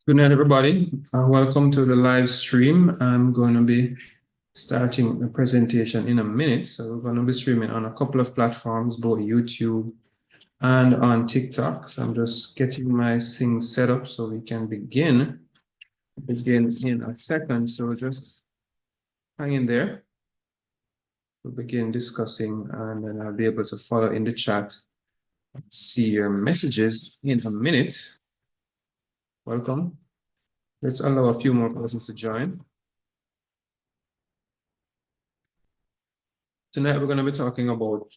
Good night, everybody. Welcome to the live stream. I'm going to be starting the presentation in a minute. So we're going to be streaming on a couple of platforms, both YouTube and on TikTok. So I'm just getting my things set up so we can begin in a second. So just hang in there. We'll begin discussing and then I'll be able to follow in the chat. See your messages in a minute. Welcome. Let's allow a few more persons to join. Tonight, we're going to be talking about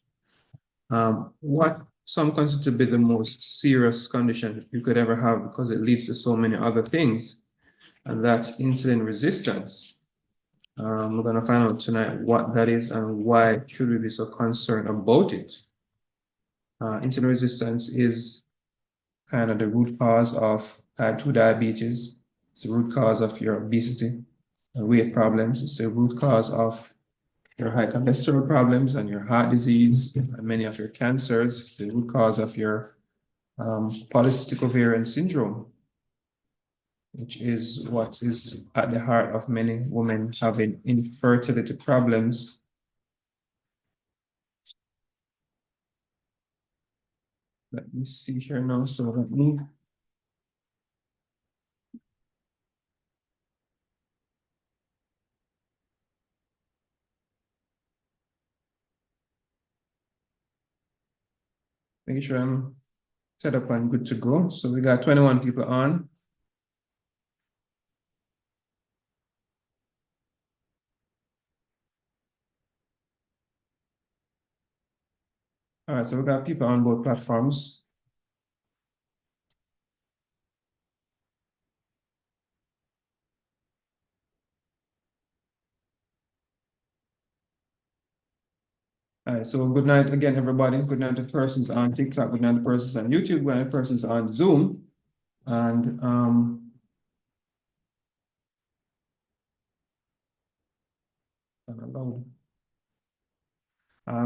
what some consider to be the most serious condition you could ever have because it leads to so many other things, and that's insulin resistance. We're going to find out tonight what that is and why should we be so concerned about it. Insulin resistance is kind of the root cause of type 2 diabetes. It's the root cause of your obesity and weight problems. It's the root cause of your high cholesterol problems and your heart disease and many of your cancers. It's the root cause of your polycystic ovarian syndrome, which is what is at the heart of many women having infertility problems. Let me see here now. So let me make sure I'm set up and good to go. So we got 21 people on. All right, so we got people on both platforms. All right, so good night again, everybody. Good night to persons on TikTok, good night to persons on YouTube, good night to persons on Zoom. And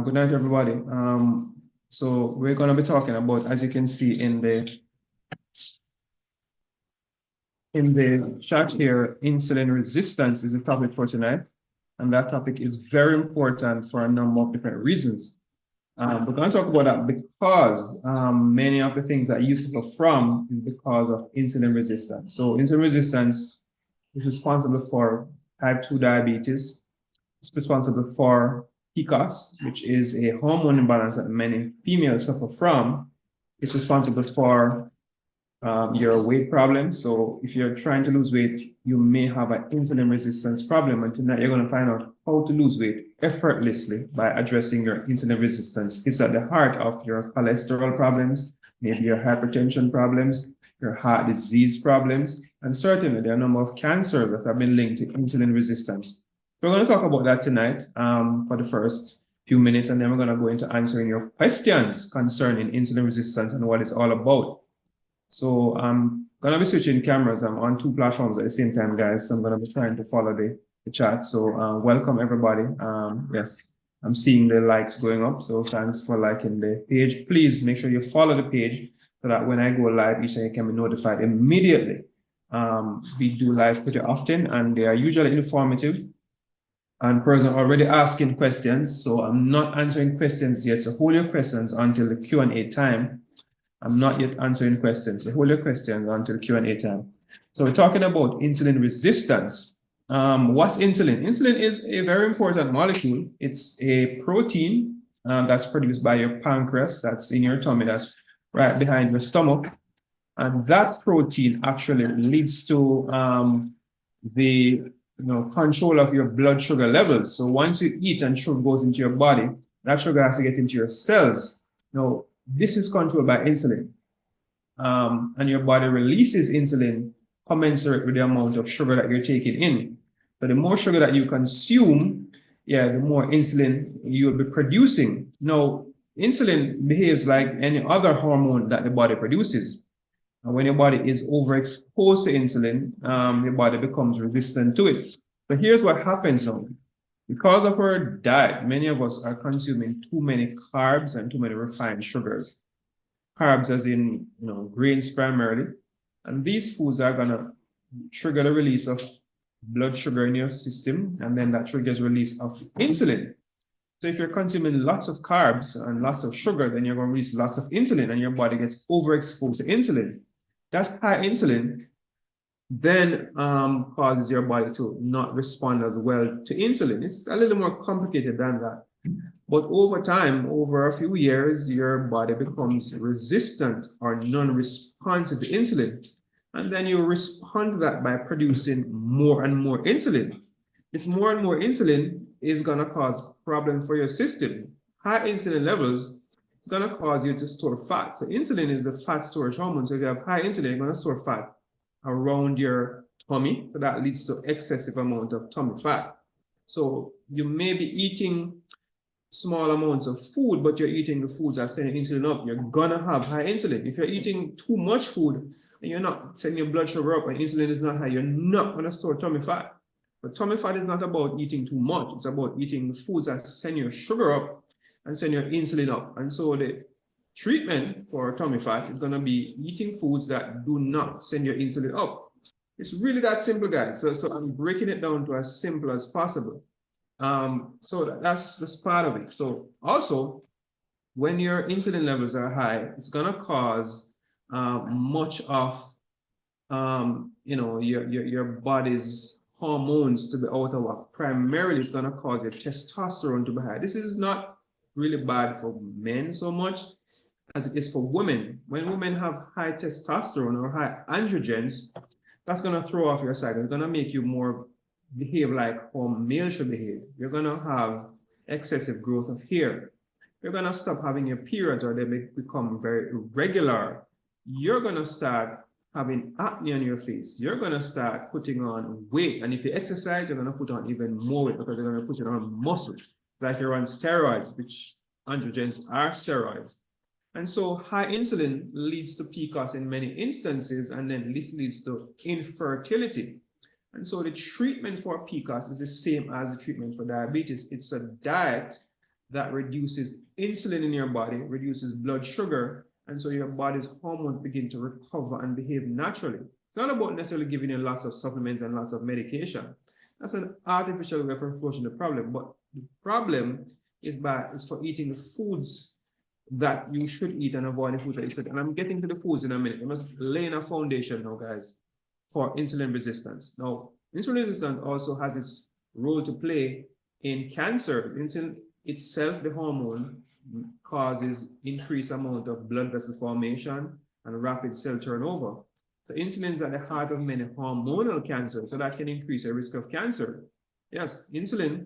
good night, everybody. So we're going to be talking about, as you can see in the chat here, insulin resistance is the topic for tonight. And that topic is very important for a number of different reasons. We're going to talk about that because many of the things that you suffer from is because of insulin resistance. So insulin resistance is responsible for type 2 diabetes. It's responsible for PCOS, which is a hormone imbalance that many females suffer from. It's responsible for your weight problems. So if you're trying to lose weight, you may have an insulin resistance problem. And tonight you're going to find out how to lose weight effortlessly by addressing your insulin resistance. It's at the heart of your cholesterol problems, maybe your hypertension problems, your heart disease problems, and certainly there are a number of cancers that have been linked to insulin resistance. We're going to talk about that tonight for the first few minutes, and then we're going to go into answering your questions concerning insulin resistance and what it's all about. So I'm going to be switching cameras. I'm on two platforms at the same time, guys. So I'm going to be trying to follow the chat. So welcome, everybody. Yes, I'm seeing the likes going up. So thanks for liking the page. Please make sure you follow the page so that when I go live, each time you can be notified immediately. We do live pretty often, and they are usually informative. And person already asking questions. So I'm not answering questions yet. So hold your questions until the Q&A time. I'm not yet answering questions. So hold your questions until Q&A time. So we're talking about insulin resistance. What's insulin? Insulin is a very important molecule. It's a protein that's produced by your pancreas, that's in your tummy, that's right behind your stomach. And that protein actually leads to the control of your blood sugar levels. So once you eat and sugar goes into your body, that sugar has to get into your cells. Now, this is controlled by insulin. And your body releases insulin commensurate with the amount of sugar that you're taking in. So the more sugar that you consume, the more insulin you will be producing. Now, insulin behaves like any other hormone that the body produces. And when your body is overexposed to insulin, your body becomes resistant to it. But here's what happens now. Because of our diet, many of us are consuming too many carbs and too many refined sugars. Carbs as in grains primarily, And these foods are going to trigger the release of blood sugar in your system, and then that triggers release of insulin. So if you're consuming lots of carbs and lots of sugar, then you're going to release lots of insulin, and your body gets overexposed to insulin. That high insulin then causes your body to not respond as well to insulin. It's a little more complicated than that. But over time, over a few years, your body becomes resistant or non-responsive to insulin. And then you respond to that by producing more and more insulin. It's more and more insulin is going to cause problems for your system. High insulin levels is going to cause you to store fat. So insulin is the fat storage hormone. So if you have high insulin, you're going to store fat around your tummy. So that leads to excessive amount of tummy fat. So you may be eating small amounts of food, but you're eating the foods that send your insulin up. You're gonna have high insulin. If you're eating too much food and you're not sending your blood sugar up and insulin is not high, you're not gonna store tummy fat. But tummy fat is not about eating too much. It's about eating the foods that send your sugar up and send your insulin up. And so the treatment for tummy fat is gonna be eating foods that do not send your insulin up. It's really that simple, guys. So I'm breaking it down to as simple as possible. So that's part of it. So also, when your insulin levels are high, it's gonna cause much of your body's hormones to be out of whack. Primarily, it's gonna cause your testosterone to be high. This is not really bad for men so much as it is for women. When women have high testosterone or high androgens, that's gonna throw off your cycle. It's gonna make you more behave like how males should behave. You're gonna have excessive growth of hair. You're gonna stop having your periods, or they become very irregular. You're gonna start having acne on your face. You're gonna start putting on weight. And if you exercise, you're gonna put on even more weight because you're gonna put it on muscle. Like you're on steroids, which androgens are steroids. And so high insulin leads to PCOS in many instances, and then this leads to infertility. And so the treatment for PCOS is the same as the treatment for diabetes. It's a diet that reduces insulin in your body, reduces blood sugar, and so your body's hormones begin to recover and behave naturally. It's not about necessarily giving you lots of supplements and lots of medication. That's an artificial way of approaching the problem. But the problem is for eating the foods that you should eat and avoiding foods that you should. And I'm getting to the foods in a minute. I must lay in a foundation now, guys, for insulin resistance. Now, insulin resistance also has its role to play in cancer. Insulin itself, the hormone, causes increased amount of blood vessel formation and rapid cell turnover. So insulin is at the heart of many hormonal cancers, so that can increase the risk of cancer. Yes, insulin,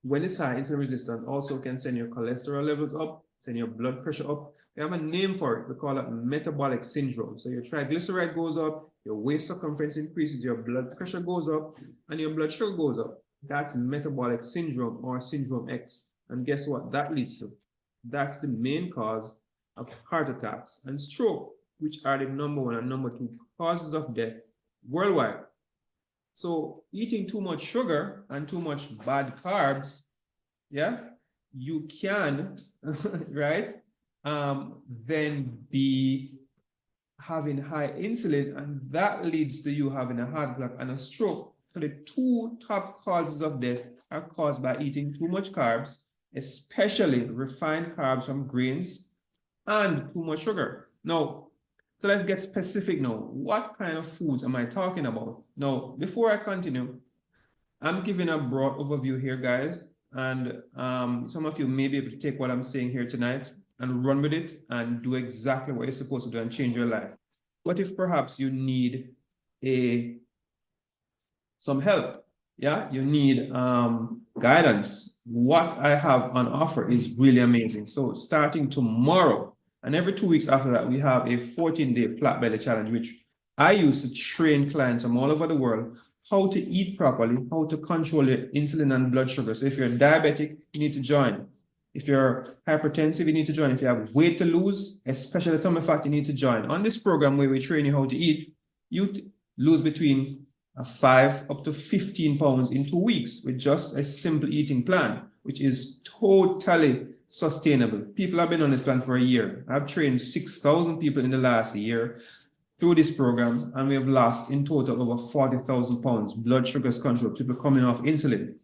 when it's high, insulin resistance also can send your cholesterol levels up, send your blood pressure up. We have a name for it. We call it metabolic syndrome. So your triglyceride goes up, your waist circumference increases, your blood pressure goes up, and your blood sugar goes up. That's metabolic syndrome, or syndrome X. And guess what that leads to? That's the main cause of heart attacks and stroke, which are the #1 and #2 causes of death worldwide. So eating too much sugar and too much bad carbs, yeah, you can, right, then be having high insulin, and that leads to you having a heart attack and a stroke. So the two top causes of death are caused by eating too much carbs, especially refined carbs from grains, and too much sugar. Now, so let's get specific now. What kind of foods am I talking about? Now, before I continue, I'm giving a broad overview here, guys. And some of you may be able to take what I'm saying here tonight and run with it and do exactly what you're supposed to do and change your life. What if perhaps you need some help? Yeah, you need guidance. What I have on offer is really amazing. So starting tomorrow, and every 2 weeks after that, we have a 14-day flat belly challenge, which I use to train clients from all over the world how to eat properly, how to control your insulin and blood sugar. So if you're diabetic, you need to join. If you're hypertensive, you need to join. If you have weight to lose, especially tummy fat, you need to join. On this program where we train you how to eat, you lose between 5 up to 15 pounds in 2 weeks with just a simple eating plan, which is totally sustainable. People have been on this plan for a year. I've trained 6,000 people in the last year. through this program, and we have lost in total over 40,000 pounds blood sugars control, people coming off insulin.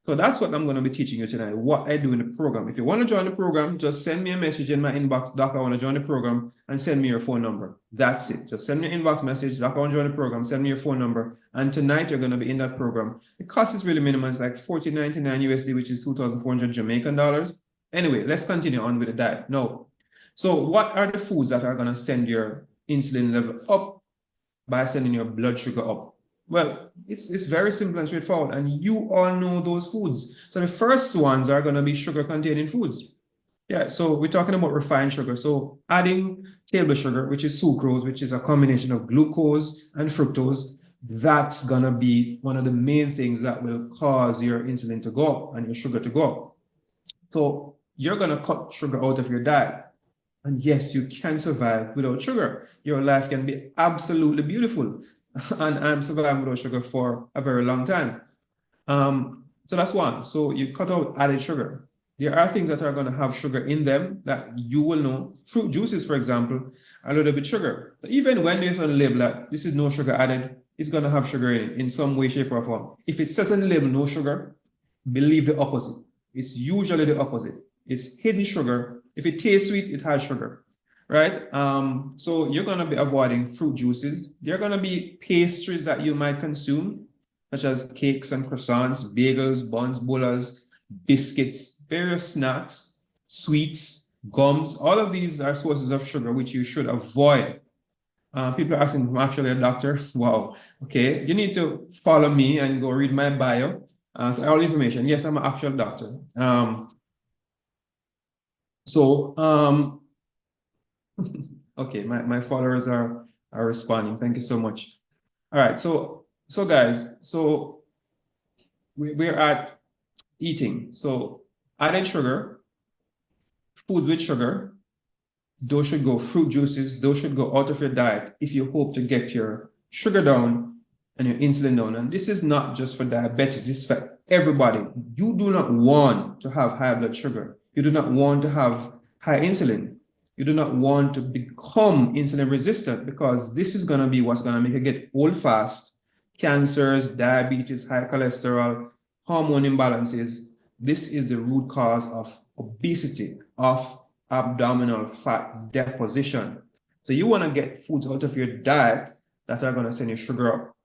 So that's what I'm going to be teaching you tonight, what I do in the program. If you want to join the program, just send me a message in my inbox, Doc, I want to join the program, and send me your phone number. That's it. Just send me an inbox message, Doc, I want to join the program, send me your phone number, and tonight you're going to be in that program. The cost is really minimal. It's like $14.99 USD, which is 2,400 Jamaican dollars. Anyway, let's continue on with the diet. Now, so what are the foods that are going to send your insulin level up by sending your blood sugar up? Well, it's very simple and straightforward, and you all know those foods. So the first ones are going to be sugar-containing foods. Yeah, so we're talking about refined sugar. So adding table sugar, which is sucrose, which is a combination of glucose and fructose, that's going to be one of the main things that will cause your insulin to go up and your sugar to go up. So you're going to cut sugar out of your diet. And yes, you can survive without sugar. Your life can be absolutely beautiful. And I'm surviving without sugar for a very long time. So that's one. So you cut out added sugar. There are things that are going to have sugar in them that you will know. Fruit juices, for example, are a little bit sugar. But even when there's on the label that this is no sugar added, it's going to have sugar in it in some way, shape, or form. If it says on the label no sugar, believe the opposite. It's usually the opposite. It's hidden sugar. If it tastes sweet, it has sugar, right? So you're going to be avoiding fruit juices. There are going to be pastries that you might consume, such as cakes and croissants, bagels, buns, bolas, biscuits, various snacks, sweets, gums. All of these are sources of sugar, which you should avoid. People are asking, I'm actually a doctor. Wow. Okay. You need to follow me and go read my bio. So all information. Yes, I'm an actual doctor. Okay, my followers are responding. Thank you so much. All right, so guys, so we're at eating. So added sugar, food with sugar, those should go. Fruit juices, those should go out of your diet if you hope to get your sugar down and your insulin down. And this is not just for diabetes, this is for everybody. You do not want to have high blood sugar. You do not want to have high insulin. You do not want to become insulin resistant, because this is going to be what's going to make you get old fast, cancers, diabetes, high cholesterol, hormone imbalances. This is the root cause of obesity, of abdominal fat deposition. So you want to get foods out of your diet that are going to send your sugar up.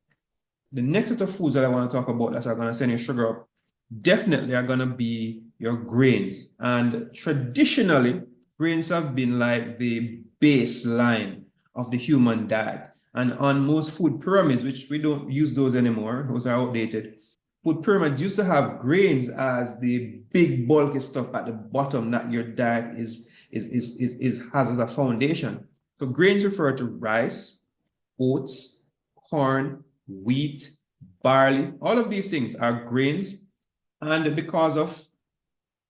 The next set of foods that I want to talk about that are going to send your sugar up definitely are going to be your grains. And traditionally, grains have been like the baseline of the human diet. And on most food pyramids, which we don't use those anymore, those are outdated, food pyramids used to have grains as the big bulky stuff at the bottom that your diet has as a foundation. So grains refer to rice, oats, corn, wheat, barley. All of these things are grains. And because of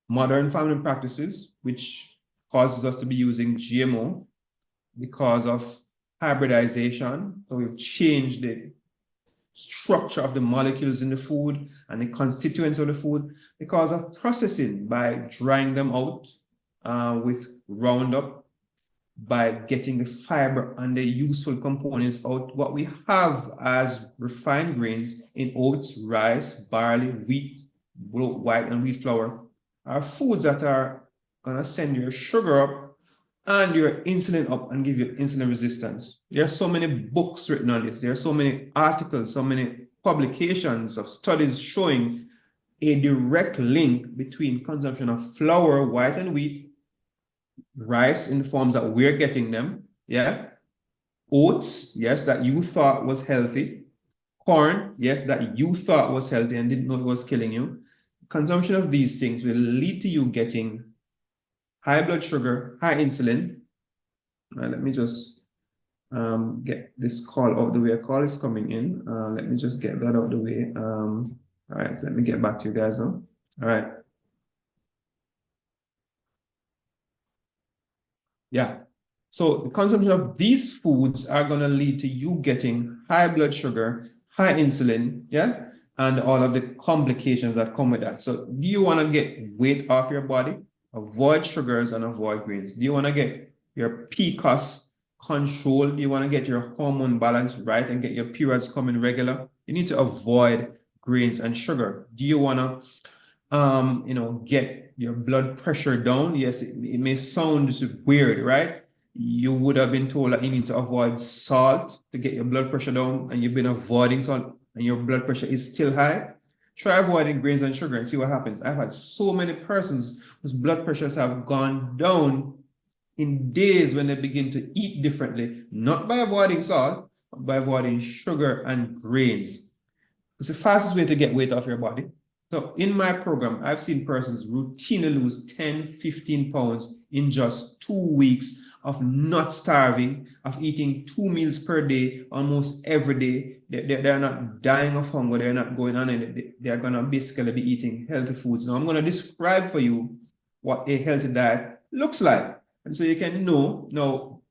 modern farming practices, which causes us to be using GMO, because of hybridization, so we've changed the structure of the molecules in the food and the constituents of the food, because of processing by drying them out with Roundup, by getting the fiber and the useful components out. What we have as refined grains in oats, rice, barley, wheat, white and wheat flour are foods that are going to send your sugar up and your insulin up and give you insulin resistance. There are so many books written on this. There are so many articles, so many publications of studies showing a direct link between consumption of flour, white and wheat, rice in the forms that we're getting them, yeah, oats, yes, that you thought was healthy, corn, yes, that you thought was healthy and didn't know it was killing you. Consumption of these things will lead to you getting high blood sugar, high insulin. Let me just get this call out the way. A call is coming in. Let me just get that out the way. All right, let me get back to you guys now. All right. Yeah. So the consumption of these foods are going to lead to you getting high blood sugar, high insulin, yeah, and all of the complications that come with that. So do you want to get weight off your body? Avoid sugars and avoid grains. Do you want to get your PCOS control, you want to get your hormone balance right and get your periods coming regular, you need to avoid grains and sugar. Do you want to get your blood pressure down? Yes, it may sound weird, right? You would have been told that you need to avoid salt to get your blood pressure down, and you've been avoiding salt and your blood pressure is still high. Try avoiding grains and sugar and see what happens. I've had so many persons whose blood pressures have gone down in days when they begin to eat differently, not by avoiding salt, but by avoiding sugar and grains. It's the fastest way to get weight off your body. So in my program, I've seen persons routinely lose 10, 15 pounds in just 2 weeks of not starving, of eating 2 meals per day, almost every day. They're not dying of hunger. They're not going on it. They're going to basically be eating healthy foods. Now, I'm going to describe for you what a healthy diet looks like. And so you can know now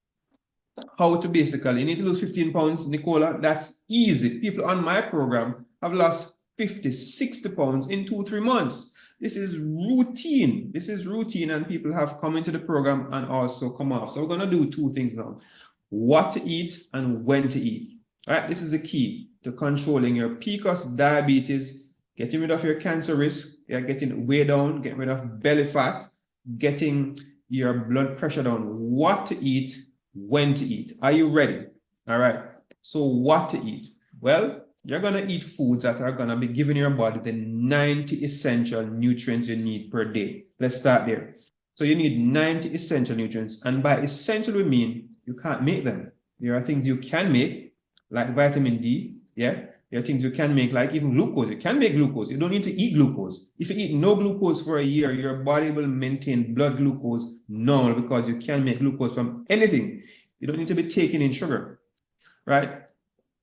how to basically, you need to lose 15 pounds, Nicola. That's easy. People on my program have lost 50, 60 pounds in 2-3 months. This is routine. This is routine, and people have come into the program and also come off. So we're going to do 2 things now: what to eat and when to eat. All right, this is the key to controlling your PCOS, diabetes, getting rid of your cancer risk, getting weight down, getting rid of belly fat, getting your blood pressure down. What to eat, when to eat. Are you ready? All right. So what to eat? Well, you're going to eat foods that are going to be giving your body the 90 essential nutrients you need per day. Let's start there. So you need 90 essential nutrients. And by essential, we mean you can't make them. There are things you can make, like vitamin D. Yeah. There are things you can make, like even glucose. You can make glucose. You don't need to eat glucose. If you eat no glucose for a year, your body will maintain blood glucose normal because you can make glucose from anything. You don't need to be taking in sugar, right?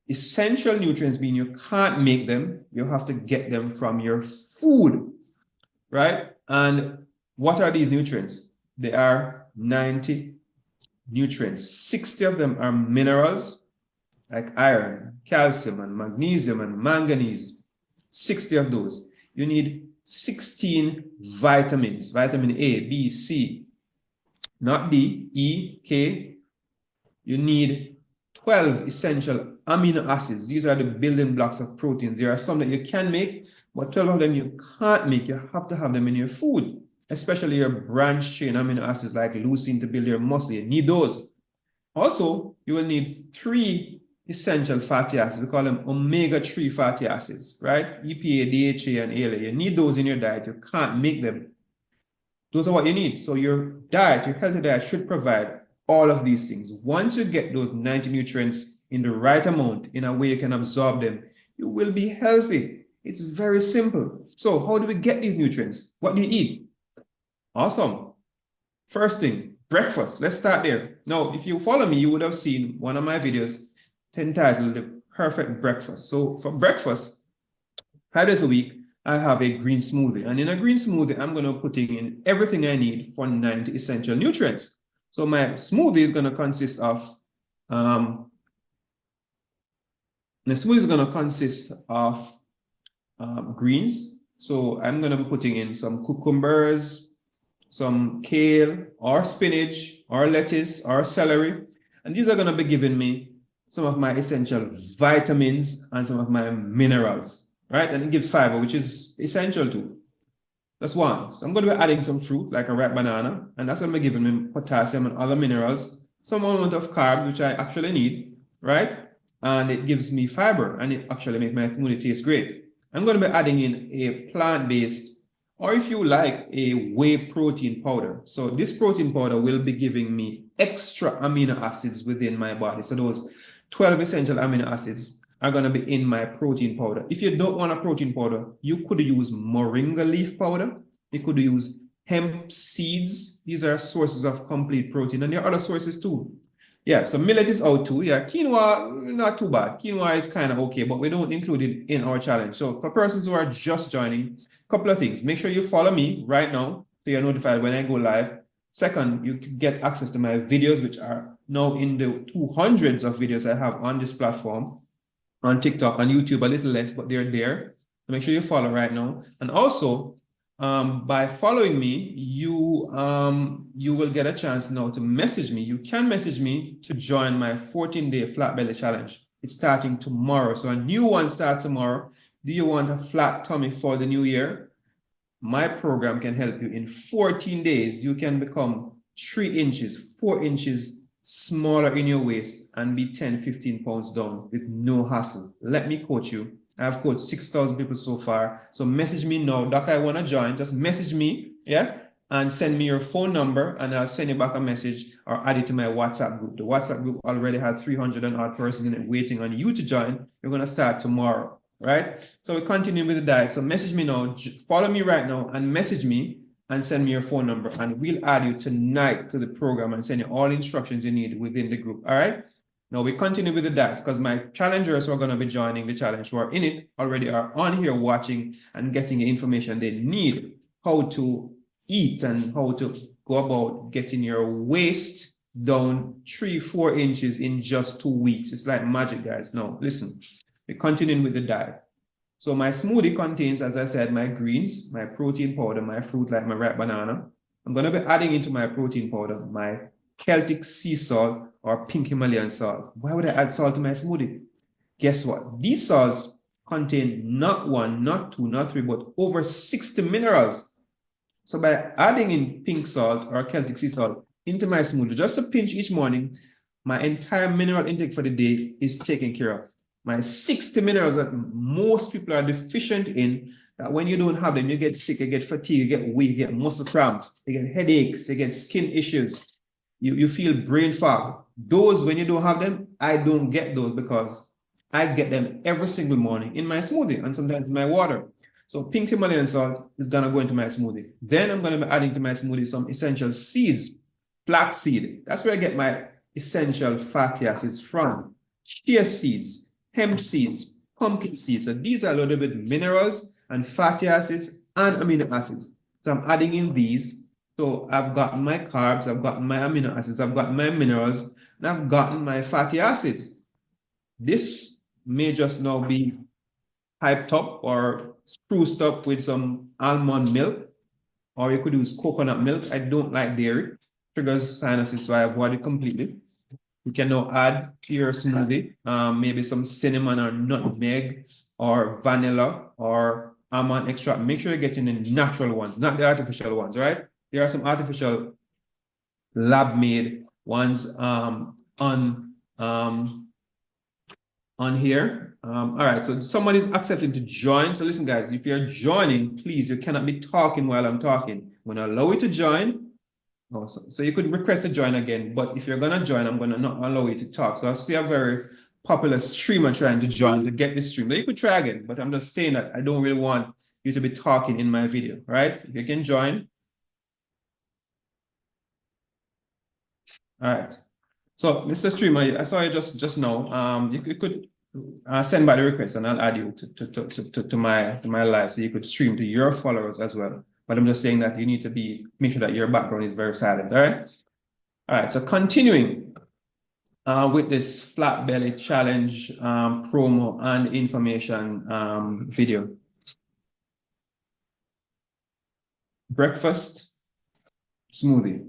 Essential nutrients mean you can't make them. You have to get them from your food, right? And what are these nutrients? They are 90 nutrients. 60 of them are minerals, like iron, calcium, and magnesium, and manganese. 60 of those. You need 16 vitamins, vitamin A, B, C, not D, E, K. You need 12 essential amino acids. These are the building blocks of proteins. There are some that you can make, but 12 of them you can't make. You have to have them in your food, especially your branched chain amino acids like leucine to build your muscle. You need those. Also, you will need 3 essential fatty acids. We call them omega-3 fatty acids, right? EPA, DHA, and ALA. You need those in your diet. You can't make them. Those are what you need. So your diet, your healthy diet should provide all of these things. Once you get those 90 nutrients in the right amount, in a way you can absorb them, you will be healthy. It's very simple. So how do we get these nutrients? What do you eat? Awesome. First thing, breakfast. Let's start there. Now, if you follow me, you would have seen one of my videos entitled The Perfect Breakfast. So for breakfast, 5 days a week, I have a green smoothie. And in a green smoothie, I'm going to put in everything I need for 90 essential nutrients. So my smoothie is going to consist of greens. So I'm going to be putting in some cucumbers, some kale or spinach or lettuce or celery. And these are going to be giving me some of my essential vitamins and some of my minerals, right? And it gives fiber, which is essential too. That's one. So I'm going to be adding some fruit, like a ripe banana, and that's going to be giving me potassium and other minerals, some amount of carbs, which I actually need, right? And it gives me fiber, and it actually makes my smoothie taste great. I'm going to be adding in a plant-based, or if you like, a whey protein powder. So this protein powder will be giving me extra amino acids within my body. So those 12 essential amino acids are going to be in my protein powder. If you don't want a protein powder, you could use moringa leaf powder. You could use hemp seeds. These are sources of complete protein, and there are other sources too. Yeah, so millet is out too. Yeah, quinoa, not too bad. Quinoa is kind of okay, but we don't include it in our challenge. So for persons who are just joining, a couple of things. Make sure you follow me right now so you're notified when I go live. Second, you can get access to my videos, which are now in the 200s of videos I have on this platform, on TikTok, on YouTube, a little less, but they're there. So make sure you follow right now. And also, by following me, you will get a chance now to message me. You can message me to join my 14-day flat belly challenge. It's starting tomorrow. So a new one starts tomorrow. Do you want a flat tummy for the new year? My program can help you. In 14 days, you can become 3 inches, 4 inches smaller in your waist and be 10, 15 pounds down with no hassle. Let me coach you. I've coached 6,000 people so far. So message me now, Doc, I want to join. Just message me, yeah? And send me your phone number and I'll send you back a message or add it to my WhatsApp group. The WhatsApp group already has 300 and odd persons in it waiting on you to join. We're going to start tomorrow, right? So we continue with the diet. So message me now, follow me right now and message me and send me your phone number and we'll add you tonight to the program and send you all instructions you need within the group, all right? Now we continue with the diet because my challengers who are going to be joining the challenge, who are in it already, are on here watching and getting the information they need, how to eat and how to go about getting your waist down 3-4 inches in just 2 weeks. It's like magic, guys. Now listen, we're continuing with the diet. So my smoothie contains, as I said, my greens, my protein powder, my fruit like my ripe banana. I'm going to be adding into my protein powder my Celtic sea salt or pink Himalayan salt. Why would I add salt to my smoothie? Guess what? These salts contain not 1, not 2, not 3, but over 60 minerals. So by adding in pink salt or Celtic sea salt into my smoothie, just a pinch each morning, my entire mineral intake for the day is taken care of. My 60 minerals that most people are deficient in, that when you don't have them, you get sick, you get fatigue, you get weak, you get muscle cramps, you get headaches, you get skin issues, you feel brain fog. Those, when you don't have them, I don't get those because I get them every single morning in my smoothie and sometimes in my water. So pink Himalayan salt is gonna go into my smoothie. Then I'm gonna be adding to my smoothie some essential seeds, flaxseed. That's where I get my essential fatty acids from. Chia seeds, hemp seeds, pumpkin seeds. So these are a little bit minerals and fatty acids and amino acids. So I'm adding in these. So I've gotten my carbs, I've gotten my amino acids, I've gotten my minerals, and I've gotten my fatty acids. This may just now be hyped up or spruced up with some almond milk, or you could use coconut milk. I don't like dairy, triggers sinuses, so I avoid it completely. You can now add to your smoothie, maybe some cinnamon or nutmeg or vanilla or almond extract. Make sure you're getting the natural ones, not the artificial ones, right? There are some artificial lab-made ones on here. All right, so somebody's accepting to join. So listen, guys, if you're joining, please, you cannot be talking while I'm talking. I'm going to allow you to join. Awesome. So you could request to join again, but if you're going to join, I'm going to not allow you to talk. So I see a very popular streamer trying to join to get this stream. But you could try again, but I'm just saying that I don't really want you to be talking in my video, right? If you can join. All right. So, Mr. Streamer, I saw you just now. You could send by the request, and I'll add you to my live, so you could stream to your followers as well. But I'm just saying that you need to make sure that your background is very silent. All right. All right. So continuing with this flat belly challenge promo and information video. Breakfast smoothie.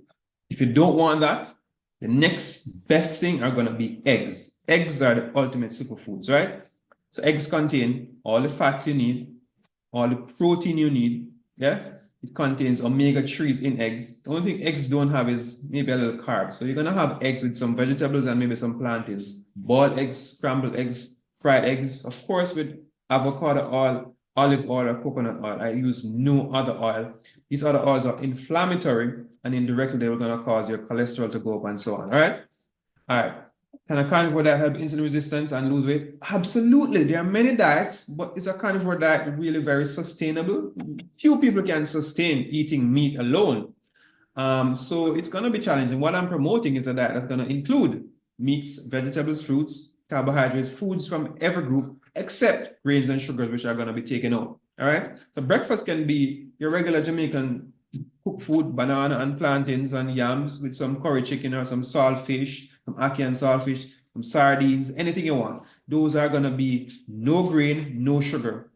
If you don't want that, the next best thing are going to be eggs. Eggs are the ultimate superfoods, right? So eggs contain all the fats you need, all the protein you need. Yeah, it contains omega-3s in eggs. The only thing eggs don't have is maybe a little carbs. So you're going to have eggs with some vegetables and maybe some plantains. Boiled eggs, scrambled eggs, fried eggs, of course, with avocado oil, olive oil, or coconut oil. I use no other oil. These other oils are inflammatory, and indirectly they were going to cause your cholesterol to go up and so on. All right. All right. Can a carnivore diet help insulin resistance and lose weight? Absolutely. There are many diets, but is a carnivore diet really very sustainable? Few people can sustain eating meat alone. So it's going to be challenging. What I'm promoting is a diet that's going to include meats, vegetables, fruits, carbohydrates, foods from every group, except grains and sugars, which are going to be taken out. All right. So breakfast can be your regular Jamaican cooked food, banana and plantains and yams with some curry chicken or some saltfish, some ackee and saltfish, some sardines, anything you want. Those are going to be no grain, no sugar.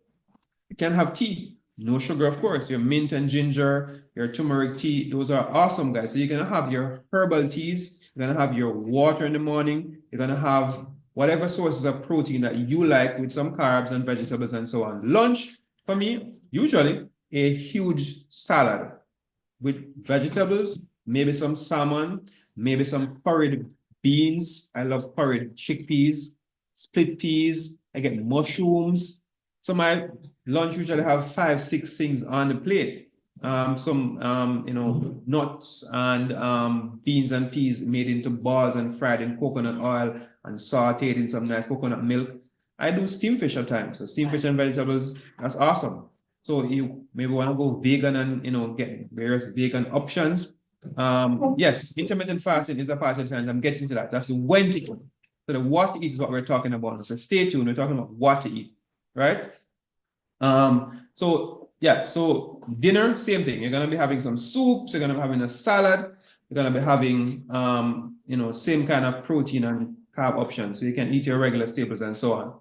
You can have tea, No sugar, of course. Your mint and ginger, your turmeric tea, those are awesome, guys. So you're gonna have your herbal teas, you're gonna have your water in the morning, you're gonna have whatever sources of protein that you like with some carbs and vegetables and so on. Lunch, for me, usually a huge salad with vegetables, maybe some salmon, maybe some curried beans. I love curried chickpeas, split peas. I get mushrooms. So my lunch usually have 5, 6 things on the plate. Some nuts and beans and peas made into balls and fried in coconut oil and sauteed in some nice coconut milk. I do steam fish at times. So steam fish and vegetables, that's awesome. So you maybe want to go vegan and get various vegan options. Yes, intermittent fasting is a part of the challenge. I'm getting to that. That's the when to eat. So the what to eat is what we're talking about. So stay tuned. We're talking about what to eat, right? So yeah, so dinner, same thing. You're gonna be having some soups, you're gonna be having a salad, you're gonna be having same kind of protein and carb options. So you can eat your regular staples and so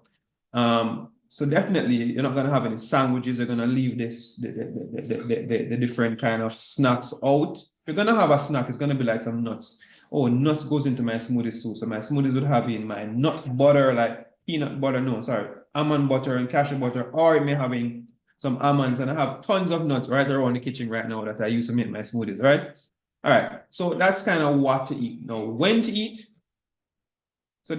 on. So definitely you're not gonna have any sandwiches, you're gonna leave the different kind of snacks out. If you're gonna have a snack, it's gonna be like some nuts. Oh, nuts goes into my smoothies too. So my smoothies would have in my nut butter, like peanut butter, no, sorry, almond butter and cashew butter, or it may having some almonds, and I have tons of nuts right around the kitchen right now that I use to make my smoothies, right? All right, so that's kind of what to eat. Now, when to eat? So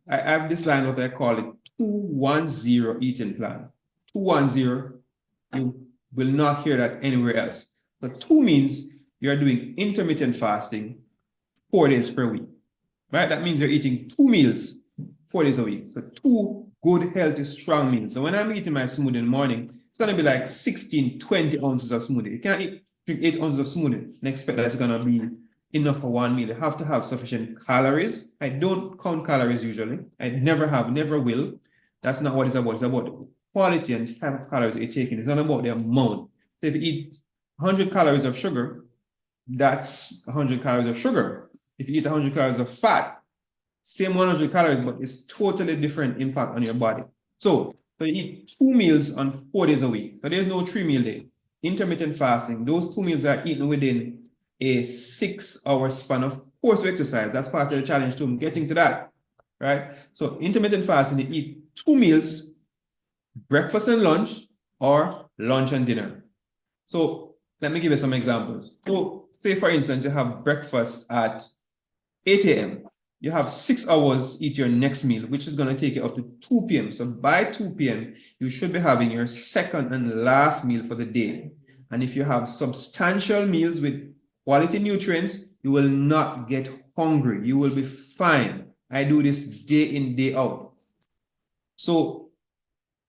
I have designed what I call it 2-1-0 eating plan. 2-1-0, you will not hear that anywhere else. So 2 means you're doing intermittent fasting 4 days per week, right? That means you're eating 2 meals 4 days a week. So 2 good, healthy, strong meals. So when I'm eating my smoothie in the morning, it's going to be like 16, 20 ounces of smoothie. You can't drink 8 ounces of smoothie and expect that it's going to be enough for 1 meal. You have to have sufficient calories. I don't count calories usually. I never have, never will. That's not what it's about. It's about the quality and type of calories you're taking. It's not about the amount. So if you eat 100 calories of sugar, that's 100 calories of sugar. If you eat 100 calories of fat, same 100 calories, but it's totally different impact on your body. So you eat 2 meals on 4 days a week. So there's no 3-meal day. Intermittent fasting, those 2 meals are eaten within a 6-hour span. Of course, to exercise. That's part of the challenge too. I'm getting to that, right? So intermittent fasting, you eat 2 meals, breakfast and lunch, or lunch and dinner. So let me give you some examples. So say, for instance, you have breakfast at 8 a.m. You have 6 hours, eat your next meal, which is going to take you up to 2 p.m. So by 2 p.m., you should be having your second and last meal for the day. And if you have substantial meals with quality nutrients, you will not get hungry. You will be fine. I do this day in, day out. So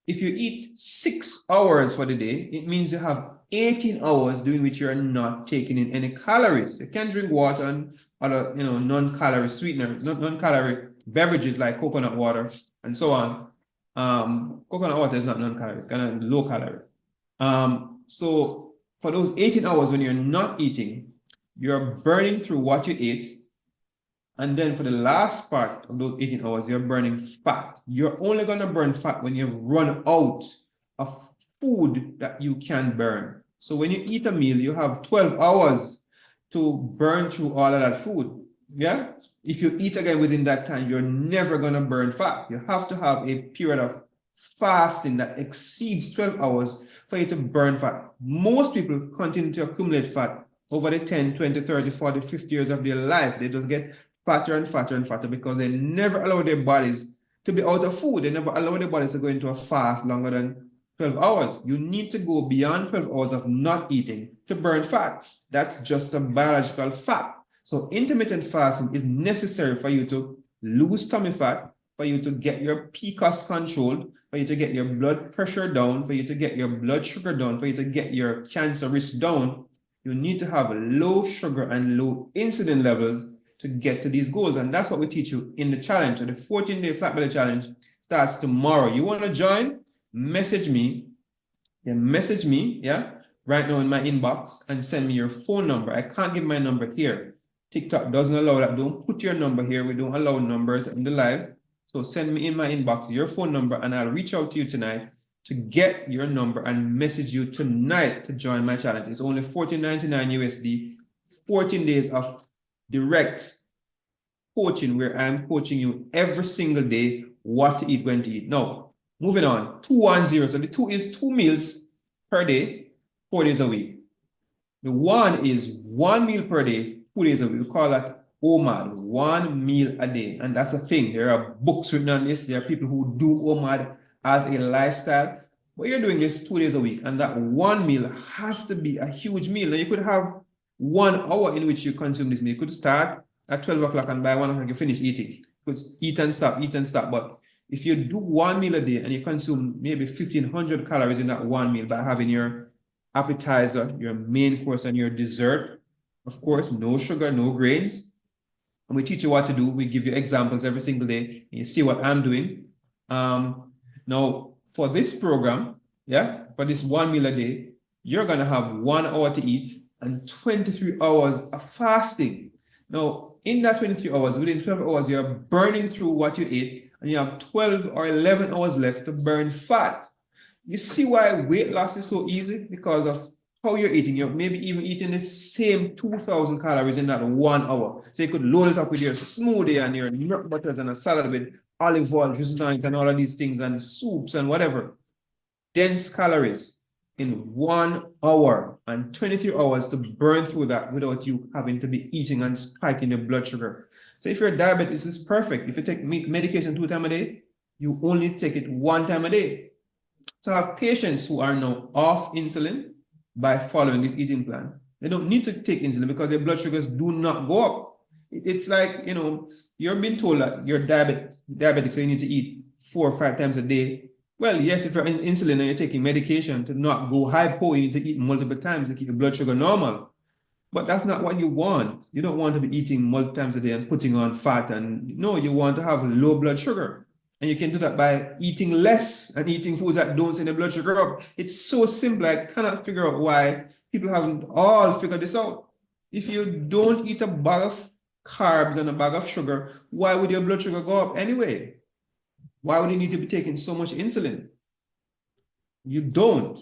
if you eat 6 hours for the day, it means you have 18 hours during which you're not taking in any calories. You can drink water and other, non-calorie sweeteners, non-calorie beverages like coconut water and so on. Coconut water is not non-calorie, it's kind of low calorie. So for those 18 hours when you're not eating, you're burning through what you ate. And then for the last part of those 18 hours, you're burning fat. You're only going to burn fat when you run out of food that you can burn. So when you eat a meal, you have 12 hours to burn through all of that food. Yeah? If you eat again within that time, you're never going to burn fat. You have to have a period of fasting that exceeds 12 hours for you to burn fat. Most people continue to accumulate fat over the 10, 20, 30, 40, 50 years of their life. They just get fatter and fatter and fatter because they never allow their bodies to be out of food. They never allow their bodies to go into a fast longer than 12 hours. You need to go beyond 12 hours of not eating to burn fat. That's just a biological fact. So intermittent fasting is necessary for you to lose tummy fat, for you to get your PCOS controlled, for you to get your blood pressure down, for you to get your blood sugar down, for you to get your cancer risk down. You need to have low sugar and low insulin levels to get to these goals. And that's what we teach you in the challenge. So the 14-day flat belly challenge starts tomorrow. You want to join? Message me. Message me, right now in my inbox and send me your phone number. I can't give my number here. TikTok doesn't allow that. Don't put your number here. We don't allow numbers in the live. So send me in my inbox your phone number and I'll reach out to you tonight to get your number and message you tonight to join my challenge. It's only $14.99 USD, 14 days of direct coaching where I'm coaching you every single day what to eat, when to eat. Now, moving on, 210. So the 2 is 2 meals per day, 4 days a week. The 1 is 1 meal per day, 2 days a week. We call that OMAD, 1 meal a day. And that's a thing. There are books written on this. There are people who do OMAD as a lifestyle. But you're doing this 2 days a week. And that 1 meal has to be a huge meal. Now, you could have 1 hour in which you consume this meal. You could start at 12 o'clock and by 1 o'clock you finish eating. You could eat and stop, eat and stop. But if you do 1 meal a day and you consume maybe 1,500 calories in that 1 meal by having your appetizer, your main course, and your dessert, of course, no sugar, no grains. And we teach you what to do. We give you examples every single day. And you see what I'm doing. Now, for this program, for this 1 meal a day, you're going to have 1 hour to eat and 23 hours of fasting. Now, in that 23 hours, within 12 hours, you're burning through what you ate, and you have 12 or 11 hours left to burn fat. You see why weight loss is so easy? Because of how you're eating. You're maybe even eating the same 2,000 calories in that 1 hour. So you could load it up with your smoothie and your nut butters and a salad with olive oil, juice and all of these things and soups and whatever. Dense calories in 1 hour and 23 hours to burn through that without you having to be eating and spiking your blood sugar. So if you're diabetic, this is perfect. If you take medication 2 times a day, you only take it 1 time a day. So I have patients who are now off insulin by following this eating plan. They don't need to take insulin because their blood sugars do not go up. It's like, you're being told that you're diabetic, so you need to eat 4 or 5 times a day. Well, yes, if you're on insulin and you're taking medication to not go hypo, you need to eat multiple times to keep your blood sugar normal. But that's not what you want. You don't want to be eating multiple times a day and putting on fat. And no, you want to have low blood sugar. And you can do that by eating less and eating foods that don't send the blood sugar up. It's so simple. I cannot figure out why people haven't all figured this out. If you don't eat a bag of carbs and a bag of sugar, why would your blood sugar go up anyway? Why would you need to be taking so much insulin? You don't.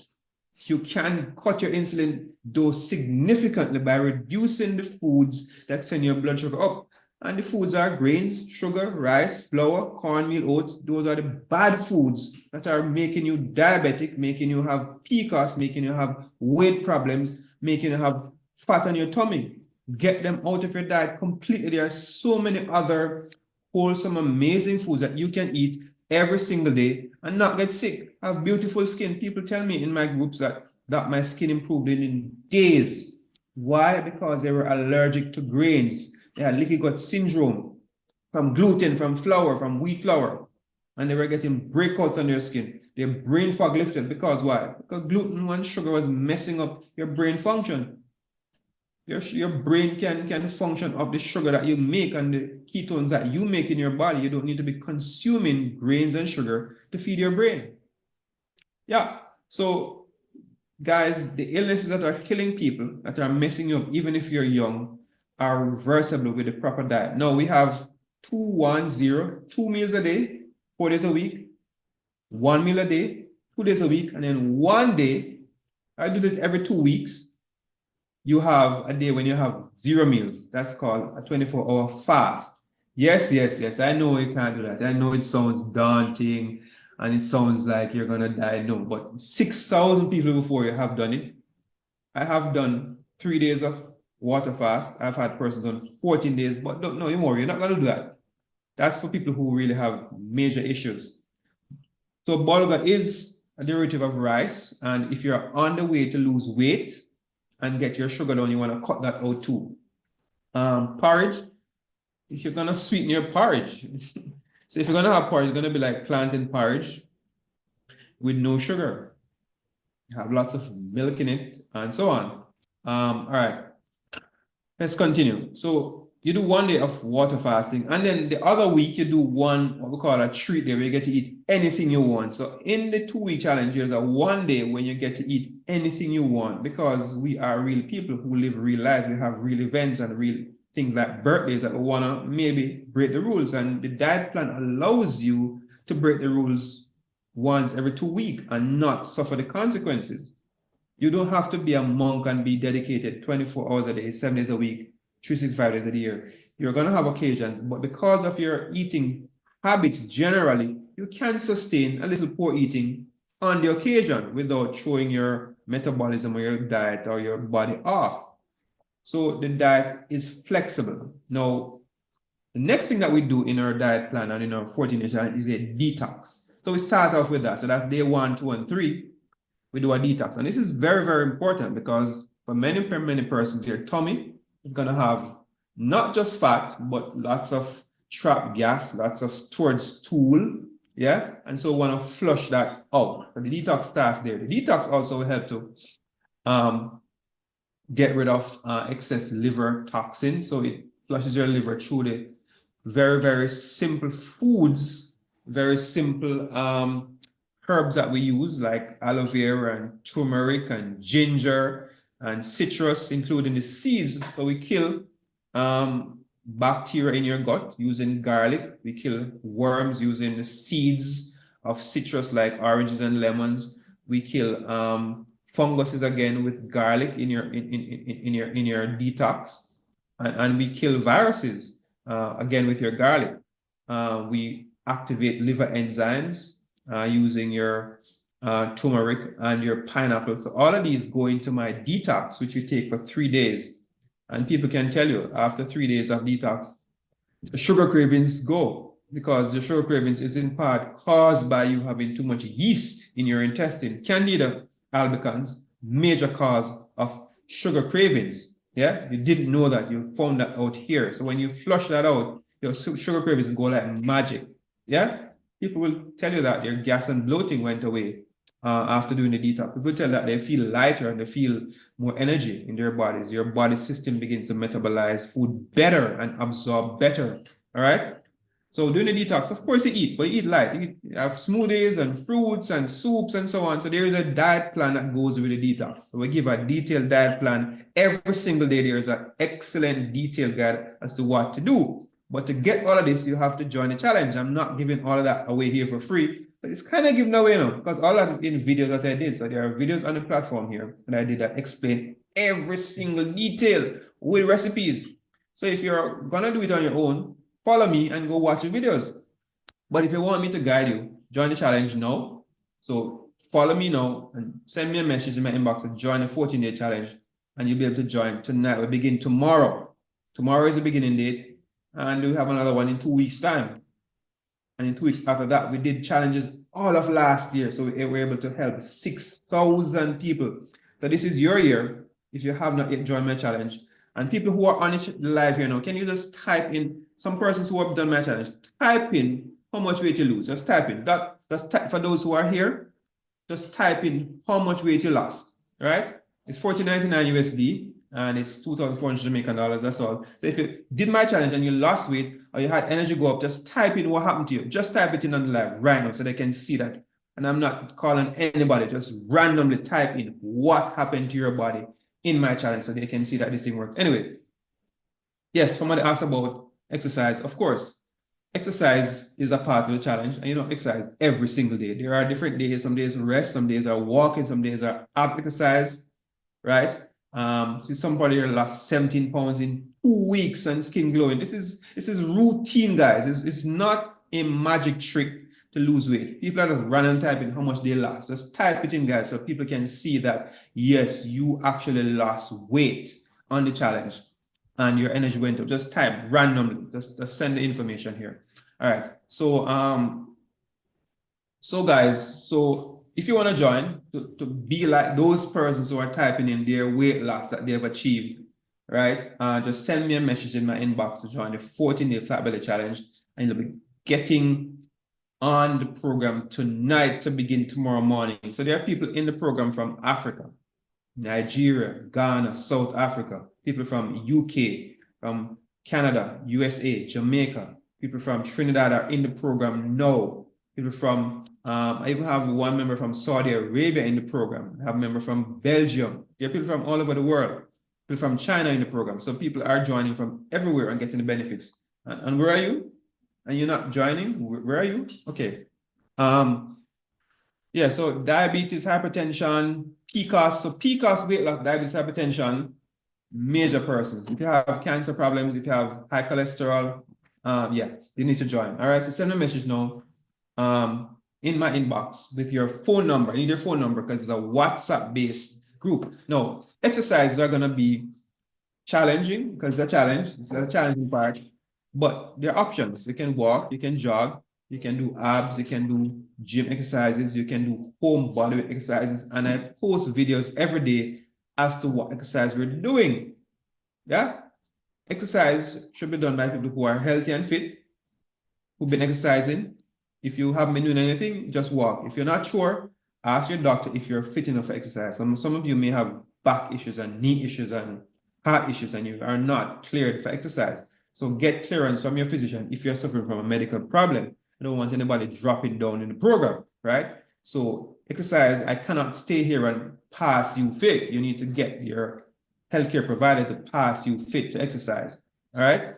You can cut your insulin dose significantly by reducing the foods that send your blood sugar up. And the foods are grains, sugar, rice, flour, cornmeal, oats. Those are the bad foods that are making you diabetic, making you have PCOS, making you have weight problems, making you have fat on your tummy. Get them out of your diet completely. There are so many other wholesome, amazing foods that you can eat every single day and not get sick. Have beautiful skin. People tell me in my groups that my skin improved in days. Why? Because they were allergic to grains. They had leaky gut syndrome from gluten, from flour, from wheat flour. And they were getting breakouts on their skin. Their brain fog lifted. Because why? Because gluten and sugar was messing up your brain function. Your brain can function off the sugar that you make and the ketones that you make in your body. You don't need to be consuming grains and sugar to feed your brain. Yeah. So, guys, the illnesses that are killing people, that are messing you up, even if you're young, are reversible with the proper diet. Now, we have 2 meals a day, 4 days a week, 1 meal a day, 2 days a week, and then 1 day, I do it every 2 weeks. You have a day when you have 0 meals. That's called a 24-hour fast. Yes, I know you can't do that. I know it sounds daunting and it sounds like you're going to die. No, but 6,000 people before you have done it. I have done 3 days of water fast. I've had persons done 14 days, but don't know anymore. You're not going to do that. That's for people who really have major issues. So bulgur is a derivative of rice. And if you're on the way to lose weight and get your sugar down, you want to cut that out too. Porridge, if you're going to sweeten your porridge. So if you're going to have porridge, it's going to be like plantain porridge with no sugar. Have lots of milk in it and so on. All right, let's continue. So you do 1 day of water fasting, and then the other week you do what we call a treat day, where you get to eat anything you want. So in the 2-week challenge, there's a 1 day when you get to eat anything you want, because we are real people who live real life. We have real events and real things like birthdays that we want to maybe break the rules, and the diet plan allows you to break the rules once every 2 weeks and not suffer the consequences. You don't have to be a monk and be dedicated 24 hours a day, 7 days a week, 365 days a year. You're going to have occasions, but because of your eating habits generally, you can sustain a little poor eating on the occasion without throwing your metabolism or your diet or your body off. So the diet is flexible. Now, the next thing that we do in our diet plan and in our 14-day challenge is a detox. So we start off with that. So that's day 1, 2, and 3. We do a detox. And this is very, very important because for many persons, their tummy is going to have not just fat, but lots of trapped gas, lots of stored stool. Yeah. And so we want to flush that out. So the detox starts there. The detox also will help to get rid of excess liver toxins. So it flushes your liver through the very, very simple foods, very simple herbs that we use like aloe vera and turmeric and ginger and citrus, including the seeds. So we kill bacteria in your gut using garlic. We kill worms using the seeds of citrus like oranges and lemons. We kill funguses again with garlic in your detox, and we kill viruses again with your garlic. We activate liver enzymes using your turmeric and your pineapple. So all of these go into my detox, which you take for 3 days. And people can tell you after 3 days of detox, the sugar cravings go, because the sugar cravings is in part caused by you having too much yeast in your intestine. Candida albicans, major cause of sugar cravings. Yeah, you didn't know that. You found that out here. So when you flush that out, your sugar cravings go like magic. Yeah, people will tell you that their gas and bloating went away after doing the detox. People tell that they feel lighter and they feel more energy in their bodies. Your body system begins to metabolize food better and absorb better. All right. So doing the detox, of course you eat, but you eat light. You have smoothies and fruits and soups and so on. So there is a diet plan that goes with the detox. So we give a detailed diet plan every single day. There is an excellent detailed guide as to what to do. But to get all of this, you have to join the challenge. I'm not giving all of that away here for free, but it's kind of given away now because all that is in videos that I did. So there are videos on the platform here that I did that explain every single detail with recipes. So if you're gonna do it on your own, follow me and go watch the videos. But if you want me to guide you, join the challenge now. So follow me now and send me a message in my inbox to join the 14-day challenge, and you'll be able to join tonight. We begin tomorrow. Tomorrow is the beginning date, and we have another one in 2 weeks' time. And in 2 weeks after that, we did challenges all of last year. So we were able to help 6,000 people. So this is your year if you have not yet joined my challenge. And people who are on it live here now, can you just type in, some persons who have done my challenge, type in how much weight you lose. Just type in that. Just type, for those who are here, just type in how much weight you lost, right? It's $14.99 USD and it's 2,400 Jamaican dollars. That's all. So if you did my challenge and you lost weight or you had energy go up, just type in what happened to you. Just type it in on the live right now so they can see that. And I'm not calling anybody, just randomly type in what happened to your body in my challenge so they can see that this thing works. Anyway, yes, somebody asked about exercise. Of course, exercise is a part of the challenge, and you don't exercise every single day. There are different days. Some days rest, some days are walking, some days are ab exercise, right? See somebody here lost 17 pounds in 2 weeks and skin glowing. This is routine, guys. It's not a magic trick to lose weight. People are just random typing how much they lost. Just type it in, guys, so people can see that, yes, you actually lost weight on the challenge and your energy went up. Just type randomly. Just send the information here. All right. So, guys, so if you want to join to be like those persons who are typing in their weight loss that they have achieved, right? Just send me a message in my inbox to join the 14-day flat belly challenge, and you'll be getting on the program tonight to begin tomorrow morning. So there are people in the program from Africa, Nigeria, Ghana, South Africa, people from UK, from Canada, USA, Jamaica, people from Trinidad are in the program now. People from, I even have one member from Saudi Arabia in the program. I have a member from Belgium. There are people from all over the world, people from China in the program. So people are joining from everywhere and getting the benefits. And where are you? And you're not joining? Where are you? Okay. Yeah, so diabetes, hypertension, PCOS. So PCOS, weight loss, diabetes, hypertension, major persons. If you have cancer problems, if you have high cholesterol, yeah, you need to join. All right, so send me a message now in my inbox with your phone number. I need your phone number because it's a WhatsApp-based group. No, exercises are going to be challenging because it's a challenge. It's a challenging part, but there are options. You can walk, you can jog, you can do abs, you can do gym exercises, you can do home body weight exercises, and I post videos every day as to what exercise we're doing. Yeah, exercise should be done by people who are healthy and fit, who've been exercising. If you haven't been doing anything, just walk. If you're not sure, ask your doctor if you're fit enough for exercise. Some of you may have back issues and knee issues and heart issues, and you are not cleared for exercise. So get clearance from your physician if you're suffering from a medical problem. I don't want anybody dropping down in the program, right? So exercise, I cannot stay here and pass you fit. You need to get your healthcare provider to pass you fit to exercise, all right?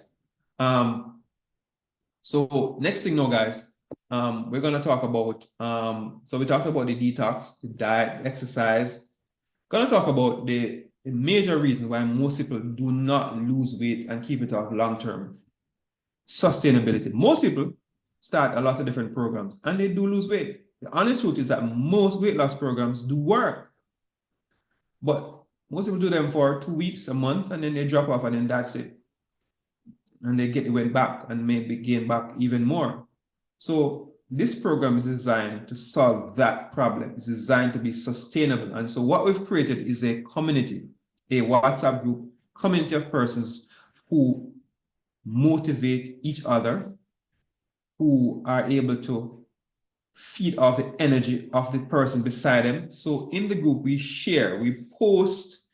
So next thing now, guys, we're going to talk about, so we talked about the detox, the diet, exercise. Going to talk about the major reason why most people do not lose weight and keep it off long-term. Sustainability. Most people start a lot of different programs and they do lose weight. The honest truth is that most weight loss programs do work, but most people do them for 2 weeks, a month, and then they drop off and then that's it. And they get the weight back and maybe gain back even more. So this program is designed to solve that problem. It's designed to be sustainable. And so what we've created is a community, a WhatsApp group, community of persons who motivate each other, who are able to feed off the energy of the person beside them. So in the group, we share, we post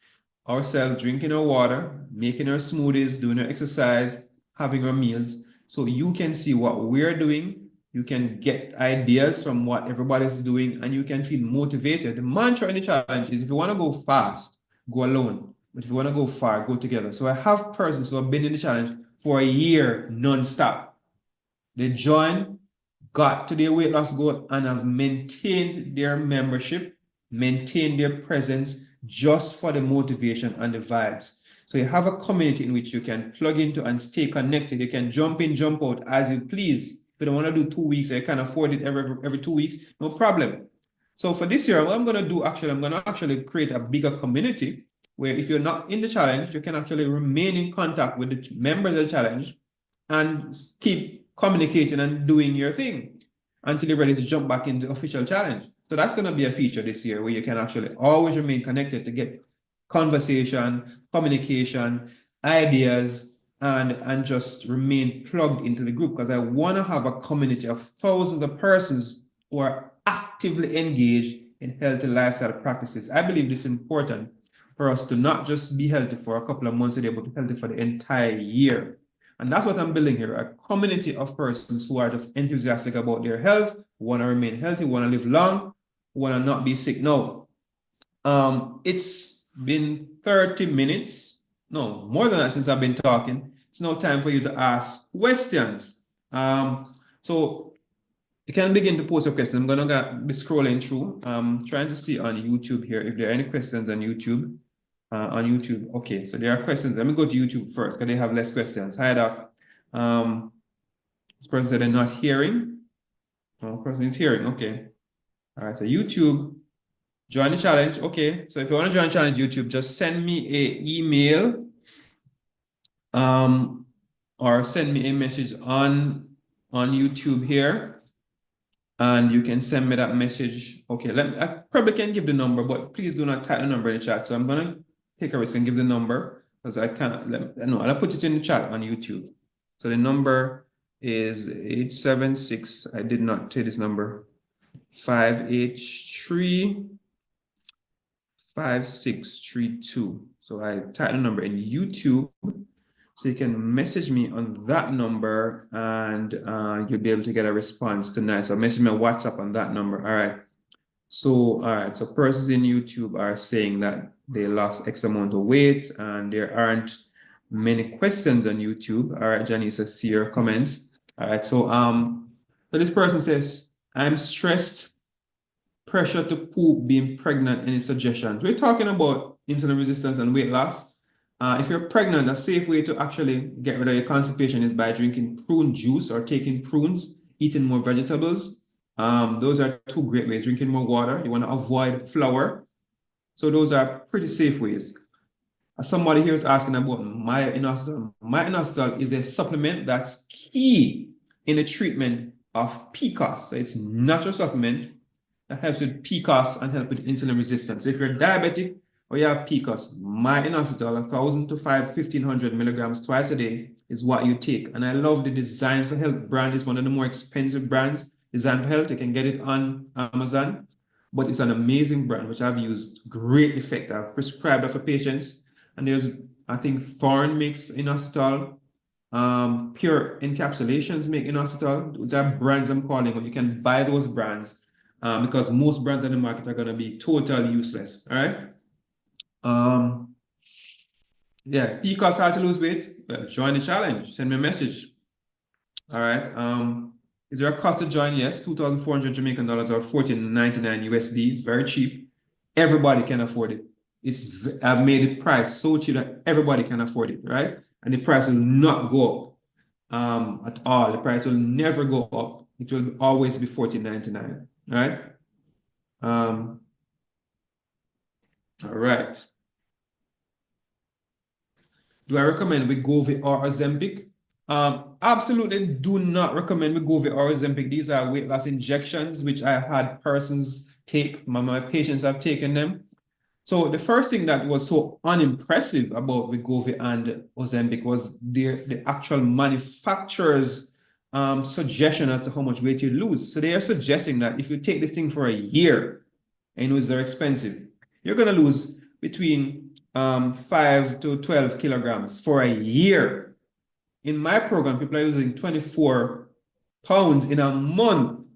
ourselves drinking our water, making our smoothies, doing our exercise, having our meals. So you can see what we're doing. You can get ideas from what everybody's doing, and you can feel motivated. The mantra in the challenge is if you want to go fast, go alone. But if you want to go far, go together. So I have persons who have been in the challenge for a year non-stop. They joined, got to their weight loss goal, and have maintained their membership, maintained their presence just for the motivation and the vibes. So you have a community in which you can plug into and stay connected. You can jump in, jump out as you please. If you don't want to do 2 weeks, or you can afford it every 2 weeks, no problem. So for this year, what I'm going to do actually, I'm going to actually create a bigger community where if you're not in the challenge, you can actually remain in contact with the members of the challenge and keep communicating and doing your thing until you're ready to jump back into the official challenge. So that's going to be a feature this year where you can actually always remain connected to get conversation, communication, ideas, and just remain plugged into the group because I want to have a community of thousands of persons who are actively engaged in healthy lifestyle practices. I believe this is important for us to not just be healthy for a couple of months a day, but be healthy for the entire year. And that's what I'm building here, a community of persons who are just enthusiastic about their health, who want to remain healthy, want to live long, who want to not be sick. Now, it's been 30 minutes, no, more than that since I've been talking. It's now time for you to ask questions. So you can begin to post your questions. I'm going to be scrolling through, trying to see on YouTube here if there are any questions on YouTube. Okay, so there are questions. Let me go to YouTube first because they have less questions. Hi, Doc. This person said they're not hearing. Oh, person is hearing. Okay. All right, so YouTube, join the challenge. Okay, so if you want to join the challenge YouTube, just send me an email or send me a message on YouTube here. And you can send me that message. Okay, I probably can give the number, but please do not type the number in the chat. So I'm going to take a risk and give the number because I can't, no, I'll put it in the chat on YouTube. So the number is 876, I did not take this number, 583 5632. So I type the number in YouTube. So you can message me on that number and you'll be able to get a response tonight. So message me on WhatsApp on that number. All right. So, all right. So persons in YouTube are saying that they lost X amount of weight and there aren't many questions on YouTube. All right, Janice, I see your comments. All right. So, so this person says, I'm stressed pressure to poop, being pregnant, any suggestions? We're talking about insulin resistance and weight loss. If you're pregnant, a safe way to actually get rid of your constipation is by drinking prune juice or taking prunes, eating more vegetables. Those are two great ways. Drinking more water. You want to avoid flour. So those are pretty safe ways. Somebody here is asking about myo-inositol. Myo-inositol is a supplement that's key in the treatment of PCOS. So it's natural supplement that helps with PCOS and help with insulin resistance. So if you're diabetic or you have PCOS, myo-inositol, 1,000 to 1,500 milligrams twice a day is what you take. And I love the Designs for Health brand. It's one of the more expensive brands, Design for Health. You can get it on Amazon, but it's an amazing brand, which I've used. Great effect. I've prescribed it for patients. And there's, I think, Foreign makes inositol. Pure Encapsulations make inositol. Those are brands I'm calling, but you can buy those brands because most brands on the market are going to be totally useless. All right. Yeah, PCOS, how to lose weight? Well, join the challenge. Send me a message. All right. Is there a cost to join? Yes, 2,400 Jamaican dollars or 14.99 USD. It's very cheap. Everybody can afford it. I've made the price so cheap that everybody can afford it, right? And the price will not go up at all. The price will never go up. It will always be 14.99, right? All right. Do I recommend Wegovy or Ozempic? Absolutely do not recommend Wegovy or Ozempic. These are weight loss injections, which I had persons take. My patients have taken them. So the first thing that was so unimpressive about Wegovy and Ozempic was the actual manufacturer's suggestion as to how much weight you lose. So they are suggesting that if you take this thing for a year, and you know they're expensive, you're going to lose between 5 to 12 kilograms for a year. In my program, people are using 24 pounds in a month,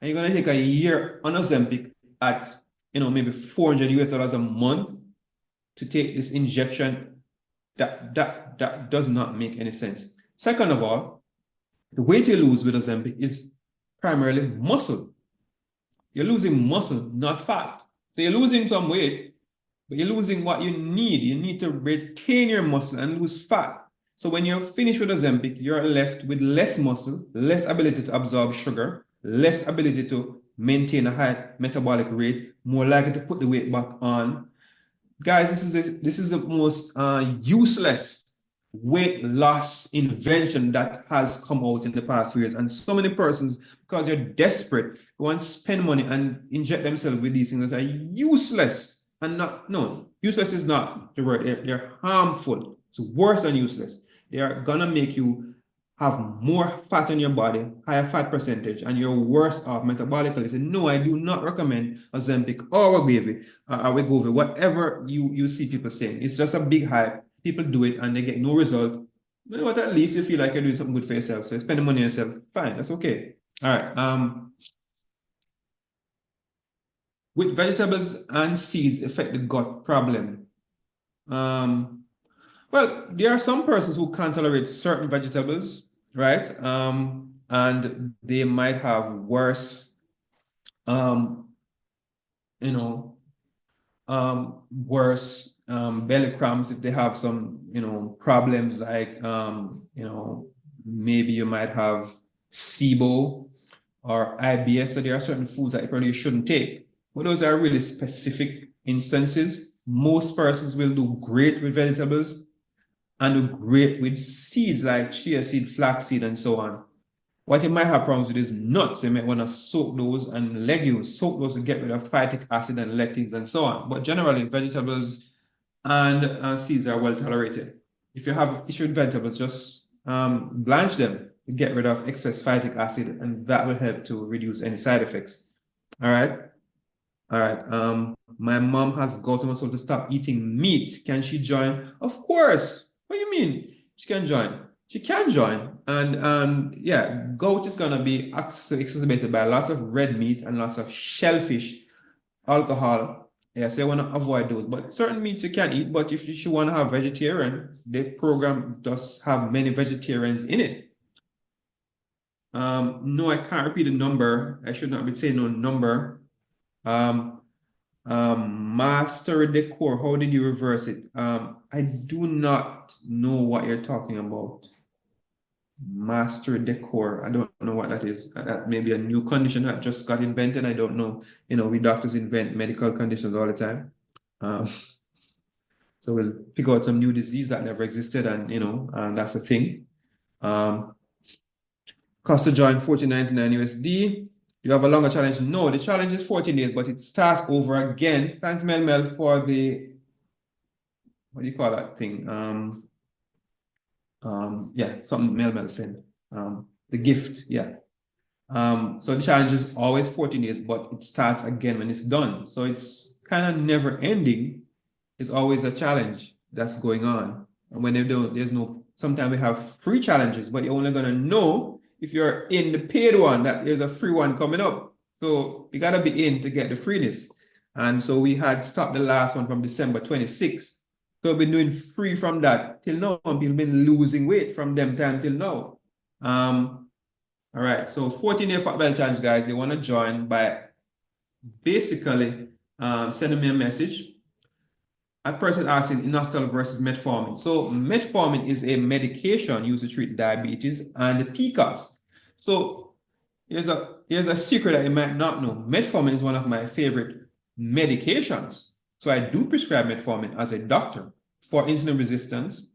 and you're going to take a year on Ozempic at maybe $400 a month to take this injection. That does not make any sense. Second of all, the weight you lose with Ozempic is primarily muscle. You're losing muscle, not fat. So you're losing some weight, but you're losing what you need. You need to retain your muscle and lose fat. So when you're finished with Ozempic, you're left with less muscle, less ability to absorb sugar, less ability to maintain a high metabolic rate, more likely to put the weight back on. Guys, this is the most useless weight loss invention that has come out in the past few years. And so many persons, because they're desperate, go and spend money and inject themselves with these things that are useless. And useless is not the word. They're harmful. It's worse than useless. They are gonna make you have more fat in your body, higher fat percentage, and you're worse off metabolically. So no, I do not recommend Ozempic or Wegovy, whatever you see people saying. It's just a big hype. People do it and they get no result. You know what? At least you feel like you're doing something good for yourself. So spend the money on yourself. Fine, that's okay. All right. With vegetables and seeds affect the gut problem? Well, there are some persons who can't tolerate certain vegetables, right? And they might have worse, worse belly cramps if they have some, problems like, maybe you might have SIBO or IBS. So there are certain foods that you probably shouldn't take. But those are really specific instances. Most persons will do great with vegetables and do great with seeds like chia seed, flax seed, and so on. What you might have problems with is nuts. You might want to soak those, and legumes, soak those to get rid of phytic acid and lectins and so on. But generally, vegetables and seeds are well tolerated. If you have issue with vegetables, just blanch them to get rid of excess phytic acid, and that will help to reduce any side effects. All right. All right. My mom has gotten us to stop eating meat. Can she join? Of course. What do you mean? She can join. She can join. And yeah, goat is gonna be exacerbated by lots of red meat and lots of shellfish, alcohol. Yeah, so you want to avoid those. But certain meats you can eat. But if you want to have vegetarian, the program does have many vegetarians in it. No, I can't repeat the number. I should not be saying no number. Master decor, how did you reverse it? I do not know what you're talking about. Master decor, I don't know what that is. That may be a new condition that just got invented. I don't know. You know, we doctors invent medical conditions all the time. So we'll pick out some new disease that never existed, and you know, that's a thing. Cost to join 14.99 USD. You have a longer challenge? No, the challenge is 14 days, but it starts over again. Thanks, Mel, for the, what do you call that thing? Yeah, something Mel said. The gift, yeah. So the challenge is always 14 days, but it starts again when it's done. So it's kind of never ending. It's always a challenge that's going on. And when there's no, sometimes we have free challenges, but you're only gonna know if you're in the paid one that there's a free one coming up. So you gotta be in to get the freeness. And so we had stopped the last one from December 26th. So we've been doing free from that till now, and people have been losing weight from them time till now. All right, so 14-day fat belt challenge, guys. You want to join by basically sending me a message. A person asking inositol versus metformin. So metformin is a medication used to treat diabetes and the PCOS. So here's a secret that you might not know. Metformin is one of my favorite medications. So I do prescribe metformin as a doctor for insulin resistance,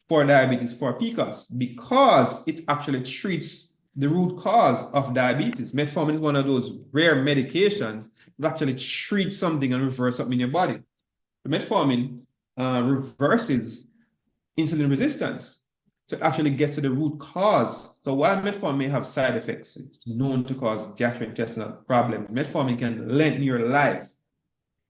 for diabetes, for PCOS, because it actually treats the root cause of diabetes. Metformin is one of those rare medications that actually treats something and reverse something in your body. The metformin reverses insulin resistance to actually get to the root cause. So while metformin may have side effects, it's known to cause gastrointestinal problems. Metformin can lengthen your life.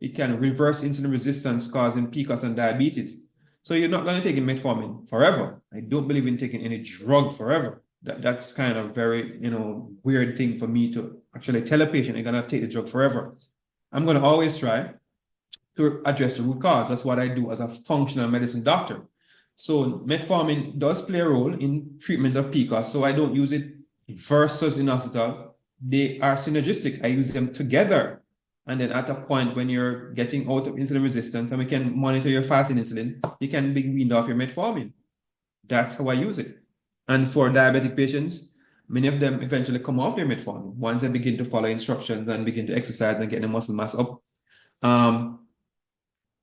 It can reverse insulin resistance causing PCOS and diabetes. So you're not going to take metformin forever. I don't believe in taking any drug forever. That's kind of very, weird thing for me to actually tell a patient you're going to take the drug forever. I'm going to always try to address the root cause. That's what I do as a functional medicine doctor. So metformin does play a role in treatment of PCOS. So I don't use it versus inositol. They are synergistic. I use them together. And then at a point when you're getting out of insulin resistance and we can monitor your fasting insulin, you can be weaned off your metformin. That's how I use it. And for diabetic patients, many of them eventually come off their metformin once they begin to follow instructions and begin to exercise and get the muscle mass up.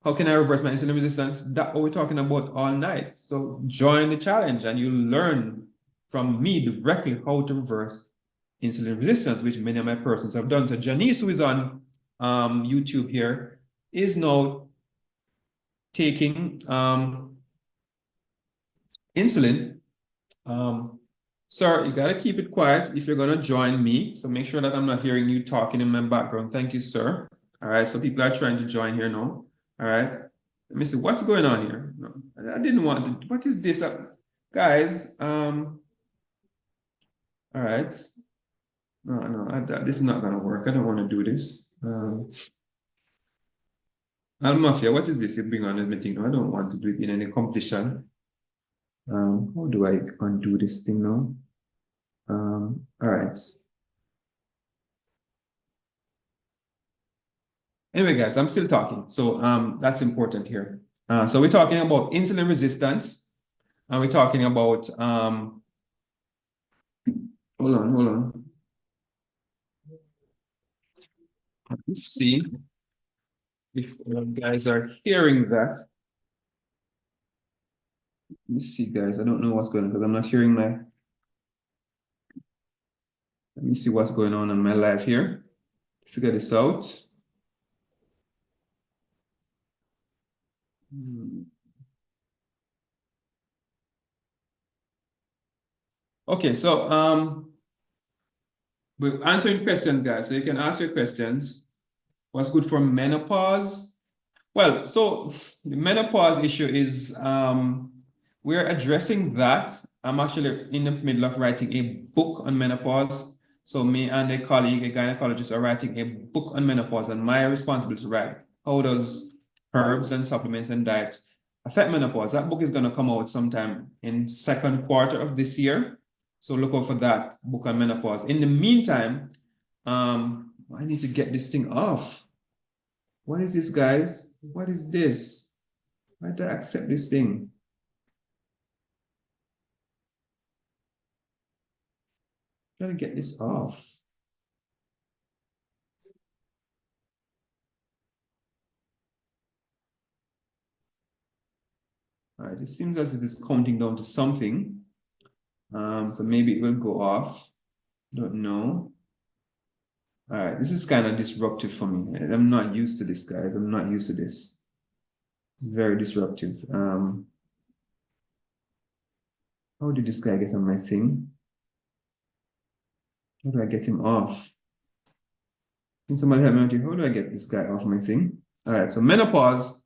How can I reverse my insulin resistance? That's what we're talking about all night. So join the challenge and you'll learn from me directly how to reverse insulin resistance, which many of my persons have done. So Janice, who is on YouTube here, is now taking insulin. Sir, you got to keep it quiet if you're going to join me. So make sure that I'm not hearing you talking in my background. Thank you, sir. All right, so people are trying to join here now. All right, let me see what's going on here. No, I didn't want to. What is this, guys? All right. No, this is not gonna work. I don't want to do this. Al-Mafia, what is this you bring on everything? No, I don't want to do it in any competition. How do I undo this thing now? All right. Anyway, guys, I'm still talking. So that's important here. So we're talking about insulin resistance. And we're talking about, hold on. Let's see if you guys are hearing that. Let me see, guys. I don't know what's going on because I'm not hearing my. Let me see what's going on in my live here. Figure this out. Okay, so we're answering questions, guys. So you can ask your questions. What's good for menopause? Well, so the menopause issue is we're addressing that. I'm actually in the middle of writing a book on menopause. So me and a colleague, a gynecologist, are writing a book on menopause, and my responsibility to write how does herbs and supplements and diet affect menopause. That book is going to come out sometime in second quarter of this year. So look out for that book on menopause. In the meantime, I need to get this thing off. What is this, guys? What is this? Why do I accept this thing? Trying to get this off. All right, it seems as if it's counting down to something. So maybe it will go off. Don't know. All right, this is kind of disruptive for me. I'm not used to this, guys. I'm not used to this. It's very disruptive. How did this guy get on my thing? How do I get him off? Can somebody help me out here? How do I get this guy off my thing? All right, so menopause,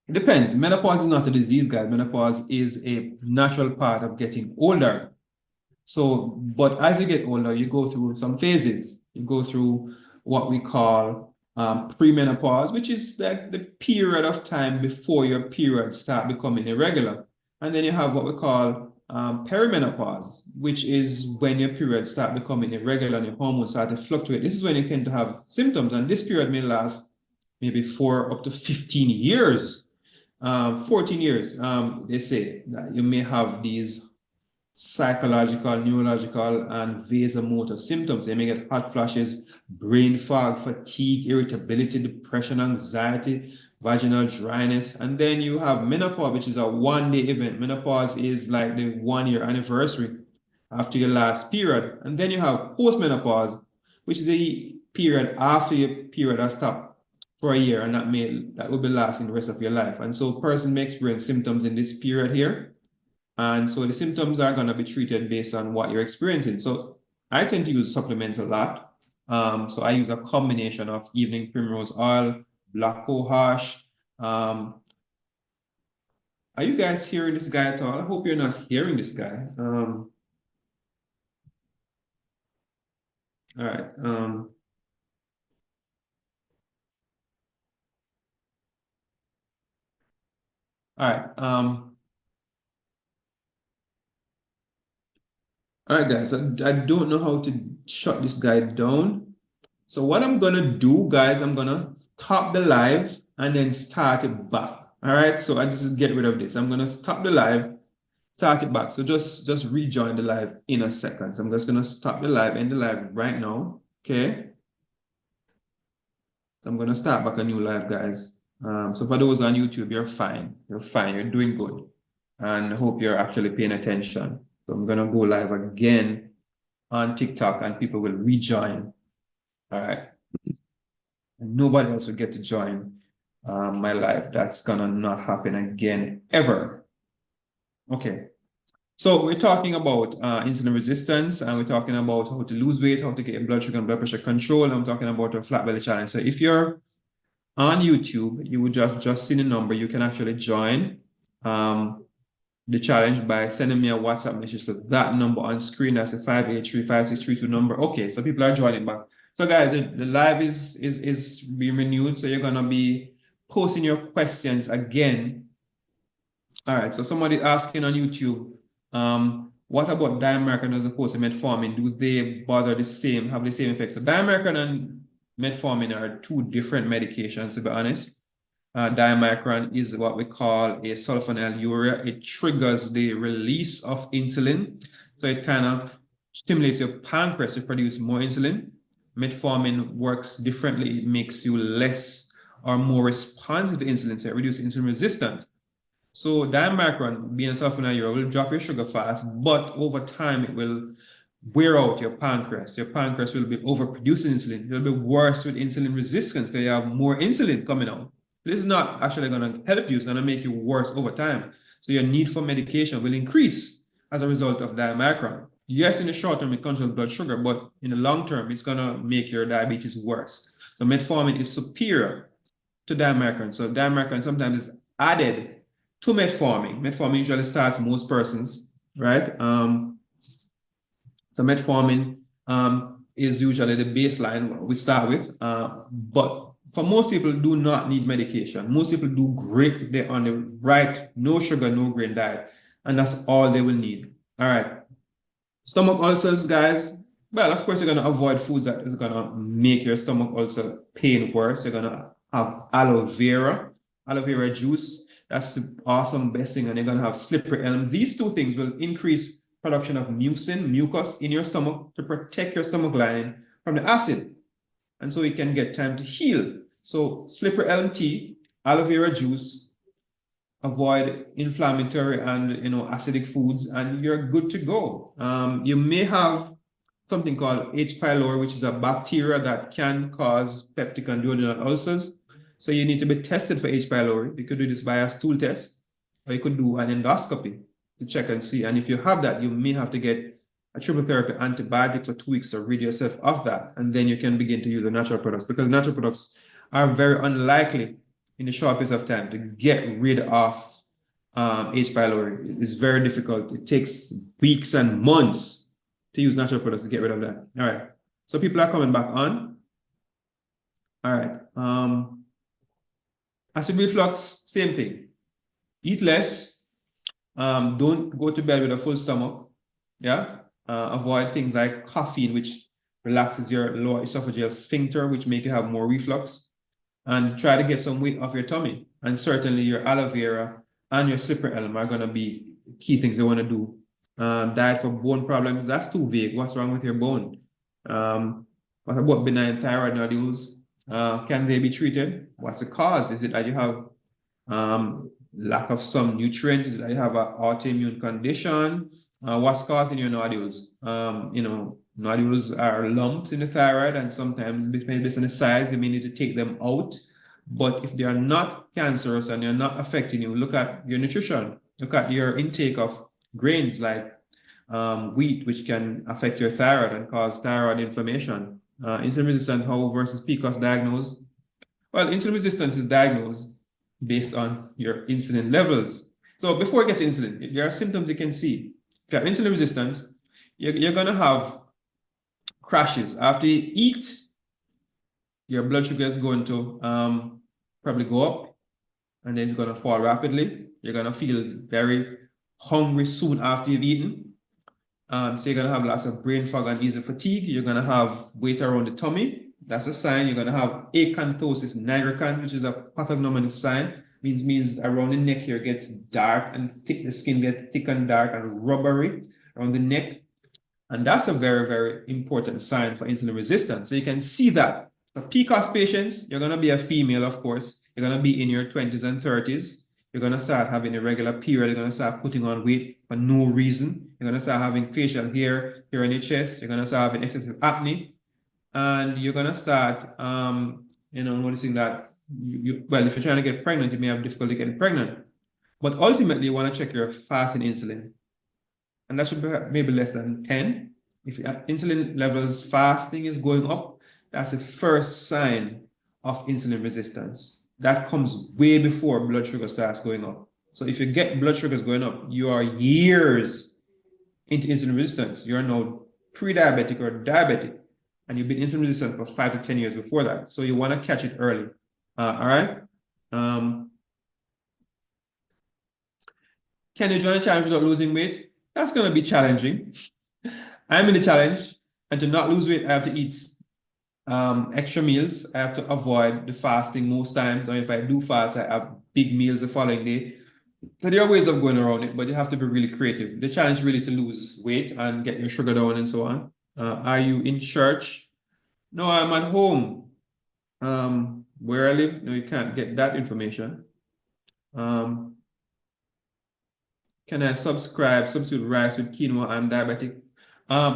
it depends. Menopause is not a disease, guys. Menopause is a natural part of getting older. So, but as you get older, you go through some phases. You go through what we call premenopause, which is like the period of time before your periods start becoming irregular. And then you have what we call perimenopause, which is when your periods start becoming irregular and your hormones start to fluctuate. This is when you tend to have symptoms, and this period may last maybe 4 up to 15 years, 14 years. They say that you may have these psychological, neurological, and vasomotor symptoms. They may get hot flashes, brain fog, fatigue, irritability, depression, anxiety, vaginal dryness. And then you have menopause, which is a one-day event. Menopause is like the 1-year anniversary after your last period. And then you have postmenopause, which is a period after your period has stopped for a year, and that will be lasting the rest of your life. And so a person may experience symptoms in this period here. And so the symptoms are going to be treated based on what you're experiencing. So I tend to use supplements a lot. So I use a combination of evening primrose oil, black cohosh. Are you guys hearing this guy at all? I hope you're not hearing this guy. All right. All right. All right, guys. I don't know how to shut this guy down. So what I'm gonna do, guys, I'm gonna stop the live and then start it back. All right. So I just get rid of this. I'm gonna stop the live, start it back. So just rejoin the live in a second. So I'm just gonna stop the live, end the live right now. Okay. So I'm gonna start back a new live, guys. So for those on YouTube, you're fine. You're fine. You're doing good. And I hope you're actually paying attention. So I'm gonna go live again on TikTok and people will rejoin. All right. And nobody else will get to join my live. That's gonna not happen again ever. Okay. So we're talking about insulin resistance, and we're talking about how to lose weight, how to get your blood sugar and blood pressure control. And I'm talking about a flat belly challenge. So if you're on YouTube, you would just see the number. You can actually join the challenge by sending me a WhatsApp message to that number on screen. That's a 583-5632 number. Okay, so people are joining back. So guys, the live is being renewed. So you're gonna be posting your questions again. All right, so somebody asking on YouTube, what about dimercagon as opposed to metformin? Do they have the same effects? So dimercagon and metformin are two different medications, to be honest. Dimercagon is what we call a sulfonylurea. It triggers the release of insulin. So it kind of stimulates your pancreas to produce more insulin. Metformin works differently. It makes you less or more responsive to insulin, so it reduces insulin resistance. So dimercagon, being a sulfonylurea, will drop your sugar fast, but over time it will wear out your pancreas. Your pancreas will be overproducing insulin. It'll be worse with insulin resistance because you have more insulin coming out. This is not actually going to help you. It's going to make you worse over time. So your need for medication will increase as a result of dimercagon. Yes, in the short term, it controls blood sugar, but in the long term, it's going to make your diabetes worse. So metformin is superior to dimercagon. So dimercagon sometimes is added to metformin. Metformin usually starts most persons, right? So metformin is usually the baseline we start with, but for most people do not need medication. Most people do great if they're on the right, no sugar, no grain diet, and that's all they will need. All right. Stomach ulcers, guys, Well, of course, you're going to avoid foods that is going to make your stomach also pain worse. You're going to have aloe vera juice. That's the awesome best thing. And you're going to have slippery elm. These two things will increase production of mucus in your stomach to protect your stomach lining from the acid. And so you can get time to heal. So slippery elm tea, aloe vera juice, avoid inflammatory and acidic foods, and you're good to go. You may have something called H. pylori, which is a bacteria that can cause peptic and duodenal ulcers. So you need to be tested for H. pylori. You could do this via stool test, or you could do an endoscopy to check and see. And if you have that, you may have to get a triple therapy antibiotic for 2 weeks to rid yourself of that. And then you can begin to use the natural products, because natural products are very unlikely in the short period of time to get rid of H. pylori. It's very difficult. It takes weeks and months to use natural products to get rid of that. All right. So people are coming back on. All right. Acid reflux, same thing. Eat less. Don't go to bed with a full stomach. Yeah. Avoid things like caffeine, which relaxes your lower esophageal sphincter, which make you have more reflux. And try to get some weight off your tummy. And certainly your aloe vera and your slippery elm are going to be key things you want to do. Diet for bone problems, that's too vague. What's wrong with your bone? What about benign thyroid nodules? Can they be treated? What's the cause? Is it that you have lack of some nutrients? Is it that you have an autoimmune condition? What's causing your nodules? Nodules are lumps in the thyroid, and sometimes based on the size, you may need to take them out. But if they are not cancerous and they're not affecting you, look at your nutrition. Look at your intake of grains like wheat, which can affect your thyroid and cause thyroid inflammation. Insulin resistance, how versus PCOS diagnosed? Well, insulin resistance is diagnosed based on your insulin levels. So before you get to insulin, there are symptoms you can see. If you have insulin resistance, you're going to have crashes. After you eat, your blood sugar is going to probably go up, and then it's going to fall rapidly. You're going to feel very hungry soon after you've eaten. So you're going to have lots of brain fog and easy fatigue. You're going to have weight around the tummy. That's a sign. You're going to have acanthosis nigricans, which is a pathognomonic sign. Means around the neck here gets dark and thick. The skin gets thick and dark and rubbery around the neck. And that's a very, very important sign for insulin resistance. So you can see that. For PCOS patients, you're going to be a female, of course. You're going to be in your 20s and 30s. You're going to start having a regular period. You're going to start putting on weight for no reason. You're going to start having facial hair here on your chest. You're going to start having excessive acne. And you're going to start, noticing that, well, if you're trying to get pregnant, you may have difficulty getting pregnant. But ultimately, you want to check your fasting insulin. And that should be maybe less than 10. If your insulin levels fasting is going up, that's the first sign of insulin resistance. That comes way before blood sugar starts going up. So if you get blood sugars going up, you are years into insulin resistance. You're now pre-diabetic or diabetic, and you've been insulin resistant for 5 to 10 years before that. So you want to catch it early. All right. Can you join a challenge without losing weight? That's going to be challenging. I'm in the challenge, and to not lose weight, I have to eat extra meals. I have to avoid the fasting most times. Or if I do fast, I have big meals the following day. So there are ways of going around it, but you have to be really creative. The challenge is really to lose weight and get your sugar down and so on. Are you in church? No, I'm at home. Where I live, no, you can't get that information. Can I substitute rice with quinoa? I'm diabetic.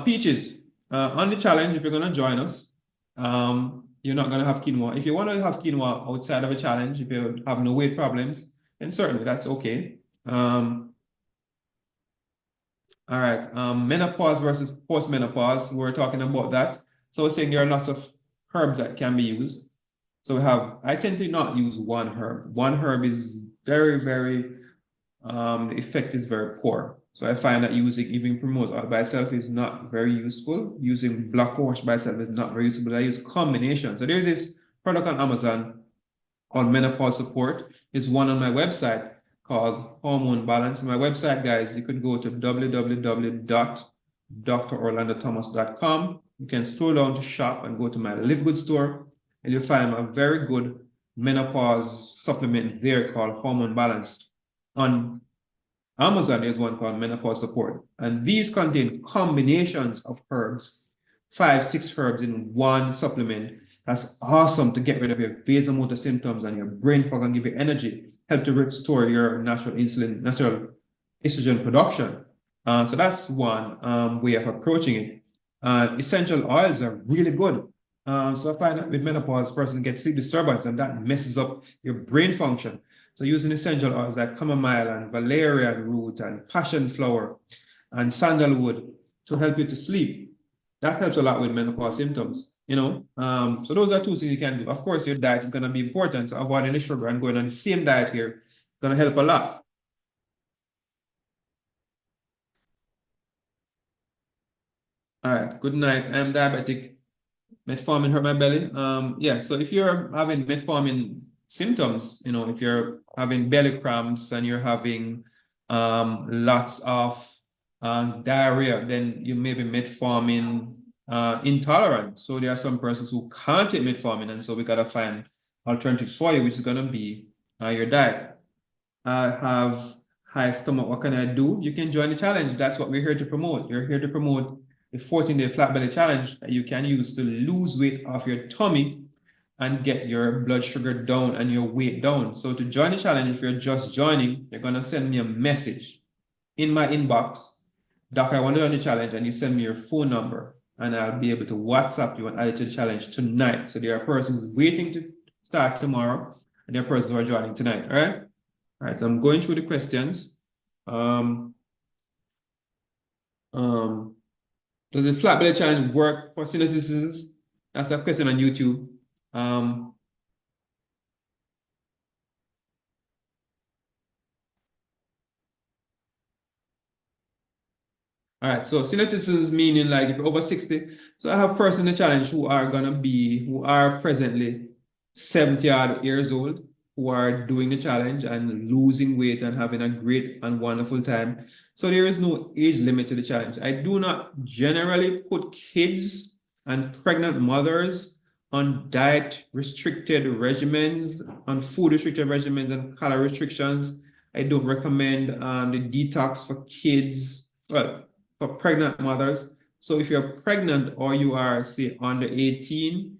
Peaches, on the challenge, if you're going to join us, you're not going to have quinoa. If you want to have quinoa outside of a challenge, if you have no weight problems, then certainly that's okay. All right. Menopause versus post-menopause, we're talking about that. So we're saying there are lots of herbs that can be used. So I tend to not use one herb. One herb is very, very, the effect is very poor. So I find that using even primrose oil by itself is not very useful. Using black cohosh by itself is not very useful, but I use combinations. So there's this product on Amazon called Menopause Support. It's one on my website called Hormone Balance. My website, guys, you could go to www.hormonbalance.com. drorlandothomas.com. You can scroll down to shop and go to my Live Good store, and you'll find a very good menopause supplement there called Hormone Balance. On Amazon, there's one called Menopause Support, and these contain combinations of herbs, 5, 6 herbs in one supplement. That's awesome to get rid of your vasomotor symptoms and your brain fog and give you energy, help to restore your natural estrogen production. So that's one way of approaching it. Essential oils are really good. So I find that with menopause, person gets sleep disturbance, and that messes up your brain function. So using essential oils like chamomile and valerian root and passion flower and sandalwood to help you to sleep, that helps a lot with menopause symptoms. So those are 2 things you can do. Of course, your diet is going to be important. So avoiding the sugar and going on the same diet here is going to help a lot. All right, good night. I'm diabetic. Metformin hurt my belly. Yeah, so if you're having metformin symptoms, if you're having belly cramps and you're having lots of diarrhea, then you may be metformin intolerant. So there are some persons who can't take metformin, and so we gotta find alternatives for you, which is gonna be your diet. I have high stomach. What can I do? You can join the challenge. That's what we're here to promote. You're here to promote the 14-day flat belly challenge that you can use to lose weight off your tummy and get your blood sugar down and your weight down. So to join the challenge, if you're just joining, you're gonna send me a message in my inbox, Doc, I want to join the challenge, and you send me your phone number, and I'll be able to WhatsApp you and add it to the challenge tonight. So there are persons waiting to start tomorrow, and there are persons who are joining tonight. All right. All right, so I'm going through the questions. Does the flat belly challenge work for senior citizens? That's a question on YouTube. All right, so senior citizens meaning like if you're over 60. So I have persons in the challenge who are presently 70 odd years old, who are doing the challenge and losing weight and having a great and wonderful time. So there is no age limit to the challenge. I do not generally put kids and pregnant mothers on diet restricted regimens, on food restricted regimens and calorie restrictions. I don't recommend the detox for kids, well, for pregnant mothers. So if you're pregnant or you are, say, under 18,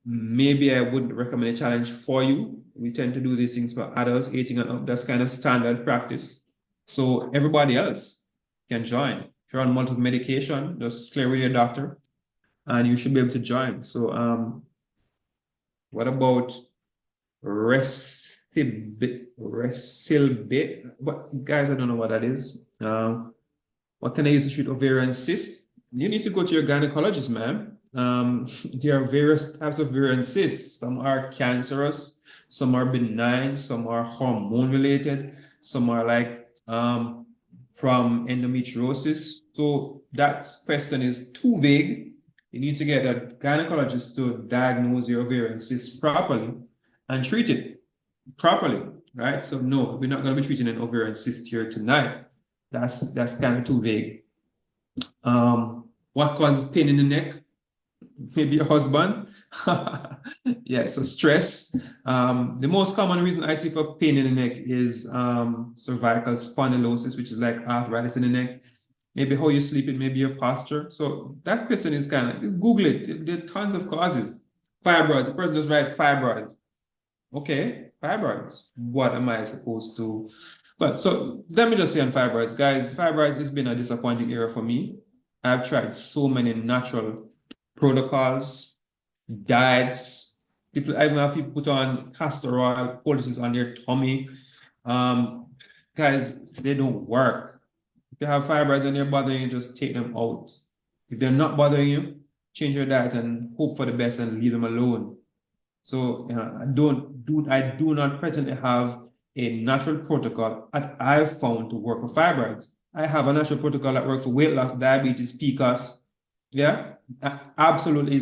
maybe I wouldn't recommend a challenge for you. We tend to do these things for adults 18 and up. That's kind of standard practice. So everybody else can join. If you're on multiple medication, just clear with your doctor and you should be able to join. So what about Resilbit? But guys, I don't know what that is. What can I use to treat ovarian cysts? You need to go to your gynecologist, man. There are various types of ovarian cysts. Some are cancerous, some are benign, some are hormone related, some are like from endometriosis. So that question is too vague. You need to get a gynecologist to diagnose your ovarian cyst properly and treat it properly, right? So no, we're not going to be treating an ovarian cyst here tonight. That's kind of too vague. What causes pain in the neck? Maybe your husband. Yeah, so stress. The most common reason I see for pain in the neck is cervical spondylosis, which is like arthritis in the neck. Maybe how you're sleeping, maybe your posture. So that question is kind of, just Google it. There are tons of causes. Fibroids, the person just write fibroids. Okay, fibroids. What am I supposed to? But so let me just say on fibroids, guys, fibroids has been a disappointing era for me. I've tried so many natural protocols, diets. People, I even have people put on castor oil, poultices on their tummy. Guys, they don't work. If you have fibroids and they're bothering you, just take them out. If they're not bothering you, change your diet and hope for the best and leave them alone. So I do not presently have a natural protocol that I've found to work for fibroids. I have a natural protocol that works for weight loss, diabetes, PCOS. Yeah, absolutely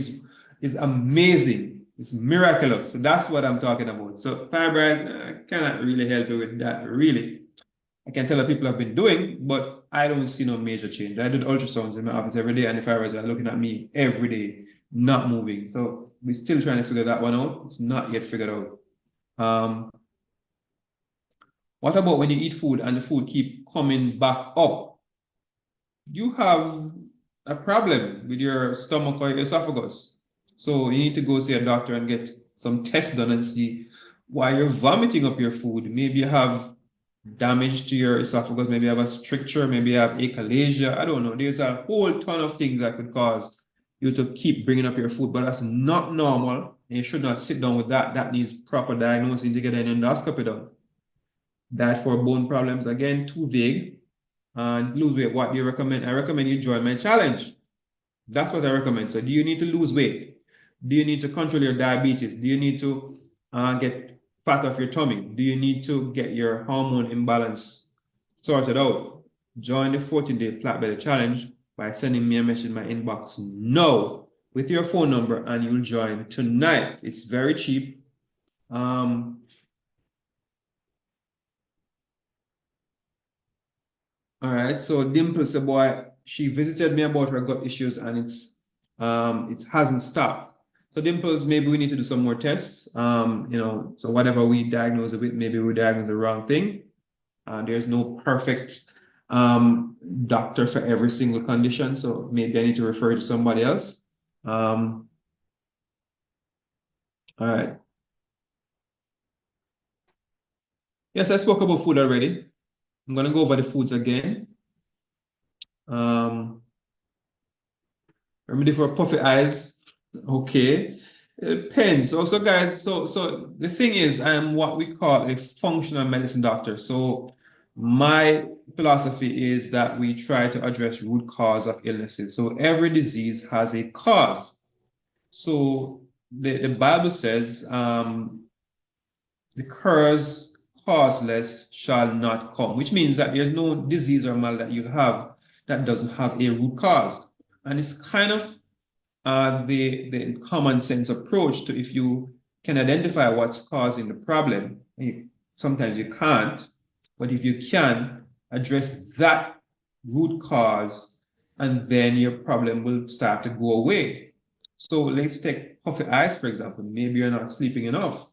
is amazing. It's miraculous. So that's what I'm talking about. So fibroids, I cannot really help you with that, really. I can tell what people have been doing, but I don't see no major change. I did ultrasounds in my office every day, and the fibroids are looking at me every day, not moving. So we're still trying to figure that one out. It's not yet figured out. What about when you eat food and the food keep coming back up? You have a problem with your stomach or your esophagus. So you need to go see a doctor and get some tests done and see why you're vomiting up your food. Maybe you have damage to your esophagus, maybe you have a stricture, maybe you have achalasia. I don't know. There's a whole ton of things that could cause you to keep bringing up your food, but that's not normal. And you should not sit down with that. That needs proper diagnosis to get an endoscopy done. Diet for bone problems, again, too vague. And lose weight, what do you recommend? I recommend you join my challenge. That's what I recommend. So do you need to lose weight? Do you need to control your diabetes? Do you need to get fat off your tummy? Do you need to get your hormone imbalance sorted out? Join the 14-day flat belly challenge by sending me a message in my inbox now with your phone number, and you'll join tonight. It's very cheap. All right, so Dimple said, boy, she visited me about her gut issues and it hasn't stopped. So Dimples, maybe we need to do some more tests. So whatever we diagnose it with, maybe we diagnose the wrong thing. There's no perfect doctor for every single condition. So maybe I need to refer to somebody else. All right. Yes, I spoke about food already. I'm going to go over the foods again. Remedy for puffy eyes. Okay. It depends. Also, guys, so the thing is, I am what we call a functional medicine doctor. So my philosophy is that we try to address root cause of illnesses. So every disease has a cause. So the Bible says, the curse causeless shall not come, which means that there's no disease or mal that you have that doesn't have a root cause. And it's kind of the common sense approach to, if you can identify what's causing the problem. Sometimes you can't, but if you can address that root cause, and then your problem will start to go away. So let's take puffy eyes, for example. Maybe you're not sleeping enough.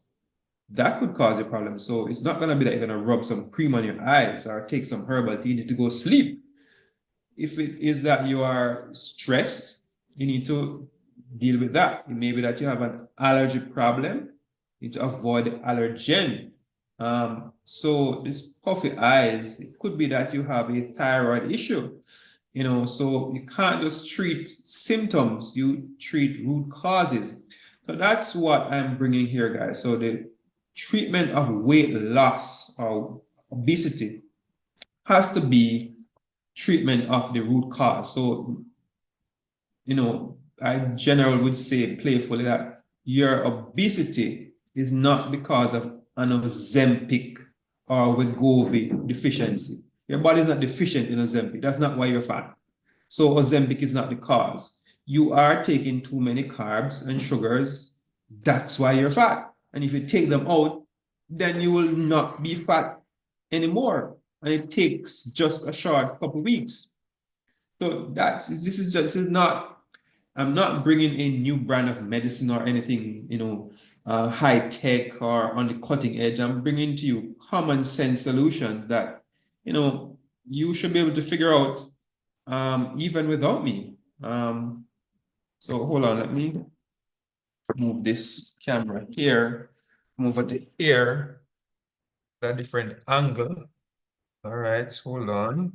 That could cause a problem. So it's not going to be that you're going to rub some cream on your eyes or take some herbal tea to go sleep. If it is that you are stressed, you need to deal with that. It may be that you have an allergy problem. You need to avoid the allergen. So this puffy eyes, it could be that you have a thyroid issue. So you can't just treat symptoms, you treat root causes. So that's what I'm bringing here, guys. So the treatment of weight loss or obesity has to be treatment of the root cause. So, I generally would say playfully that your obesity is not because of an Ozempic or Wegovy deficiency. Your body is not deficient in Ozempic. That's not why you're fat. So Ozempic is not the cause. You are taking too many carbs and sugars. That's why you're fat. And if you take them out, then you will not be fat anymore. And it takes just a short couple of weeks. So this is not, I'm not bringing a new brand of medicine or anything, high tech or on the cutting edge. I'm bringing to you common sense solutions that, you should be able to figure out even without me. So hold on, let me move this camera here, move it here, a different angle. All right, hold on.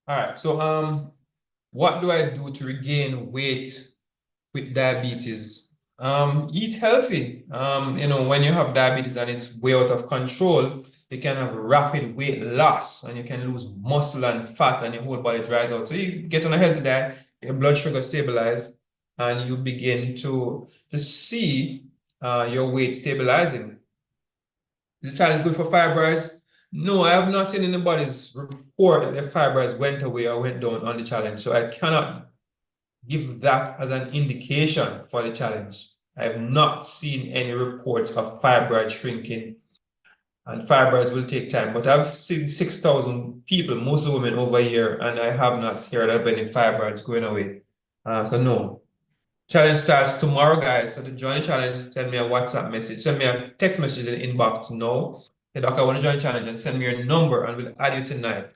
All right, so what do I do to regain weight with diabetes? Eat healthy. When you have diabetes and it's way out of control, you can have rapid weight loss and you can lose muscle and fat and your whole body dries out. So you get on a healthy diet, your blood sugar stabilized, and you begin to see your weight stabilizing. Is the challenge good for fibroids? No, I have not seen anybody's report that their fibroids went away or went down on the challenge. So I cannot give that as an indication for the challenge. I have not seen any reports of fibroid shrinking, and fibroids will take time. But I've seen 6,000 people, mostly women, over a year, and I have not heard of any fibroids going away. So no. Challenge starts tomorrow, guys. So to join the challenge, send me a WhatsApp message. Send me a text message in the inbox. No. Hey, Doc, I want to join the challenge, and send me your number and we'll add you tonight.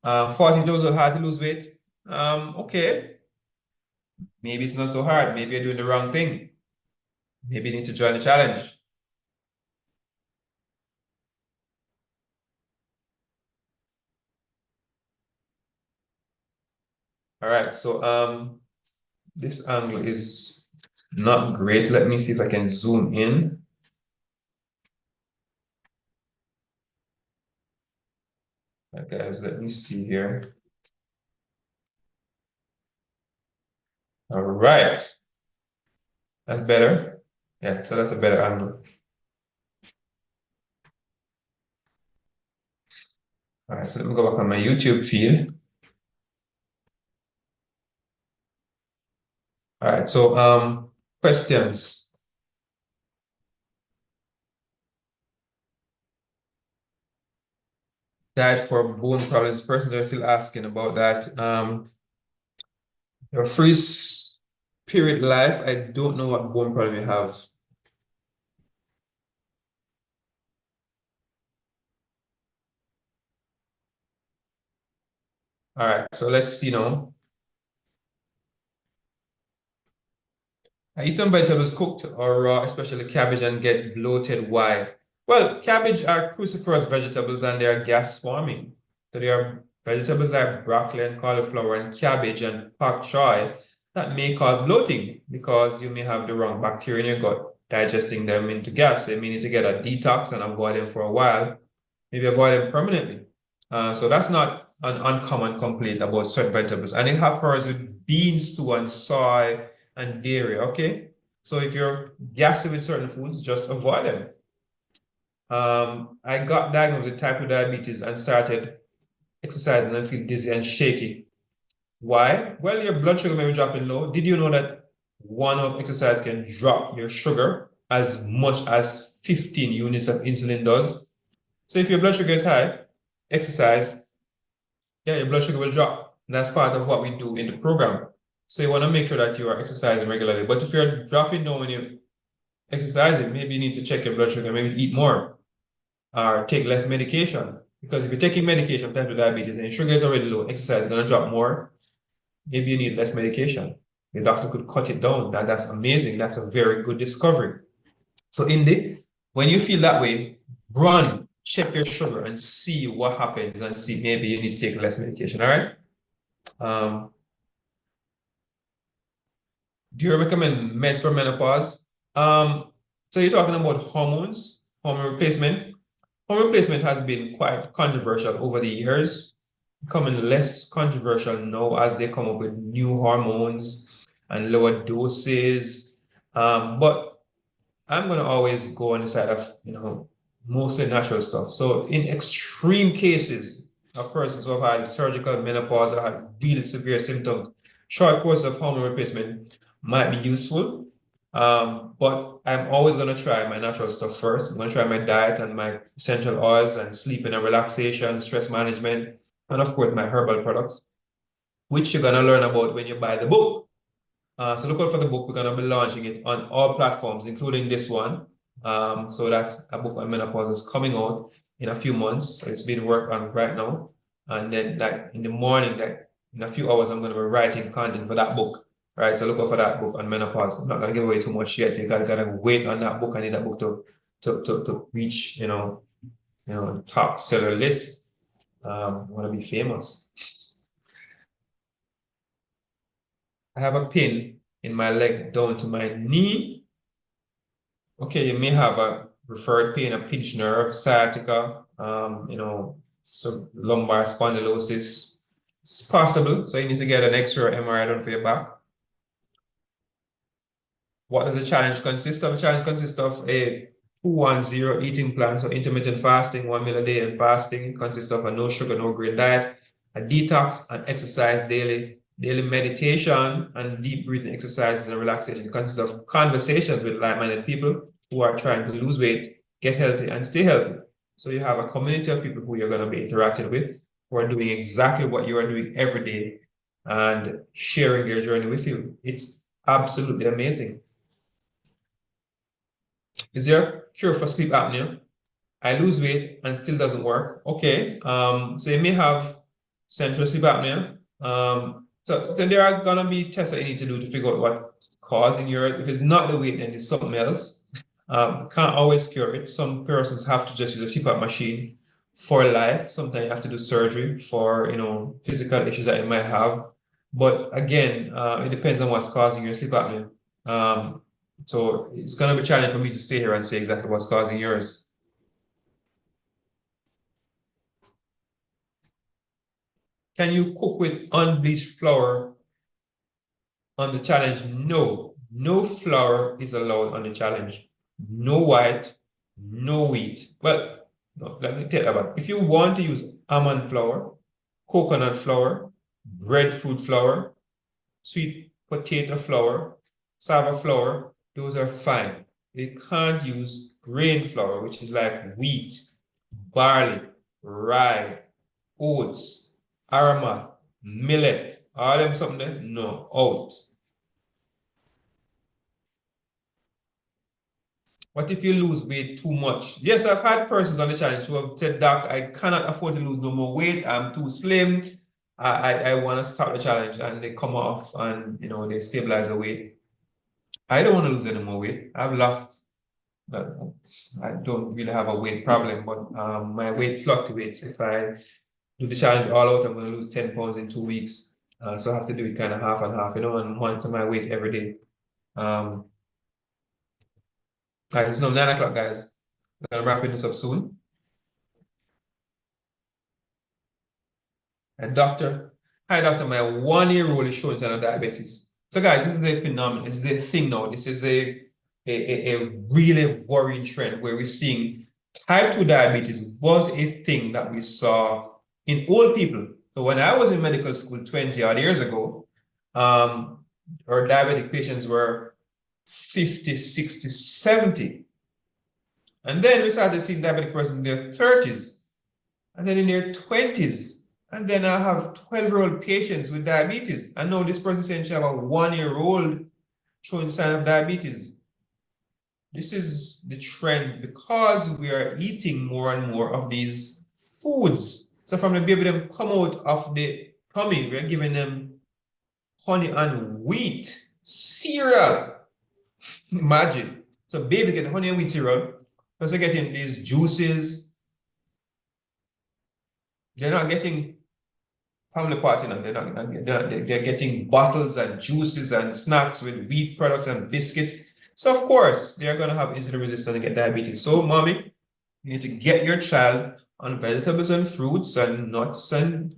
40 days will hard to lose weight. Okay. Maybe it's not so hard. Maybe you're doing the wrong thing. Maybe you need to join the challenge. All right. So this angle is not great. Let me see if I can zoom in. Okay, guys, let me see here. All right. That's better. Yeah, so that's a better angle. All right, so let me go back on my YouTube feed. All right, so questions. Diet for bone problems. Persons are still asking about that. Your freeze period life, I don't know what bone problem you have. All right, so let's see now. I eat some vegetables cooked or raw, especially cabbage, and get bloated. Why? Well, cabbage are cruciferous vegetables and they are gas forming. So they are vegetables like broccoli and cauliflower and cabbage and pak choi that may cause bloating because you may have the wrong bacteria in your gut digesting them into gas. So you may need to get a detox and avoid them for a while, maybe avoid them permanently. So that's not an uncommon complaint about certain vegetables. And it occurs with beans too and soy and dairy, okay? So if you're gassy with certain foods, just avoid them. I got diagnosed with type 2 diabetes and started exercising and feel dizzy and shaky. Why? Well, your blood sugar may be dropping low. Did you know that one of exercise can drop your sugar as much as 15 units of insulin does? So if your blood sugar is high, exercise, yeah, your blood sugar will drop. And that's part of what we do in the program. So you want to make sure that you are exercising regularly. But if you're dropping down when you're exercising, maybe you need to check your blood sugar, maybe eat more or take less medication. Because if you're taking medication for type 2 diabetes and your sugar is already low, exercise is going to drop more. Maybe you need less medication. The doctor could cut it down. That's amazing. That's a very good discovery. So when you feel that way, run, check your sugar and see what happens and see maybe you need to take less medication. All right. Do you recommend meds for menopause? So you're talking about hormones, hormone replacement. Hormone replacement has been quite controversial over the years, becoming less controversial now as they come up with new hormones and lower doses. But I'm going to always go on the side of, mostly natural stuff. So in extreme cases of persons who have had surgical menopause or had really severe symptoms, short course of hormone replacement might be useful. But I'm always going to try my natural stuff first. I'm going to try my diet and my essential oils and sleeping and relaxation, stress management, and of course my herbal products, which you're going to learn about when you buy the book. So look out for the book. We're going to be launching it on all platforms, including this one. So that's a book on menopause is coming out in a few months. So it's being worked on right now. And then like in the morning, like in a few hours, I'm going to be writing content for that book. Right. So look out for that book on menopause. I'm not going to give away too much yet. You gotta wait on that book. I need that book to reach, top seller list. I want to be famous. I have a pin in my leg down to my knee. Okay, you may have a referred pain, a pinched nerve, sciatica, so lumbar spondylosis. It's possible. So you need to get an X-ray or MRI done for your back. What does the challenge consist of? The challenge consists of a 210 eating plan. So intermittent fasting, 1 meal a day, and fasting consists of a no sugar, no grain diet, a detox, and exercise daily. Daily meditation and deep breathing exercises and relaxation. It consists of conversations with like-minded people who are trying to lose weight, get healthy, and stay healthy. So you have a community of people who you're going to be interacting with, who are doing exactly what you are doing every day and sharing their journey with you. It's absolutely amazing. Is there a cure for sleep apnea? I lose weight and still doesn't work. Okay. So you may have central sleep apnea. So there are gonna be tests that you need to do to figure out what's causing your. If it's not the weight, then it's something else. Can't always cure it. Some persons have to just use a CPAP machine for life. Sometimes you have to do surgery for physical issues that you might have. But again, it depends on what's causing your sleep apnea. So it's gonna be challenging for me to stay here and say exactly what's causing yours. Can you cook with unbleached flour on the challenge? No, no flour is allowed on the challenge. No white, no wheat. Well, no, let me tell you about it. If you want to use almond flour, coconut flour, breadfruit flour, sweet potato flour, cassava flour, those are fine. They can't use grain flour, which is like wheat, barley, rye, oats, aramat, millet, all them something there? No, out. What if you lose weight too much? Yes, I've had persons on the challenge who have said, Doc, I cannot afford to lose no more weight. I'm too slim. I want to start the challenge, and they come off and they stabilize the weight. I don't want to lose any more weight. I've lost, well, I don't really have a weight problem, but my weight fluctuates. If I do the challenge all out, I'm going to lose 10 pounds in 2 weeks. So I have to do it kind of half and half, and monitor my weight every day. All right, it's now 9 o'clock, guys. I'm wrapping this up soon. And doctor, hi doctor, my 1-year-old is showing signs of diabetes. So guys, this is a phenomenon. This is a thing now. This is a really worrying trend where we're seeing type 2 diabetes was a thing that we saw in old people. So when I was in medical school 20 odd years ago, our diabetic patients were 50, 60, 70. And then we started seeing diabetic persons in their 30s, and then in their 20s. And then I have 12-year-old patients with diabetes. And now this person saying she have a 1-year-old showing sign of diabetes. This is the trend because we are eating more and more of these foods. So from the baby them come out of the tummy, we're giving them honey and wheat cereal. Imagine. So babies get honey and wheat cereal, plus they're getting these juices. They're not getting family party now. They're getting bottles and juices and snacks with wheat products and biscuits. So of course they're gonna have insulin resistance and get diabetes. So mommy, you need to get your child on vegetables and fruits and nuts and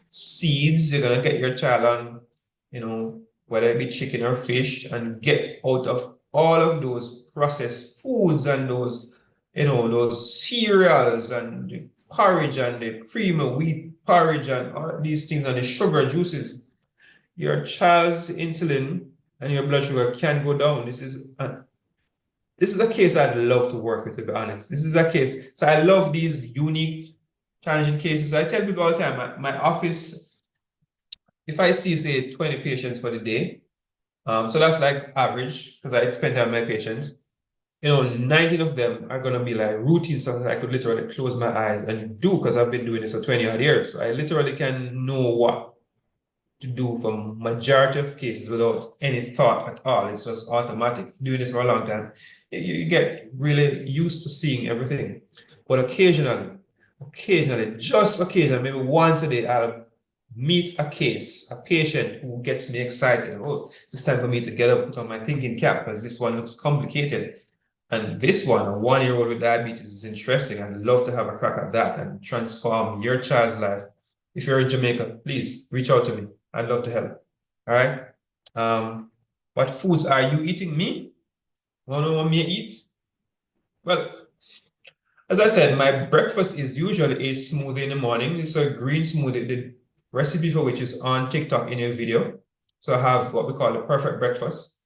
seeds. You're gonna get your child on, whether it be chicken or fish, and get out of all of those processed foods and those cereals and the porridge and the cream of wheat porridge and all these things and the sugar juices. Your child's insulin and your blood sugar can go down. This is a case I'd love to work with, to be honest. This is a case. So I love these unique, challenging cases. I tell people all the time, my office, if I see, say, 20 patients for the day, so that's like average, because I spend time with my patients. 19 of them are going to be like routine stuff that I could literally close my eyes and do because I've been doing this for 20 odd years. So I literally can know what to do for majority of cases without any thought at all. It's just automatic. Doing this for a long time, you get really used to seeing everything. But occasionally, just occasionally, maybe once a day, I'll meet a patient who gets me excited. Oh, it's time for me to get up, put on my thinking cap because this one looks complicated. And this one, a 1-year-old with diabetes, is interesting. I'd love to have a crack at that and transform your child's life. If you're in Jamaica, please reach out to me. I'd love to help. All right. What foods are you eating? Me? Want to know what me eat? Well, as I said, my breakfast is usually a smoothie in the morning. It's a green smoothie, the recipe for which is on TikTok in your video. So I have what we call the perfect breakfast.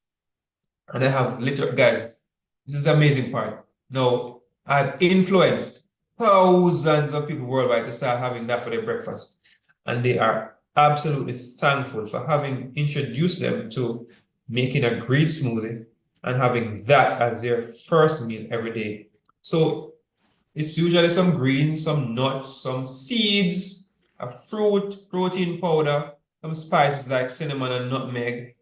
And I have guys, this is the amazing part. Now, I've influenced thousands of people worldwide to start having that for their breakfast. And they are absolutely thankful for having introduced them to making a green smoothie and having that as their first meal every day. So it's usually some greens, some nuts, some seeds, a fruit, protein powder, some spices like cinnamon and nutmeg,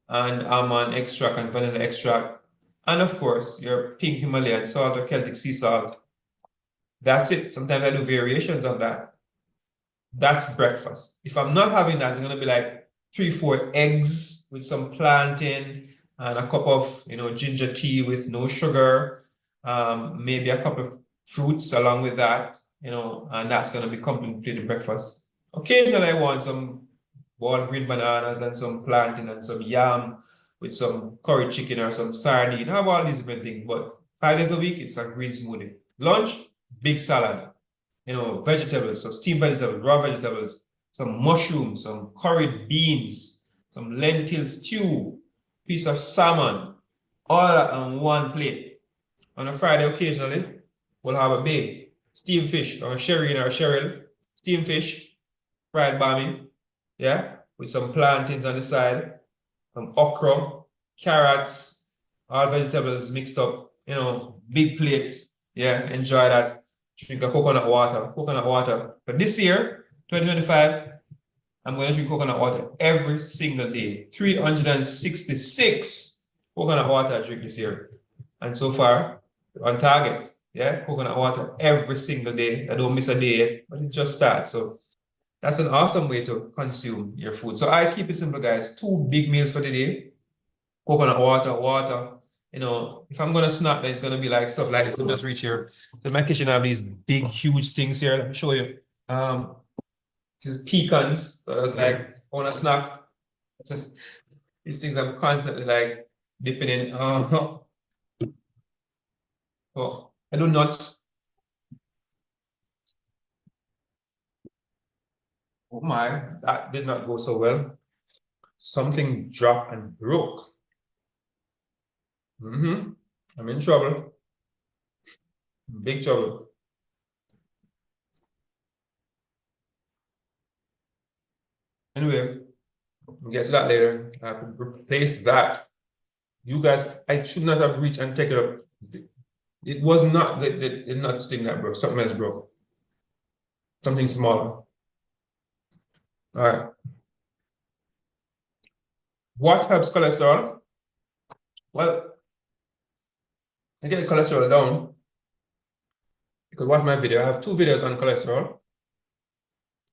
and almond extract and vanilla extract, and of course, your pink Himalayan salt or Celtic sea salt. That's it. Sometimes I do variations of that. That's breakfast. If I'm not having that, it's going to be like 3, 4 eggs with some plantain and a cup of ginger tea with no sugar, maybe a cup of fruits along with that, and that's going to be completely breakfast. Occasionally, I want some boiled green bananas and some plantain and some yam with some curry chicken or some sardine. I have all these different things, but 5 days a week, it's a green smoothie. Lunch, big salad, vegetables, so steamed vegetables, raw vegetables, some mushrooms, some curried beans, some lentil stew, piece of salmon, all that on one plate. On a Friday, occasionally, we'll have a bay, steamed fish, or sherry or sherrill, steamed fish, fried bami, yeah, with some plantains on the side, some okra, carrots, all vegetables mixed up, big plate. Yeah, enjoy that. Drink a coconut water. Coconut water. But this year, 2025, I'm going to drink coconut water every single day. 366 coconut water I drink this year. And so far, on target. Yeah, coconut water every single day. I don't miss a day, but it just starts. So that's an awesome way to consume your food. So I keep it simple, guys. 2 big meals for the day. Coconut water. If I'm gonna snack, then it's gonna be like stuff like this. Let me just reach here. In my kitchen, I have these big, huge things here. Let me show you. This is pecans. So that's like I want a snack. Just these things I'm constantly like dipping in. Oh, I do nuts. Oh my, that did not go so well. Something dropped and broke. I'm in trouble. Big trouble. Anyway, we'll get to that later. I could replace that. You guys, I should not have reached and taken it up. It was not the nuts thing that broke. Something else broke. Something smaller. All right. What helps cholesterol? Well, I get cholesterol down. You could watch my video. I have 2 videos on cholesterol. You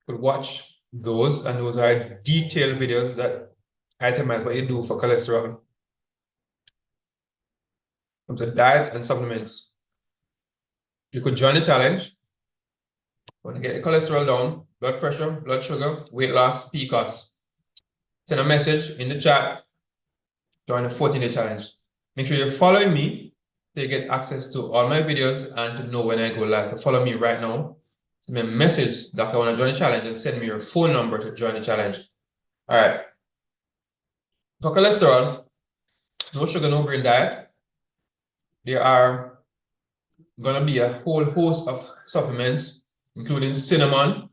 could watch those, and those are detailed videos that itemize what you do for cholesterol. Comes to diet and supplements. You could join the challenge. Want to get your cholesterol down, blood pressure, blood sugar, weight loss, PCOS. Send a message in the chat. Join the 14-day challenge. Make sure you're following me to get access to all my videos and to know when I go live. So follow me right now. Send me a message that I want to join the challenge and send me your phone number to join the challenge. All right. For cholesterol, no sugar, no grain diet. There are going to be a whole host of supplements, including cinnamon,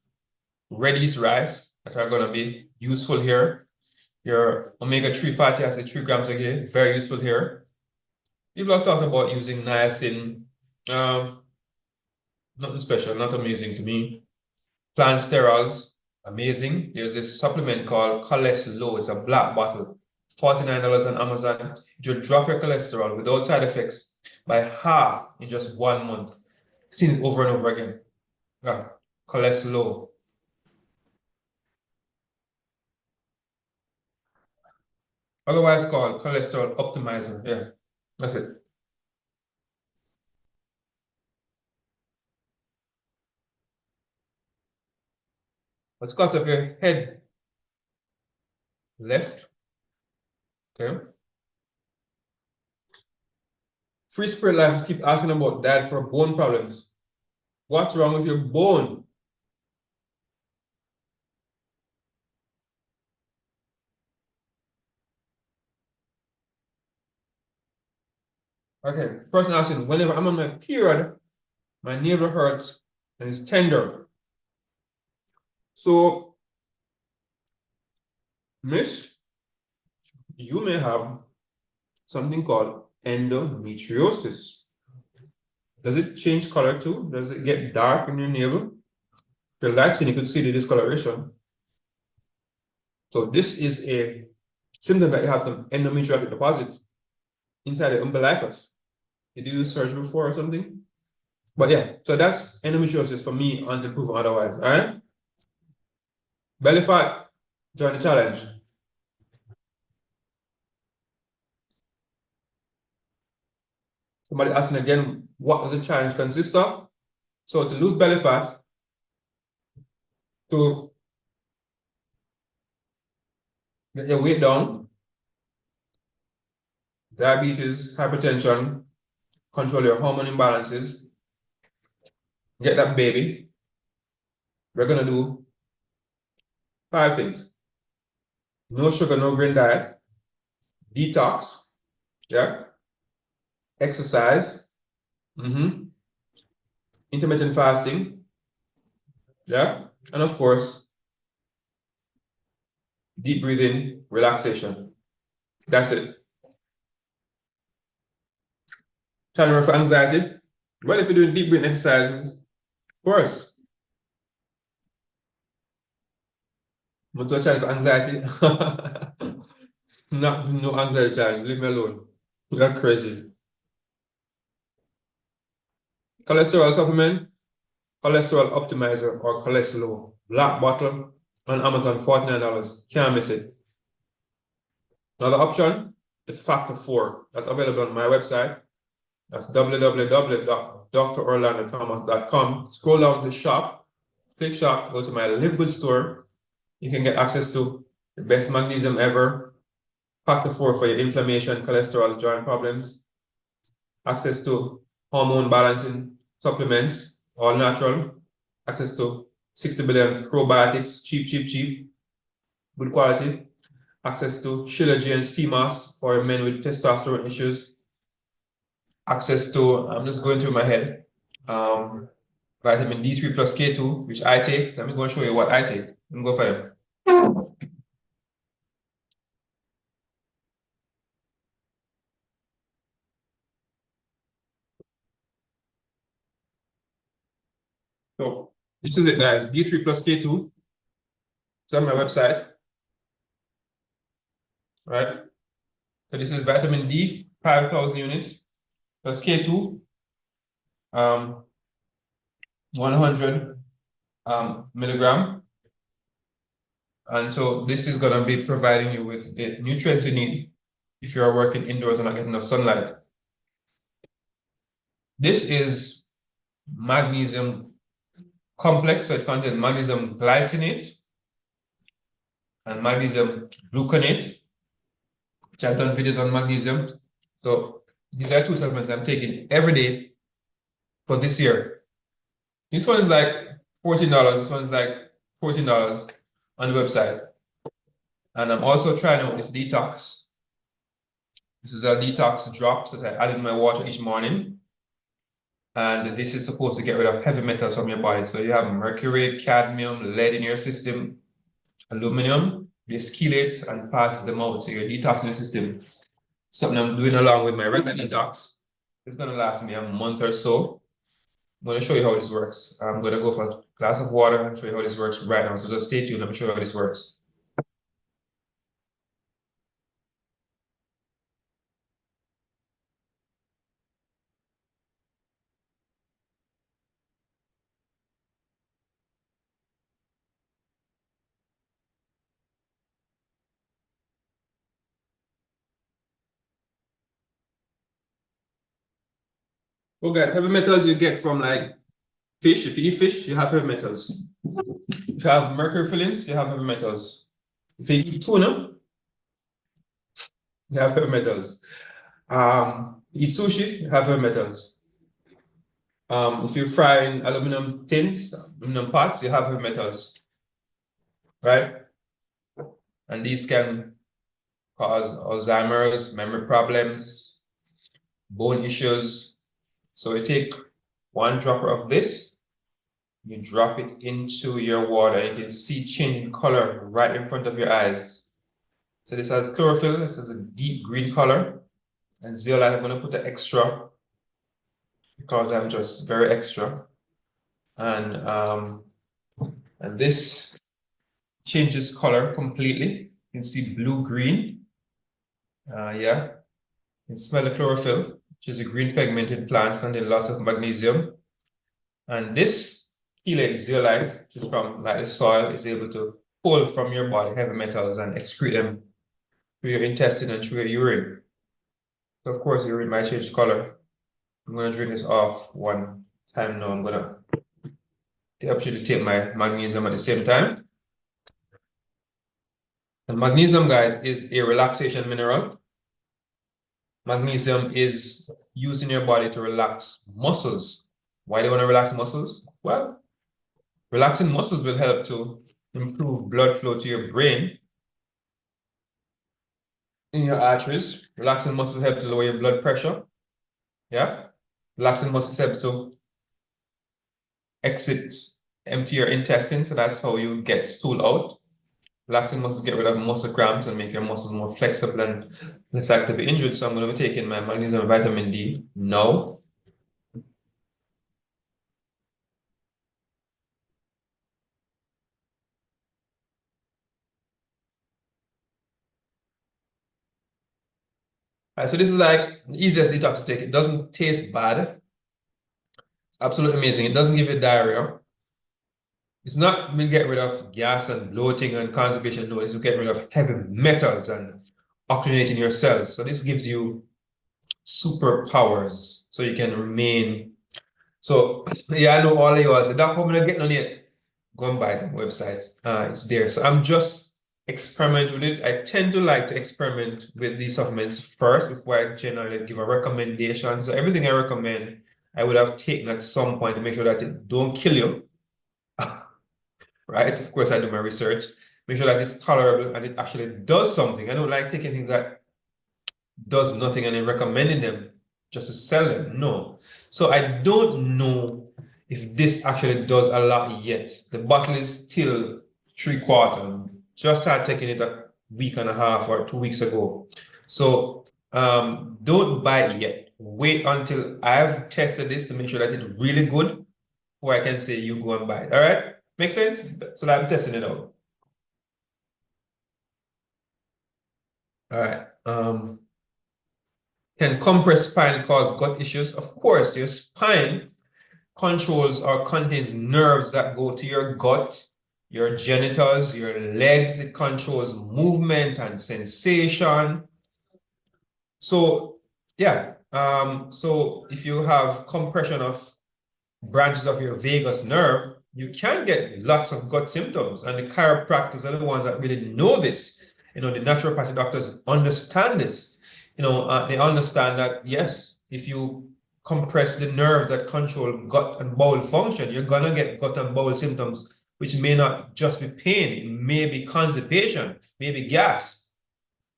red yeast rice, that are going to be useful here. Your omega-3 fatty acid, 3 grams a day, very useful here. People are talking about using niacin. Nothing special, not amazing to me. Plant sterols, amazing. There's this supplement called Cholesterol. It's a black bottle, $49 on Amazon. It will drop your cholesterol without side effects by half in just 1 month. Seen it over and over again. Yeah. Cholesterol. Otherwise called cholesterol optimizer. Yeah, that's it. What's the cost of your head? Left. Okay. Free Spirit Life is keep asking about diet for bone problems. What's wrong with your bone? Okay, person asking, whenever I'm on my period, my navel hurts and it's tender. So, miss, you may have something called endometriosis. Does it change color too? Does it get dark in your navel? If you're light skin, you could see the discoloration. So this is a symptom that you have some endometriotic deposit inside the umbilicus. Did you do surgery before or something? But yeah, so that's endometriosis for me until proven otherwise. All right. Belly fat, join the challenge. Somebody asking again, what does the challenge consist of? So to lose belly fat, to get your weight down, diabetes, hypertension, control your hormone imbalances, get that baby. We're gonna do 5 things. No sugar, no grain diet, detox, yeah, exercise, intermittent fasting, yeah, and of course, deep breathing, relaxation. That's it. Challenge for anxiety. Well, if you're doing deep breathing exercises, of course. I'm to challenge for anxiety. No anxiety challenge. Leave me alone. You're crazy. Cholesterol supplement, cholesterol optimizer, or cholesterol. Black bottle on Amazon, $49. Can't miss it. Another option is Factor 4. That's available on my website. That's www.drorlandothomas.com. Scroll down to shop, click shop, go to my Live Good store. You can get access to the best magnesium ever, Factor 4 for your inflammation, cholesterol, joint problems, access to hormone balancing supplements, all natural, access to 60 billion probiotics, cheap, good quality, access to Shilajit and CMOS for men with testosterone issues, access to, I'm just going through my head, vitamin D3 plus K2, which I take. Let me go and show you what I take. Let me go for them. So this is it, guys. D3 plus K2. It's on my website. Right? So this is vitamin D, 5,000 units, plus K2, 100 milligram. And so this is going to be providing you with the nutrients you need if you are working indoors and not getting enough sunlight. This is magnesium complex, so it contains magnesium glycinate and magnesium gluconate, which I've done videos on magnesium. So these are 2 supplements I'm taking every day for this year. This one is like $14. This one is like $14 on the website. And I'm also trying out this detox. This is a detox drops that I add in my water each morning. And this is supposed to get rid of heavy metals from your body. So you have mercury, cadmium, lead in your system, aluminum. This chelates and passes them out. So you're detoxing the system. Something I'm doing along with my regular detox. It's going to last me a month or so. I'm going to show you how this works. I'm going to go for a glass of water and show you how this works right now. So just stay tuned. Let me show you how this works. Okay, heavy metals you get from like fish. If you eat fish, you have heavy metals. If you have mercury fillings, you have heavy metals. If you eat tuna, you have heavy metals. Eat sushi, you have heavy metals. If you fry in aluminum tins, aluminum pots, you have heavy metals, right? And these can cause Alzheimer's, memory problems, bone issues. So you take one dropper of this, you drop it into your water, and you can see changing color right in front of your eyes. So this has chlorophyll, this is a deep green color, and zeolite, I'm gonna put an extra because I'm just very extra. And this changes color completely. You can see blue-green. Yeah, you can smell the chlorophyll, which is a green pigment in plants containing lots of magnesium. And this chelate zeolite, which is from like the soil, is able to pull from your body heavy metals and excrete them through your intestine and through your urine. So of course, your urine might change color. I'm gonna drink this off one time now. I'm gonna the opportunity to take my magnesium at the same time. And magnesium, guys, is a relaxation mineral. Magnesium is used in your body to relax muscles. Why do you want to relax muscles? Well, relaxing muscles will help to improve blood flow to your brain in your arteries. Relaxing muscles help to lower your blood pressure. Yeah. Relaxing muscles help to empty your intestine. So that's how you get stool out. Relaxing muscles get rid of muscle cramps and make your muscles more flexible and less likely to be injured. So I'm going to be taking my magnesium and vitamin D now. So this is like the easiest detox to take. It doesn't taste bad. It's absolutely amazing. It doesn't give you diarrhea. It's not will get rid of gas and bloating and constipation. No, it's to get rid of heavy metals and oxygenating your cells. So this gives you superpowers so you can remain. So yeah, I know all of you all say, Doc, how am I getting on it? Go and buy the website. It's there. So I'm just experimenting with it. I tend to like to experiment with these supplements first before I generally give a recommendation. So everything I recommend, I would have taken at some point to make sure that it don't kill you. Right? Of course, I do my research. Make sure that it's tolerable and it actually does something. I don't like taking things that does nothing and then recommending them just to sell them. No. So I don't know if this actually does a lot yet. The bottle is still 3/4. Just started taking it a week and a half or 2 weeks ago. So don't buy it yet. Wait until I've tested this to make sure that it's really good before I can say you go and buy it. All right? Make sense? So I'm testing it out. All right. Can compressed spine cause gut issues? Of course, your spine controls or contains nerves that go to your gut, your genitals, your legs. It controls movement and sensation. So yeah, so if you have compression of branches of your vagus nerve, you can get lots of gut symptoms. And the chiropractors are the ones that really know this. The naturopathic doctors understand this. They understand that, yes, if you compress the nerves that control gut and bowel function, you're gonna get gut and bowel symptoms, which may not just be pain, it may be constipation, maybe gas.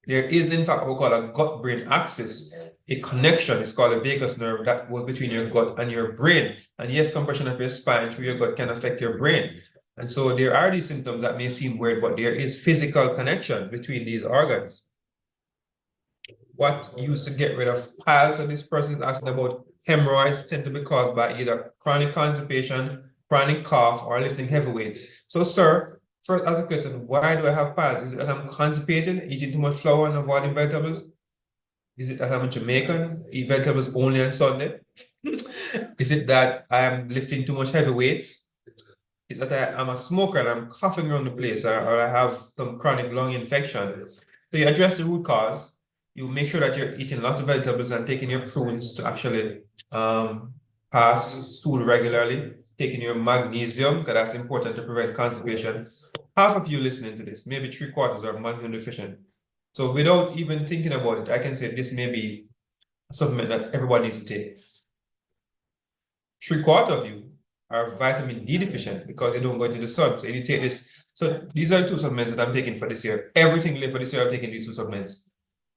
There is, in fact, what we call a gut-brain axis, a connection. It's called a vagus nerve that goes between your gut and your brain. And yes, compression of your spine through your gut can affect your brain. And so there are these symptoms that may seem weird, but there is physical connection between these organs. What used to get rid of piles? So this person is asking about hemorrhoids tend to be caused by either chronic constipation, chronic cough, or lifting heavy weights. So, sir, first ask the question, why do I have piles? Is it that I'm constipated, eating too much flour and avoiding vegetables? Is it that I'm a Jamaican, eat vegetables only on Sunday? Is it that I am lifting too much heavy weights? Is it that I'm a smoker and I'm coughing around the place, or I have some chronic lung infection? So you address the root cause. You make sure that you're eating lots of vegetables and taking your prunes to actually pass stool regularly, taking your magnesium, because that's important to prevent constipation. Half of you listening to this, maybe 3/4 are magnesium deficient. So without even thinking about it, I can say this may be a supplement that everybody needs to take. 3/4 of you are vitamin D deficient because you don't go into the sun. So you take this. So these are 2 supplements that I'm taking for this year. Everything for this year, I'm taking these 2 supplements.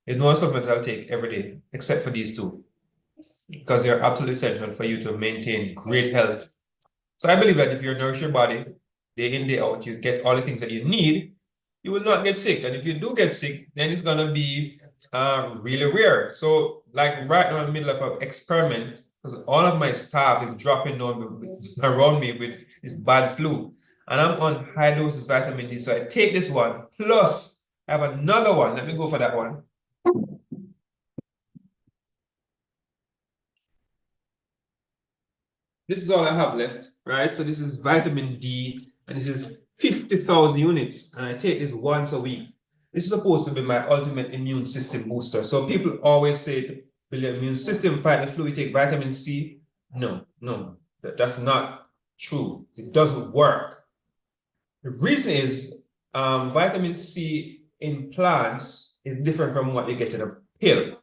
There's no supplement that I'll take every day except for these 2 because they're absolutely essential for you to maintain great health. So I believe that if you nourish your body day in, day out, you get all the things that you need, you will not get sick. And if you do get sick, then it's going to be really rare. So like right now in the middle of an experiment, because all of my staff is dropping down around me with this bad flu. And I'm on high doses vitamin D. So I take this one, plus I have another one. Let me go for that one. This is all I have left, right? So this is vitamin D, and this is 50,000 units, and I take this once a week. This is supposed to be my ultimate immune system booster. So people always say to build your immune system, fight the flu, you take vitamin C. No, that's not true. It doesn't work. The reason is vitamin C in plants is different from what you get in a pill.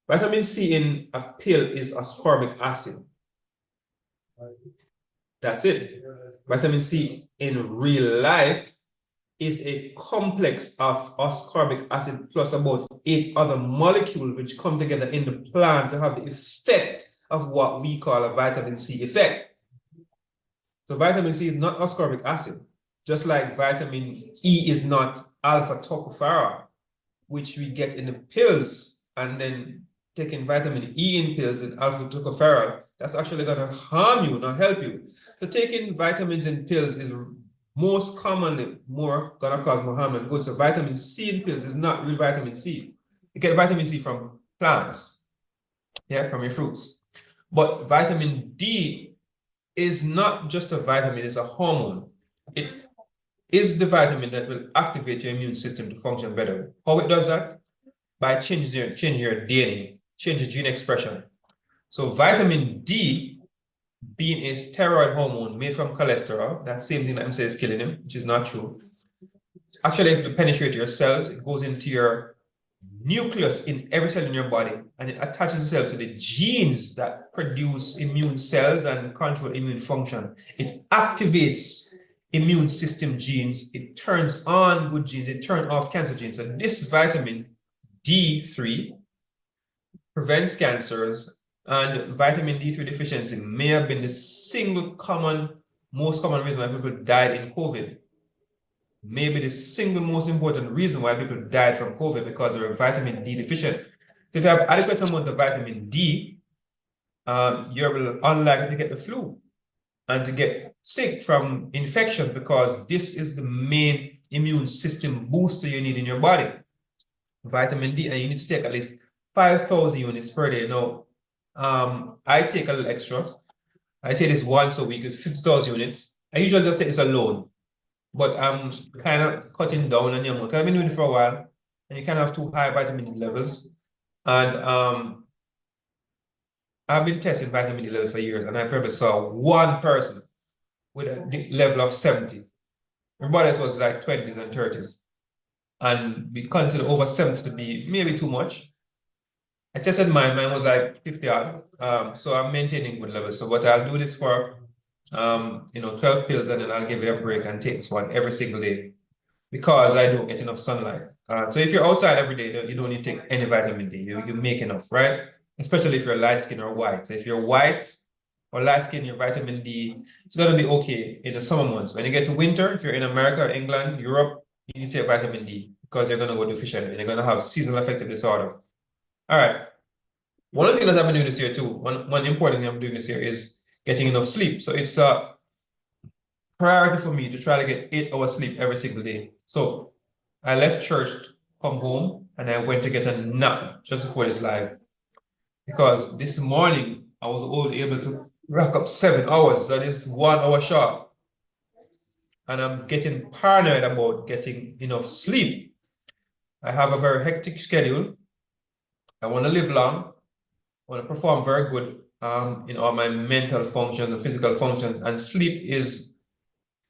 Vitamin C in a pill is ascorbic acid. That's it. Vitamin C in real life is a complex of ascorbic acid plus about 8 other molecules which come together in the plant to have the effect of what we call a vitamin C effect. So vitamin C is not ascorbic acid, just like vitamin E is not alpha tocopherol, which we get in the pills, and then taking vitamin E in pills and alpha tocopherol, that's actually going to harm you, not help you. So taking vitamins in pills is most commonly more going to cause more harm than good. So vitamin C in pills is not real vitamin C. You get vitamin C from plants, yeah, from your fruits. But vitamin D is not just a vitamin, it's a hormone. It is the vitamin that will activate your immune system to function better. How it does that? By changing your DNA, change the gene expression. So vitamin D, being a steroid hormone made from cholesterol, that same thing that I'm saying is killing him, which is not true. Actually, if it penetrates your cells, it goes into your nucleus in every cell in your body, and it attaches itself to the genes that produce immune cells and control immune function. It activates immune system genes, it turns on good genes, it turns off cancer genes. And this vitamin D3 prevents cancers, and vitamin D3 deficiency may have been the most common reason why people died in COVID. Maybe the single most important reason why people died from COVID because they were vitamin D deficient. So if you have adequate amount of vitamin D, you're unlikely to get the flu and to get sick from infections, because this is the main immune system booster you need in your body. Vitamin D, and you need to take at least 5,000 units per day. Now, I take a little extra. I take this once a week with 50,000 units. I usually just take this alone, but I'm kind of cutting down on the amount because I've been doing it for a while, and you kind of have too high vitamin D levels. And I've been testing vitamin D levels for years, and I probably saw one person with a level of 70. Everybody else was like 20s and 30s. And we consider over 70 to be maybe too much. I tested mine was like 50 odd. So I'm maintaining good levels. So what I'll do this for 12 pills, and then I'll give you a break and take this one every single day because I don't get enough sunlight. So if you're outside every day, you don't need to take any vitamin D. You make enough, right? Especially if you're light skin or white. So if you're white or light skin, your vitamin D, it's gonna be okay in the summer months. When you get to winter, if you're in America, England, Europe, you need to take vitamin D because you're gonna go deficient and you're gonna have seasonal affective disorder. All right. One of the things that I've been doing this year too, one important thing I'm doing this year is getting enough sleep. So it's a priority for me to try to get 8 hours sleep every single day. So I left church, come home, and I went to get a nap just before this live. Because this morning I was only able to rack up 7 hours. That is 1 hour short. And I'm getting paranoid about getting enough sleep. I have a very hectic schedule. I want to live long. I want to perform very good in all my mental functions and physical functions. And sleep is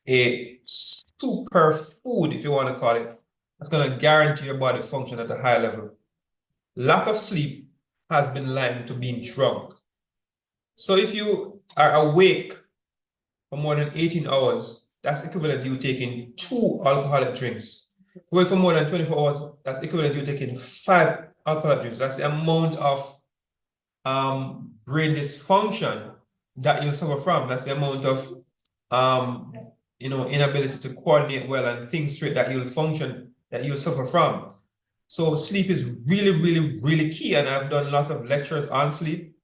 a super food, if you want to call it, that's going to guarantee your body function at a high level. Lack of sleep has been likened to being drunk. So if you are awake for more than 18 hours, that's equivalent to you taking 2 alcoholic drinks. Awake for more than 24 hours, that's equivalent to you taking 5 alcoholic drinks. That's the amount of brain dysfunction that you'll suffer from. That's the amount of inability to coordinate well and think straight that you'll suffer from. So sleep is really, really, really key. And I've done lots of lectures on sleep,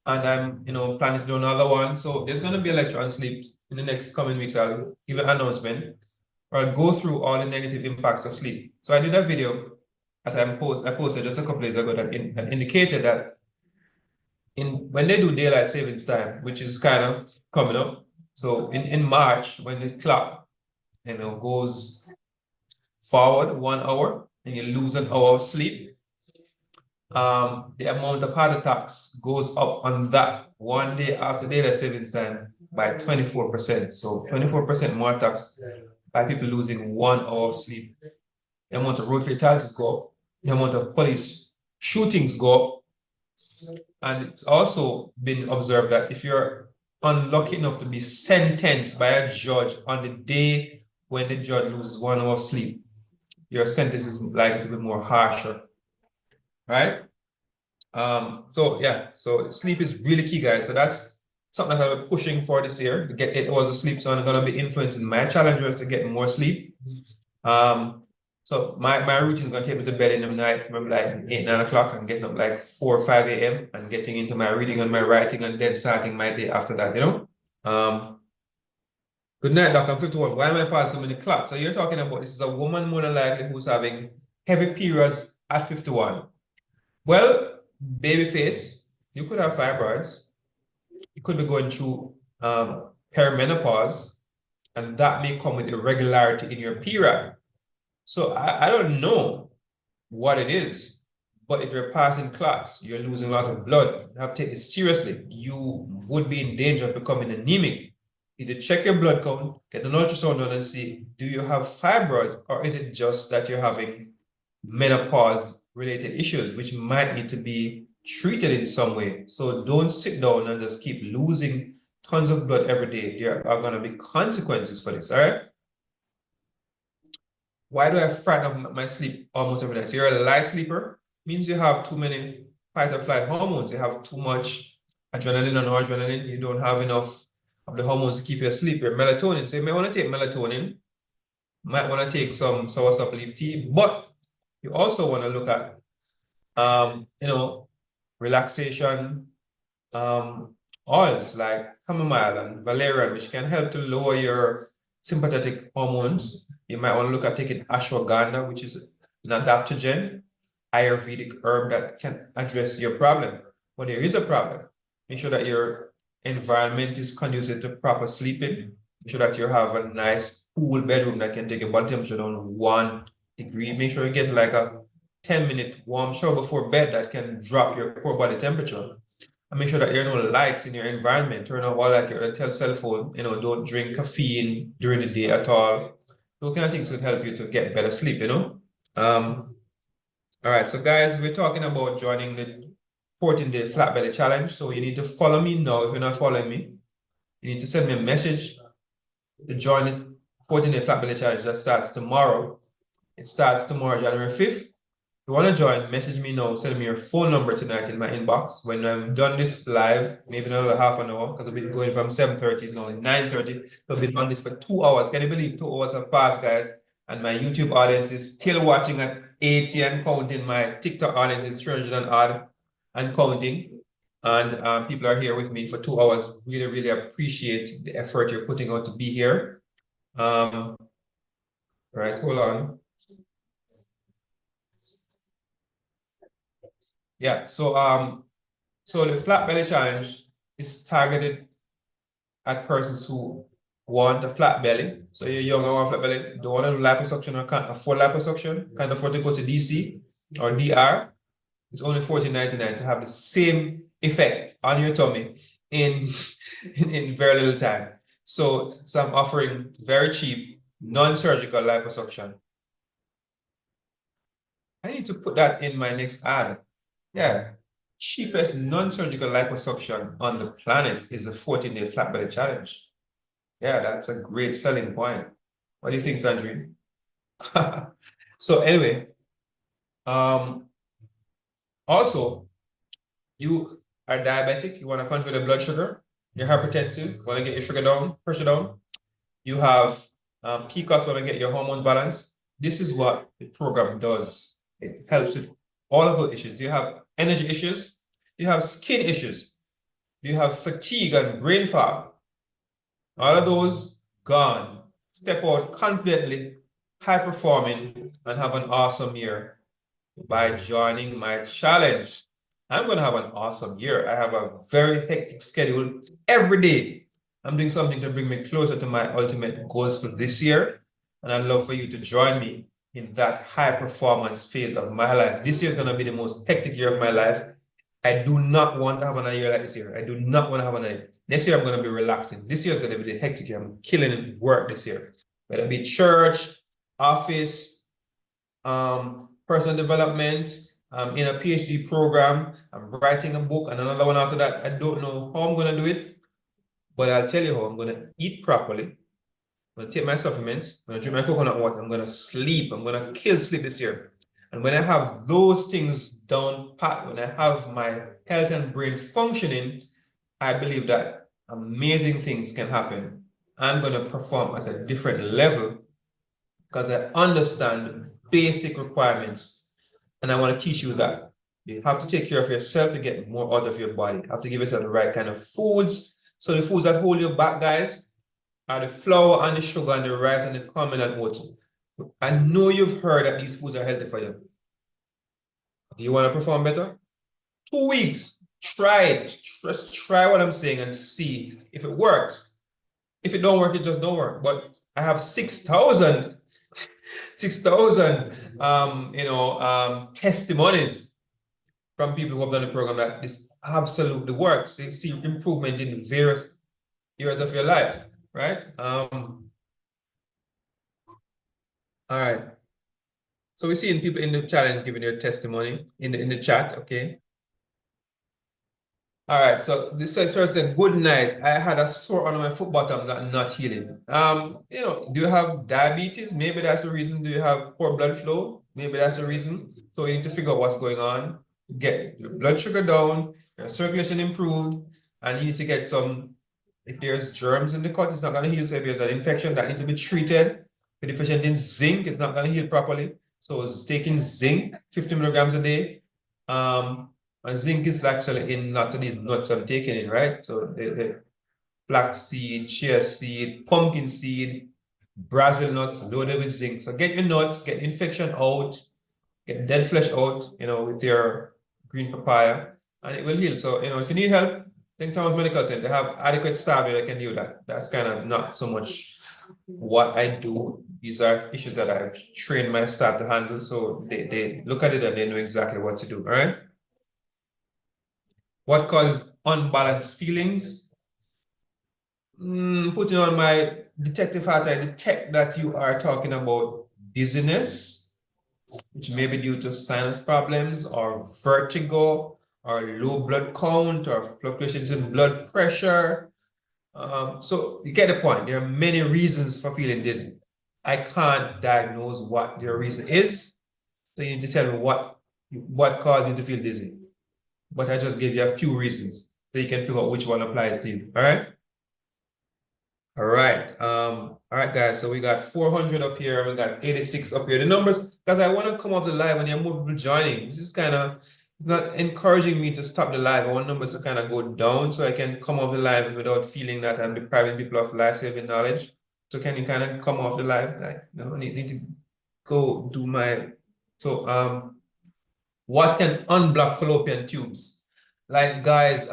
and I'm planning to do another one. So there's going to be a lecture on sleep in the next coming weeks. I'll give an announcement, or I'll go through all the negative impacts of sleep. So I did a video that I posted just a couple days ago that indicated that when they do daylight savings time, which is kind of coming up. So in March, when the clock goes forward 1 hour and you lose an hour of sleep, the amount of heart attacks goes up on that one day after daylight savings time by 24%. So 24% more attacks by people losing 1 hour of sleep. The amount of road fatalities go up. The amount of police shootings go up. And it's also been observed that if you're unlucky enough to be sentenced by a judge on the day when the judge loses 1 hour of sleep, your sentence is likely to be more harsher, right? So sleep is really key, guys. So that's something that I'm pushing for this year, to get 8 hours of sleep. So I'm going to be influencing my challengers to get more sleep. So my routine is going to take me to bed in the night from like 8, 9 o'clock, and getting up like 4 or 5 a.m. and getting into my reading and my writing, and then starting my day after that, Good night, Doc. I'm 51. Why am I passing so many clots? So you're talking about, this is a woman more than likely who's having heavy periods at 51. Well, baby face, you could have fibroids. You could be going through perimenopause, and that may come with irregularity in your period. So I don't know what it is, but if you're passing clots, you're losing a lot of blood, you have to take this seriously. You would be in danger of becoming anemic. Either check your blood count, get an ultrasound done, and see, do you have fibroids, or is it just that you're having menopause-related issues, which might need to be treated in some way? So don't sit down and just keep losing tons of blood every day. There are going to be consequences for this, all right? Why do I frighten of my sleep almost every night? So you're a light sleeper, means you have too many fight or flight hormones. You have too much adrenaline or noradrenaline. You don't have enough of the hormones to keep you asleep. Your melatonin. So you may want to take melatonin. Might want to take some soursop leaf tea, but you also want to look at, relaxation oils like chamomile and valerian, which can help to lower your sympathetic hormones. You might want to look at taking ashwagandha, which is an adaptogen, Ayurvedic herb that can address your problem. But there is a problem. Make sure that your environment is conducive to proper sleeping. Make sure that you have a nice cool bedroom that can take your body temperature down 1 degree. Make sure you get like a 10-minute warm shower before bed that can drop your core body temperature. And make sure that there are no lights in your environment. Turn off all like your cell phone. Don't drink caffeine during the day at all. Those kind of things could help you to get better sleep, All right, so guys, we're talking about joining the 14-day flat belly challenge. So you need to follow me now. If you're not following me, you need to send me a message to join the 14-day flat belly challenge that starts tomorrow. It starts tomorrow, January 5th. If you want to join, message me now. Send me your phone number tonight in my inbox. When I'm done this live, maybe another half an hour, because I've been going from 7:30 to now 9:30. I've been on this for 2 hours. Can you believe 2 hours have passed, guys? And my YouTube audience is still watching at 80 and counting. My TikTok audience is 300 and odd and counting. And people are here with me for 2 hours. Really, really appreciate the effort you're putting out to be here. All right, hold on. Yeah, so the flat belly challenge is targeted at persons who want a flat belly. So you're young and want a flat belly, don't want to do liposuction or can't afford liposuction, can't afford to go to DC or DR. It's only $14.99 to have the same effect on your tummy in very little time. So I'm offering very cheap, non-surgical liposuction. I need to put that in my next ad. Yeah, cheapest non-surgical liposuction on the planet is the 14-day flat belly challenge. Yeah, that's a great selling point. What do you think, Sandrine? So anyway, also, you are diabetic, you want to control your blood sugar, you're hypertensive, you want to get your sugar down, pressure down, you have PCOS, want to get your hormones balanced. This is what the program does. It helps with all of those issues. Do you have energy issues? Do you have skin issues? Do you have fatigue and brain fog? All of those gone. Step out confidently, high performing, and have an awesome year by joining my challenge. I'm going to have an awesome year. I have a very hectic schedule every day. I'm doing something to bring me closer to my ultimate goals for this year. And I'd love for you to join me in that high performance phase of my life. This year is going to be the most hectic year of my life. I do not want to have another year like this year. I do not want to have another year. Next year, I'm going to be relaxing. This year is going to be the hectic year. I'm killing work this year. Whether it be church, office, personal development, in a PhD program, I'm writing a book and another one after that. I don't know how I'm going to do it, but I'll tell you how. I'm going to eat properly. I'm going to take my supplements. I'm going to drink my coconut water. I'm going to sleep. I'm going to kill sleep this year. And when I have those things down pat, when I have my health and brain functioning, I believe that amazing things can happen. I'm going to perform at a different level because I understand basic requirements. And I want to teach you that you have to take care of yourself to get more out of your body. You have to give yourself the right kind of foods. So the foods that hold you back, guys, are the flour and the sugar and the rice and the almond and oats. I know you've heard that these foods are healthy for you. Do you want to perform better? 2 weeks. Try it. Just try what I'm saying and see if it works. If it don't work, it just don't work. But I have 6,000 testimonies from people who have done the program that this absolutely works. They see improvement in various areas of your life, right? All right. So we're seeing people in the challenge giving their testimony in the chat, okay? All right, so this person said, good night. I had a sore on my foot bottom that not healing. Do you have diabetes? Maybe that's the reason. Do you have poor blood flow? Maybe that's the reason. So you need to figure out what's going on. Get your blood sugar down, your circulation improved, and you need to get some, if there's germs in the cut, it's not going to heal. So if there's an infection that needs to be treated, if you're deficient in zinc, it's not going to heal properly. So it's taking zinc, 50 milligrams a day. And zinc is actually in lots of these nuts I'm taking in, right? So the flaxseed, chia seed, pumpkin seed, Brazil nuts loaded with zinc. So get your nuts, get infection out, get dead flesh out, with your green papaya, and it will heal. So, if you need help, think Thomas Medical Center. They have adequate staff that can do that. That's kind of not so much what I do. These are issues that I've trained my staff to handle. So they look at it and they know exactly what to do, all right? What causes unbalanced feelings? Putting on my detective hat, I detect that you are talking about dizziness, which may be due to sinus problems or vertigo or low blood count or fluctuations in blood pressure. So you get the point. There are many reasons for feeling dizzy. I can't diagnose what your reason is. So you need to tell me what caused you to feel dizzy. But I just gave you a few reasons so you can figure out which one applies to you. All right. All right. All right, guys. So we got 400 up here. We got 86 up here. The numbers, because I want to come off the live and you have more people joining. This is it's not encouraging me to stop the live. I want numbers to kind of go down so I can come off the live without feeling that I'm depriving people of life-saving knowledge. So can you kind of come off the live? Need to go do my, what can unblock fallopian tubes? Like, guys,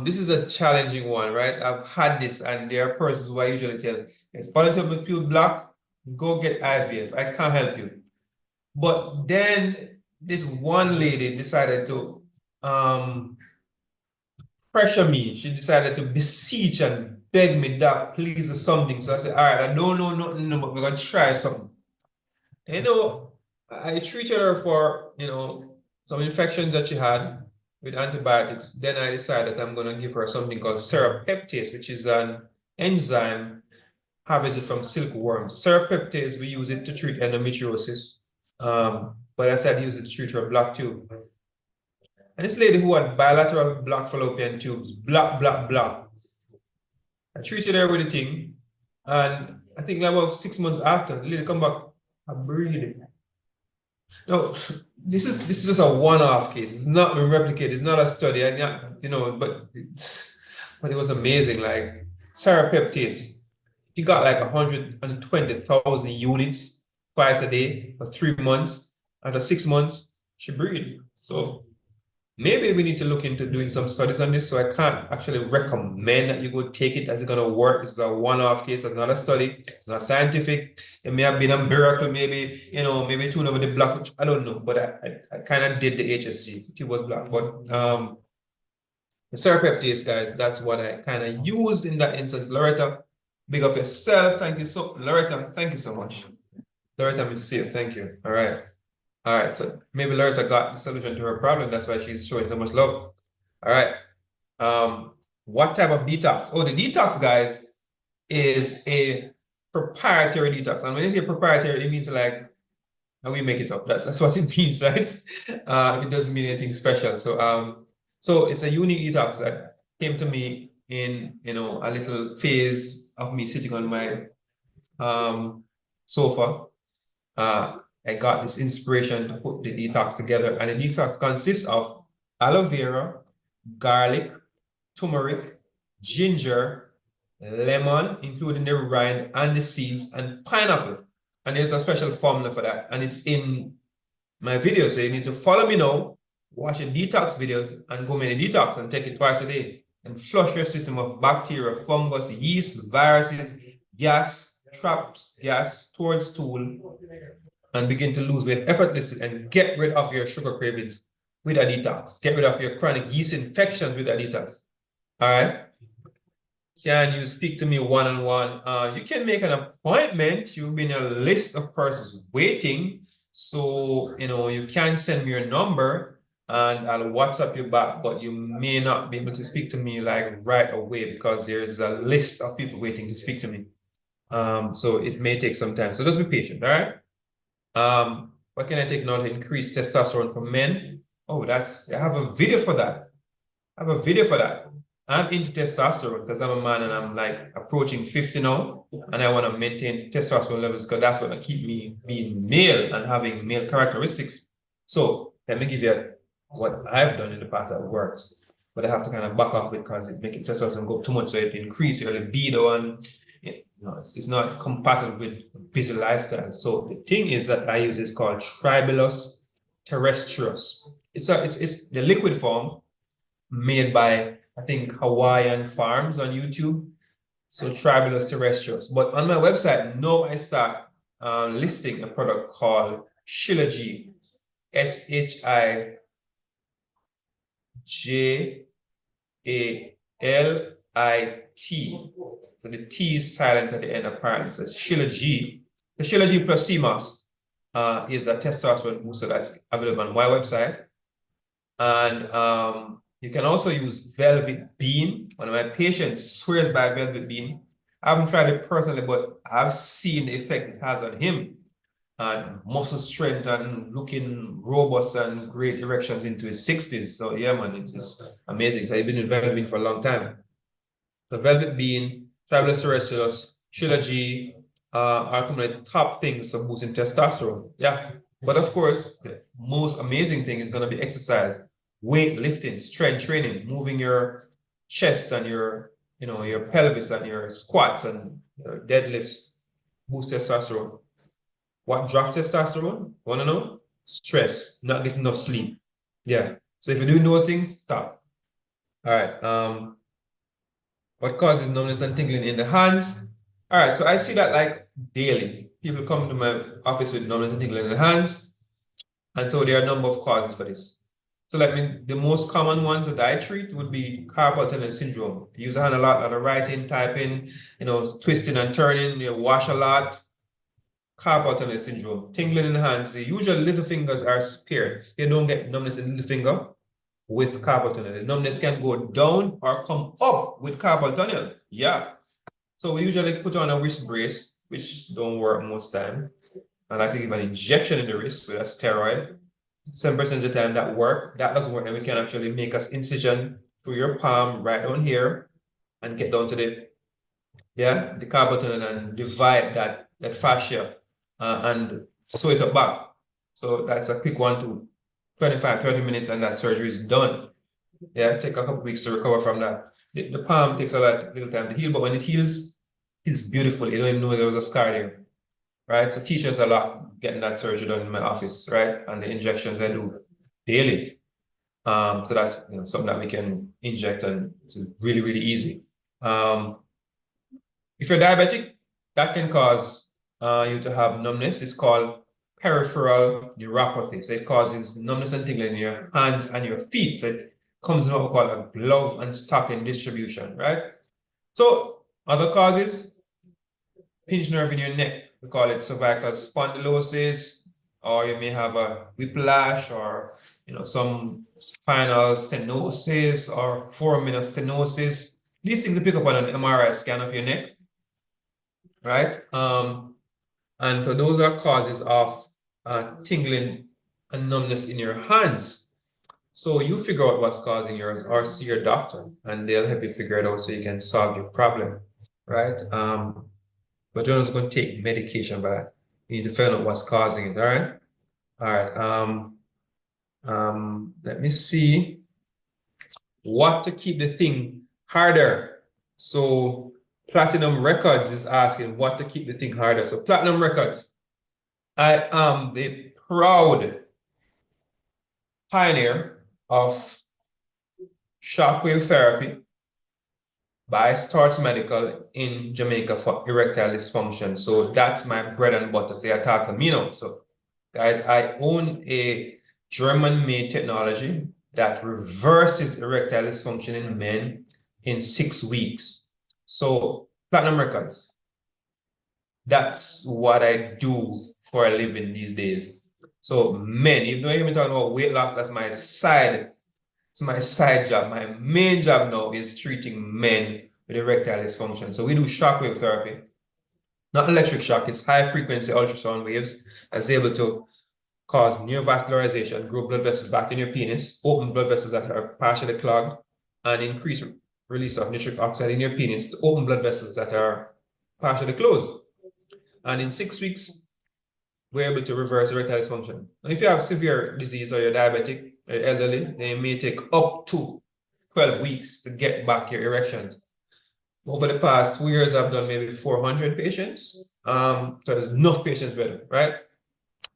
this is a challenging one, right? I've had this, and there are persons who I usually tell, if fallopian tube block, go get IVF. I can't help you. But then this one lady decided to pressure me. She decided to beseech and beg me, Doc, please do something. So I said, all right, I don't know nothing, but we're going to try something. I treated her for, some infections that she had. with antibiotics. Then I decided I'm going to give her something called serrapeptase, which is an enzyme harvested from silkworms. Serrapeptase, we use it to treat endometriosis. But I said use it to treat her blocked tube. And this lady who had bilateral blocked fallopian tubes, block. I treated her with the thing, and I think about 6 months after, the lady come back, I'm breathing. No, this is just a one-off case. It's not been replicated. It's not a study, and but it was amazing. Like serrapeptase, she got like 120,000 units twice a day for 3 months. After 6 months, she breathed. So maybe we need to look into doing some studies on this. So I can't actually recommend that you go take it as it's gonna work. This is a one-off case. It's not a study. It's not scientific. It may have been a miracle. Maybe maybe tune over the block. I don't know. But I kind of did the HSG. It was blocked. But the serrapeptase, guys, that's what I kind of used in that instance. Loretta, big up yourself. Thank you Loretta. Thank you so much. Loretta, Miss Seal. Thank you. All right. All right, so maybe Loretta got the solution to her problem. That's why she's showing so much love. All right. What type of detox? Oh, the detox, guys, is a proprietary detox. And when you say proprietary, it means like, and we make it up. That's what it means, right? It doesn't mean anything special. So it's a unique detox that came to me in a little phase of me sitting on my sofa. I got this inspiration to put the detox together, and the detox consists of aloe vera, garlic, turmeric, ginger, lemon, including the rind and the seeds, and pineapple. And there's a special formula for that, and it's in my video. So you need to follow me now, watch the detox videos, and go make a detox and take it twice a day, and flush your system of bacteria, fungus, yeast, viruses, gas, traps, gas, towards stool, and begin to lose weight effortlessly and get rid of your sugar cravings with a detox. Get rid of your chronic yeast infections with a detox. All right. Can you speak to me one-on-one? You can make an appointment. You'll be in a list of persons waiting. So, you can send me your number and I'll WhatsApp you back, but you may not be able to speak to me like right away because there's a list of people waiting to speak to me. So it may take some time. So just be patient, all right? What can I take now to increase testosterone for men? Oh, I have a video for that. I'm into testosterone because I'm a man and I'm like approaching 50 now, and I want to maintain testosterone levels because that's what will keep me being male and having male characteristics. So let me give you what I've done in the past that works, but I have to kind of back off it because it makes testosterone go too much, so it increase your libido and it's not compatible with busy lifestyle. So the thing is that I use is called Tribulus terrestrius. It's the liquid form made by, I think, Hawaiian farms on YouTube. So Tribulus terrestrius. But on my website, now I start listing a product called Shilajit. SHIJALIT. So the T is silent at the end apparently. So it's Shilajit. The Shilajit plus CMOS is a testosterone booster that's available on my website. And you can also use Velvet Bean. One of my patients swears by Velvet Bean. I haven't tried it personally, but I've seen the effect it has on him. And muscle strength and looking robust and great erections into his 60s. So yeah, man, it's amazing. So I've been in Velvet Bean for a long time. So Velvet Bean, Tribulus terrestrius, Shilajit are some of the top things for boosting testosterone. Yeah. But of course, the most amazing thing is going to be exercise, weight lifting, strength training, moving your chest and your pelvis and your squats and your deadlifts, boost testosterone. What drops testosterone? Want to know? Stress, not getting enough sleep. Yeah. So if you're doing those things, stop. All right. What causes numbness and tingling in the hands? All right. So I see that like daily. People come to my office with numbness and tingling in the hands. And so there are a number of causes for this. So the most common ones that I treat would be carpal tunnel syndrome. You use the hand a lot of writing, typing, twisting and turning, you wash a lot. Carpal tunnel syndrome, tingling in the hands. The usual little fingers are spared. You don't get numbness in the little finger. with carpal tunnel. The numbness can go down or come up with carpal tunnel. Yeah. So we usually put on a wrist brace, which don't work most time. I like to give an injection in the wrist with a steroid. 7% of the time that work. That doesn't work, then we can actually make an incision through your palm right down here and get down to the carpal tunnel and divide that fascia and sew it up back. So that's a quick one to 25, 30 minutes and that surgery is done. Yeah, take a couple weeks to recover from that. The palm takes a little time to heal, but when it heals, it's beautiful. You don't even know there was a scar there, right? So teachers a lot getting that surgery done in my office, right? And the injections I do daily. So that's something that we can inject and it's really, really easy. If you're diabetic, that can cause you to have numbness. It's called peripheral neuropathy. So it causes numbness and tingling in your hands and your feet. So it comes in what we call a glove and stocking distribution, right? So other causes, pinched nerve in your neck. We call it cervical spondylosis, or you may have a whiplash or some spinal stenosis or foraminal stenosis. These things you pick up on an MRI scan of your neck, right? And so those are causes of tingling and numbness in your hands. So you figure out what's causing yours or see your doctor and they'll help you figure it out so you can solve your problem, right? But you're not going to take medication, but you need to find out what's causing it, all right? All right, let me see what to keep the thing harder. So Platinum Records is asking what to keep the thing harder. So Platinum Records, I am the proud pioneer of shockwave therapy by Starts Medical in Jamaica for erectile dysfunction. So that's my bread and butter. Say I talk to me now. So guys, I own a German-made technology that reverses erectile dysfunction in men in 6 weeks. So Platinum Records, that's what I do for a living these days. So men, you don't hear me talking about weight loss, that's my side. It's my side job. My main job now is treating men with erectile dysfunction. So we do shockwave therapy, not electric shock. It's high frequency ultrasound waves that's able to cause neovascularization, grow blood vessels back in your penis, open blood vessels that are partially clogged, and increase release of nitric oxide in your penis to open blood vessels that are partially closed. And in 6 weeks, we're able to reverse erectile dysfunction. Now, if you have severe disease or you're diabetic or you're elderly, then it may take up to 12 weeks to get back your erections. Over the past 2 years, I've done maybe 400 patients. So there's enough patients better, right?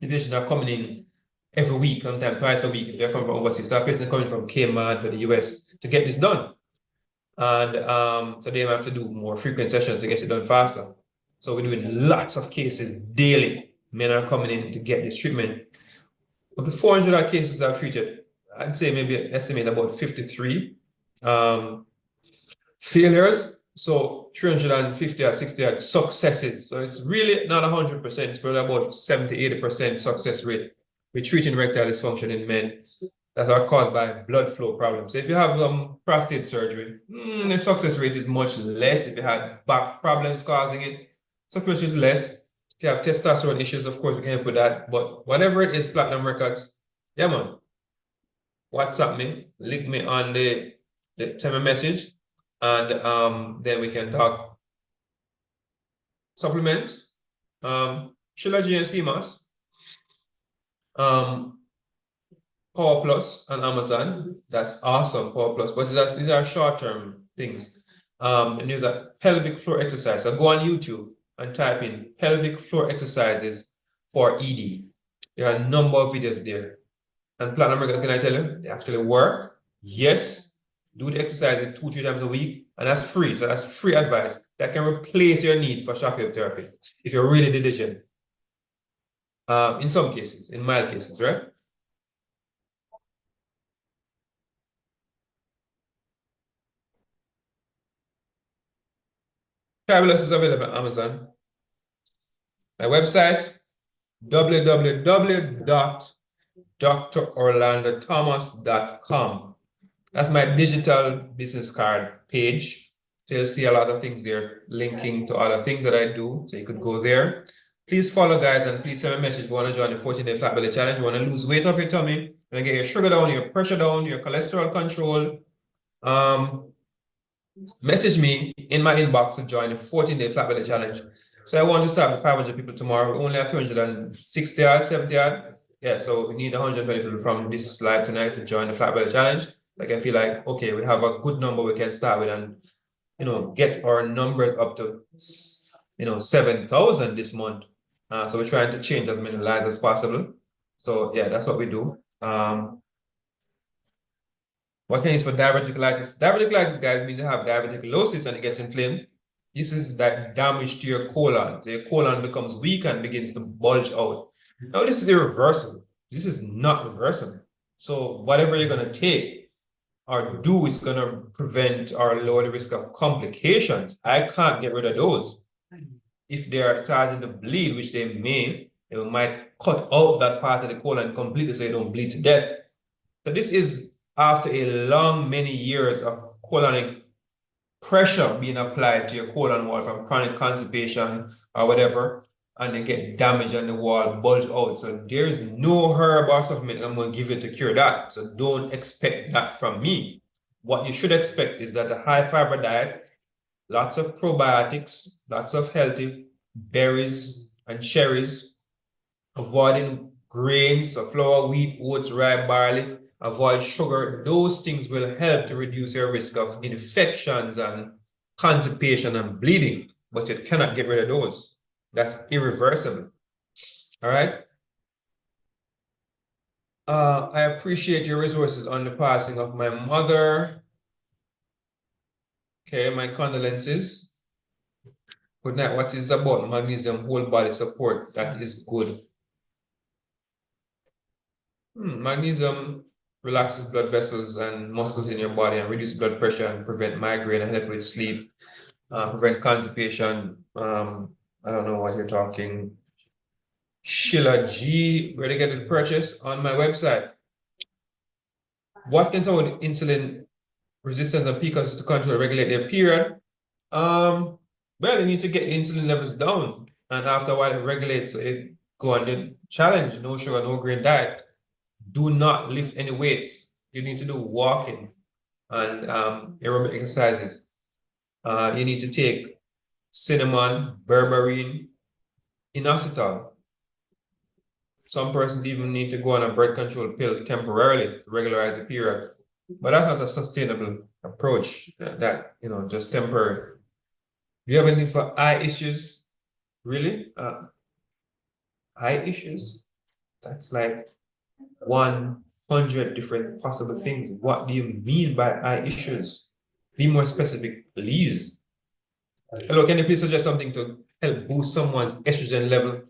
The patients are coming in every week, sometimes twice a week. They're coming from overseas. So a patient is coming from Cayman for the US to get this done. And so they have to do more frequent sessions to get it done faster. So we're doing lots of cases daily. Men are coming in to get this treatment. Of the 400 cases I've treated, I'd say maybe estimate about 53 failures. So 350 or 60 successes. So it's really not 100%, it's probably about 70-80% success rate with treating erectile dysfunction in men that are caused by blood flow problems. So if you have prostate surgery, the success rate is much less. If you had back problems causing it, success rate is less. If you have testosterone issues, of course, we can help with that. But whatever it is, Platinum Records, yeah, man. WhatsApp me, link me on send me a message, and then we can talk supplements, Shilajit and CMOS, Power Plus on Amazon. That's awesome, Power Plus. But these are short-term things. And there's a pelvic floor exercise. So go on YouTube and type in pelvic floor exercises for ED. There are a number of videos there. And Platinum Records, can I tell you, they actually work. Yes, do the exercise 2-3 times a week, and that's free. So that's free advice that can replace your need for shockwave therapy if you're really diligent. In some cases, in mild cases, right? Fabulous is available on Amazon. My website, www.drorlandothomas.com. That's my digital business card page. So you'll see a lot of things there linking to other things that I do. So you could go there. Please follow, guys, and please send me a message if you want to join the 14-day flat belly challenge. You want to lose weight off your tummy, you want to get your sugar down, your pressure down, your cholesterol control. Message me in my inbox to join the 14-day flat belly challenge. So I want to start with 500 people tomorrow. We only have 260 odd, 70 odd. Yeah, so we need 120 people from this live tonight to join the flat belly challenge. Like I feel like, okay, we have a good number we can start with and, get our number up to, 7,000 this month. So we're trying to change as many lives as possible. So yeah, that's what we do. What can you use for diverticulitis? Diverticulitis, guys, means you have diverticulosis and it gets inflamed. This is that damage to your colon. So your colon becomes weak and begins to bulge out. Now, this is irreversible. This is not reversible. So whatever you're going to take or do is going to prevent or lower the risk of complications. I can't get rid of those. If they are starting to bleed, which they might cut out that part of the colon completely so you don't bleed to death. So this is after a long, many years of colonic pressure being applied to your colon wall from chronic constipation or whatever, and they get damage on the wall, bulge out. So there's no herb or supplement I'm going to give you to cure that. So don't expect that from me. What you should expect is that a high fiber diet, lots of probiotics, lots of healthy berries and cherries, avoiding grains, so flour, wheat, oats, rye, barley, avoid sugar. Those things will help to reduce your risk of infections and constipation and bleeding, but you cannot get rid of those. That's irreversible. All right. I appreciate your resources on the passing of my mother. Okay, my condolences. Good night. What is about magnesium whole body support? That is good. Magnesium relaxes blood vessels and muscles in your body and reduce blood pressure and prevent migraine and help with sleep, prevent constipation. I don't know what you're talking. Sheila G, where they get it purchased on my website. What can someone with insulin resistance and PCOS to control and regulate their period? Well, they need to get insulin levels down, and after a while it regulates. So it go on the challenge, no sugar, no grain diet. Do not lift any weights. You need to do walking and aerobic exercises. You need to take cinnamon, berberine, inositol. Some persons even need to go on a birth control pill temporarily to regularize the period. But that's not a sustainable approach. That just temporary. Do you have anything for eye issues? Really? Eye issues? That's like 100 different possible things. What do you mean by eye issues? Be more specific, please. Hello, can you please suggest something to help boost someone's estrogen level?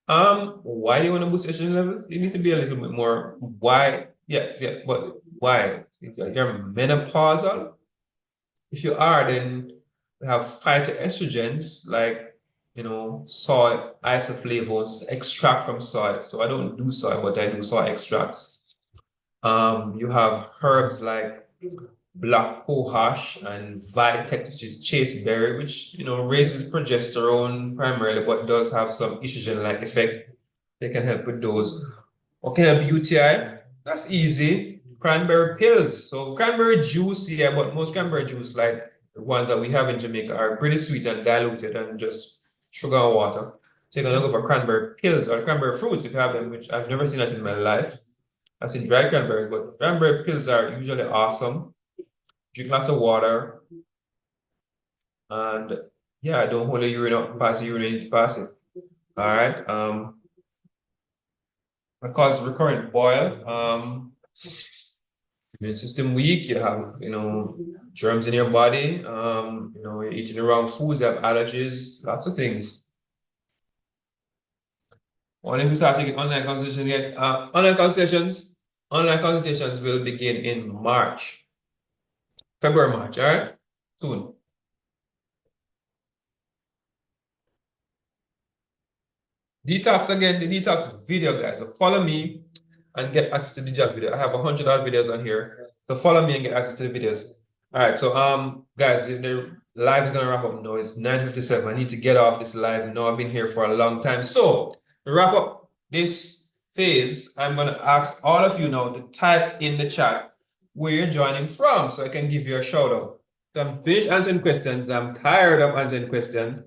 Why do you want to boost estrogen level? You need to be a little bit more why. Yeah, but why? If you're menopausal, if you are, then we have phytoestrogens like soy isoflavones extract from soy. So I don't do soy, but I do soy extracts. You have herbs like black cohosh and vitex, which is chasteberry, which raises progesterone primarily, but does have some estrogen-like effect. They can help with those. What can help UTI? That's easy. Cranberry pills. So cranberry juice, yeah, but most cranberry juice, like the ones that we have in Jamaica, are pretty sweet and diluted and just sugar and water. So you're gonna go for cranberry pills or cranberry fruits if you have them, which I've never seen that in my life. I've seen dry cranberries, but cranberry pills are usually awesome. Drink lots of water. And yeah, don't hold the urine up, pass the urine to pass it. All right. That causes recurrent boil. Immune system weak, you have germs in your body, you're eating the wrong foods, you have allergies, lots of things. When if you start taking online consultations yet, online consultations will begin in March. February, March, all right? Soon. Detox again, the detox video, guys. So follow me and get access to the detox video. I have 100 odd videos on here. So follow me and get access to the videos. All right, so guys, the live is gonna wrap up now. It's 9:57. I need to get off this live. No, I've been here for a long time. So to wrap up this phase, I'm gonna ask all of you now to type in the chat where you're joining from, so I can give you a shout out. So I'm finished answering questions. I'm tired of answering questions.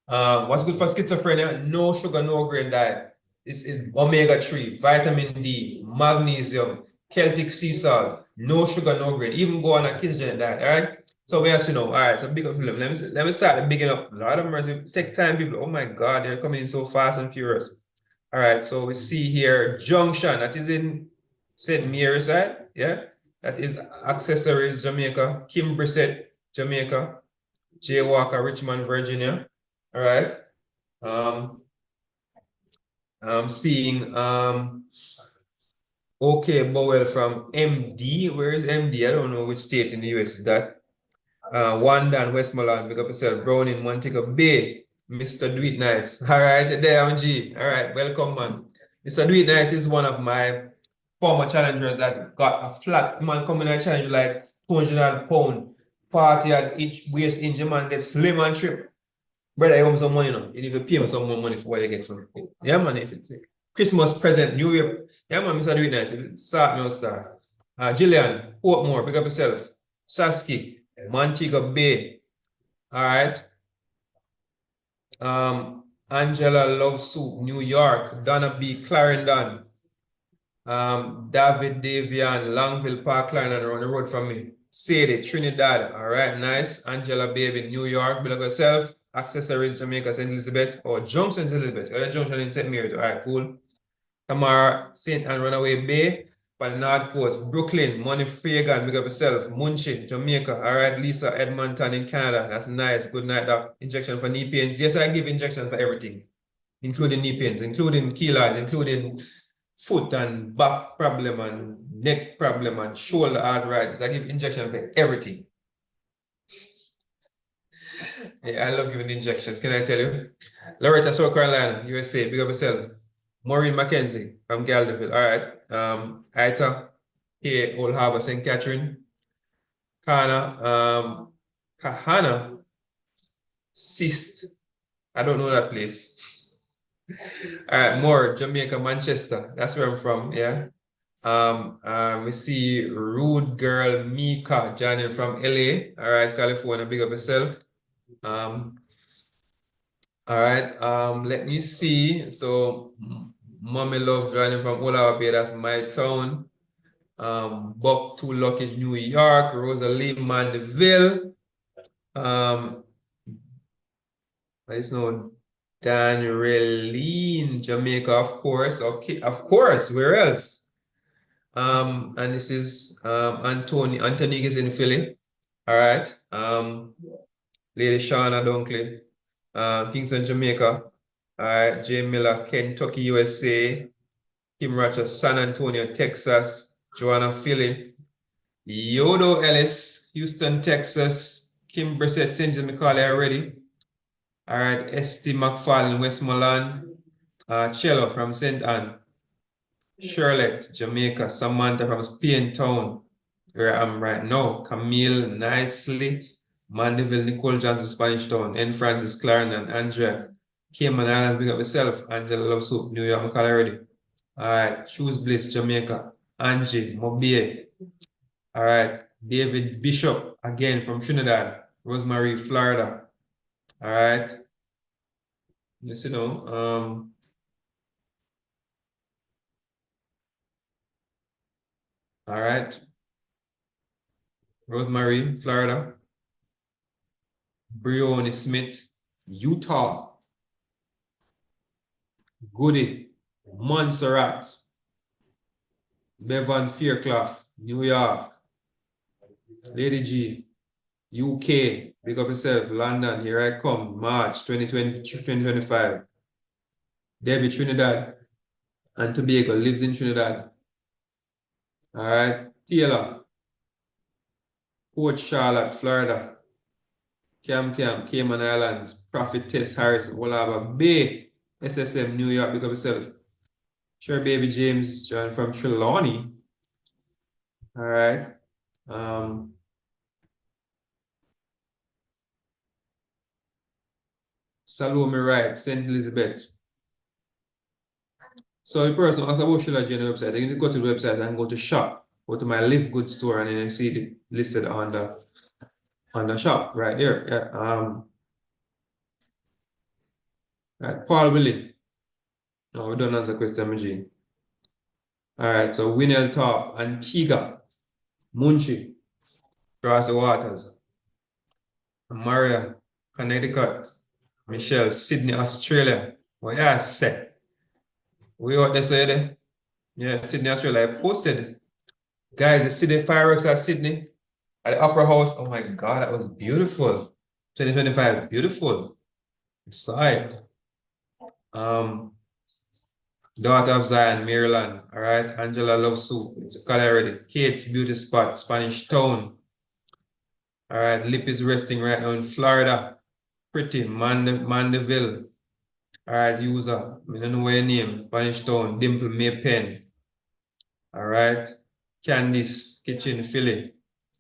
What's good for schizophrenia? No sugar, no grain diet. This is omega-3, vitamin D, magnesium, Celtic sea salt, no sugar, no grain. Even go on a ketogenic diet, all right? So we are seeing now, all right, so big up them. Let me start the bigging up. Lord of mercy, take time, people. Oh my God, they're coming in so fast and furious. All right, so we see here Junction, that is in St. Mary's, right? Yeah, that is Accessories, Jamaica. Kim Brissett, Jamaica. Jay Walker, Richmond, Virginia. All right. I'm seeing OK Bowell from MD. Where is MD? I don't know which state in the US is that. Wanda and Westmoreland, big up yourself. Browning, Montego Bay. Mr. Do It Nice. All right, there, MG. All right, welcome, man. Mr. Do It Nice is one of my former challengers that got a flat man coming and challenge like 200 pound party at each waist inch. Man get slim and trip. Brother, you owe me some money now. You need to pay me some more money for what you get from me. Yeah, man, if it's a Christmas present, New Year. Yeah, man, Mr. Do It Nice. Start no star. Jillian, Portmore, pick up yourself. Saski, Montego Bay. All right. Angela Love Soup, New York. Donna B. Clarendon. David Davian, Longville Park, Clarendon, around the road from me. Sadie, Trinidad. All right, nice. Angela Baby, New York. Bill of yourself. Accessories, Jamaica, St. Elizabeth. Or Junction, St. Elizabeth. Other Junction in St. Mary's. All right, cool. Tamara, St. Anne, Runaway Bay. For the North Coast. Brooklyn, Money Fagan, big up yourself. Munchie, Jamaica. All right, Lisa, Edmonton in Canada. That's nice. Good night, doc. Injection for knee pains. Yes, I give injection for everything, including knee pains, including keloids, including foot and back problem and neck problem and shoulder arthritis. I give injection for everything. Yeah, I love giving injections. Can I tell you? Loretta, South Carolina, USA. Big up yourself. Maureen McKenzie from Galderville. All right. Ita, here, Old Harbor, St. Catherine. Kahana, Sist. I don't know that place. All right, more Jamaica, Manchester. That's where I'm from. Yeah. We see Rude Girl Mika joining from LA. All right, California. Big up yourself. All right. Let me see. So, Mommy Love joining from Ola Bay. That's my town. Buck Too Lucky, New York. Rosalie Mandeville. It's no Danielle, Jamaica, of course. Okay, of course. Where else? And this is Anthony is in Philly. All right. Lady Shauna Dunkley, Kingston, Jamaica. All right. Jay Miller, Kentucky, USA. Kim Rochester, San Antonio, Texas. Joanna Philly. Yodo Ellis, Houston, Texas. Kim Brissett, St. James McCauley already. All right. S.T. McFarlane, Westmoreland. Cello from St. Anne. Charlotte, Jamaica. Samantha from Spain Town, where I'm right now. Camille, nicely. Mandeville, Nicole Johnson, Spanish Town. N. Francis, Clarendon, Andrea. Cayman Islands, big up yourself. Angela Love Soup, New York, McCall already. All right. Shoes Bliss, Jamaica. Angie, Mobile. All right. David Bishop, again from Trinidad. Rosemary, Florida. All right. Yes, you know. All right. Rosemary, Florida. Brioni Smith, Utah. Goody, Montserrat. Bevan Fairclough, New York. Lady G, UK. Big up yourself, London. Here I come, March 2020, 2025. Debbie, Trinidad and Tobago, lives in Trinidad. All right. Taylor, Port Charlotte, Florida. Cayman Islands. Prophetess Harris, Walaba Bay, SSM, New York. Big up yourself. Sure, baby James, John from Trelawney. All right. Salome Wright, St. Elizabeth. So the person asks about Shilajit on the website. They can go to the website and go to shop, go to my Live Good store, and then you see it listed on the shop right there. Yeah. Right. Paul Willie. No, we don't answer question, MG. All right, so Winell Top, Antigua, Munchi, Cross the Waters, Maria, Connecticut, Michelle, Sydney, Australia. Well, yeah, set. We out there, say, yeah, Sydney, Australia. I posted. Guys, you see the fireworks at Sydney? At the Opera House. Oh my God, that was beautiful. 2025, beautiful. Side. Daughter of Zion, Maryland. All right. Angela Love Soup. It's a color already. Kate's Beauty Spot, Spanish Town. All right. Lip is resting right now in Florida. Pretty. Mandeville. All right. User. I don't know where your name. Spanish Town. Dimple May Pen. All right. Candice Kitchen, Philly.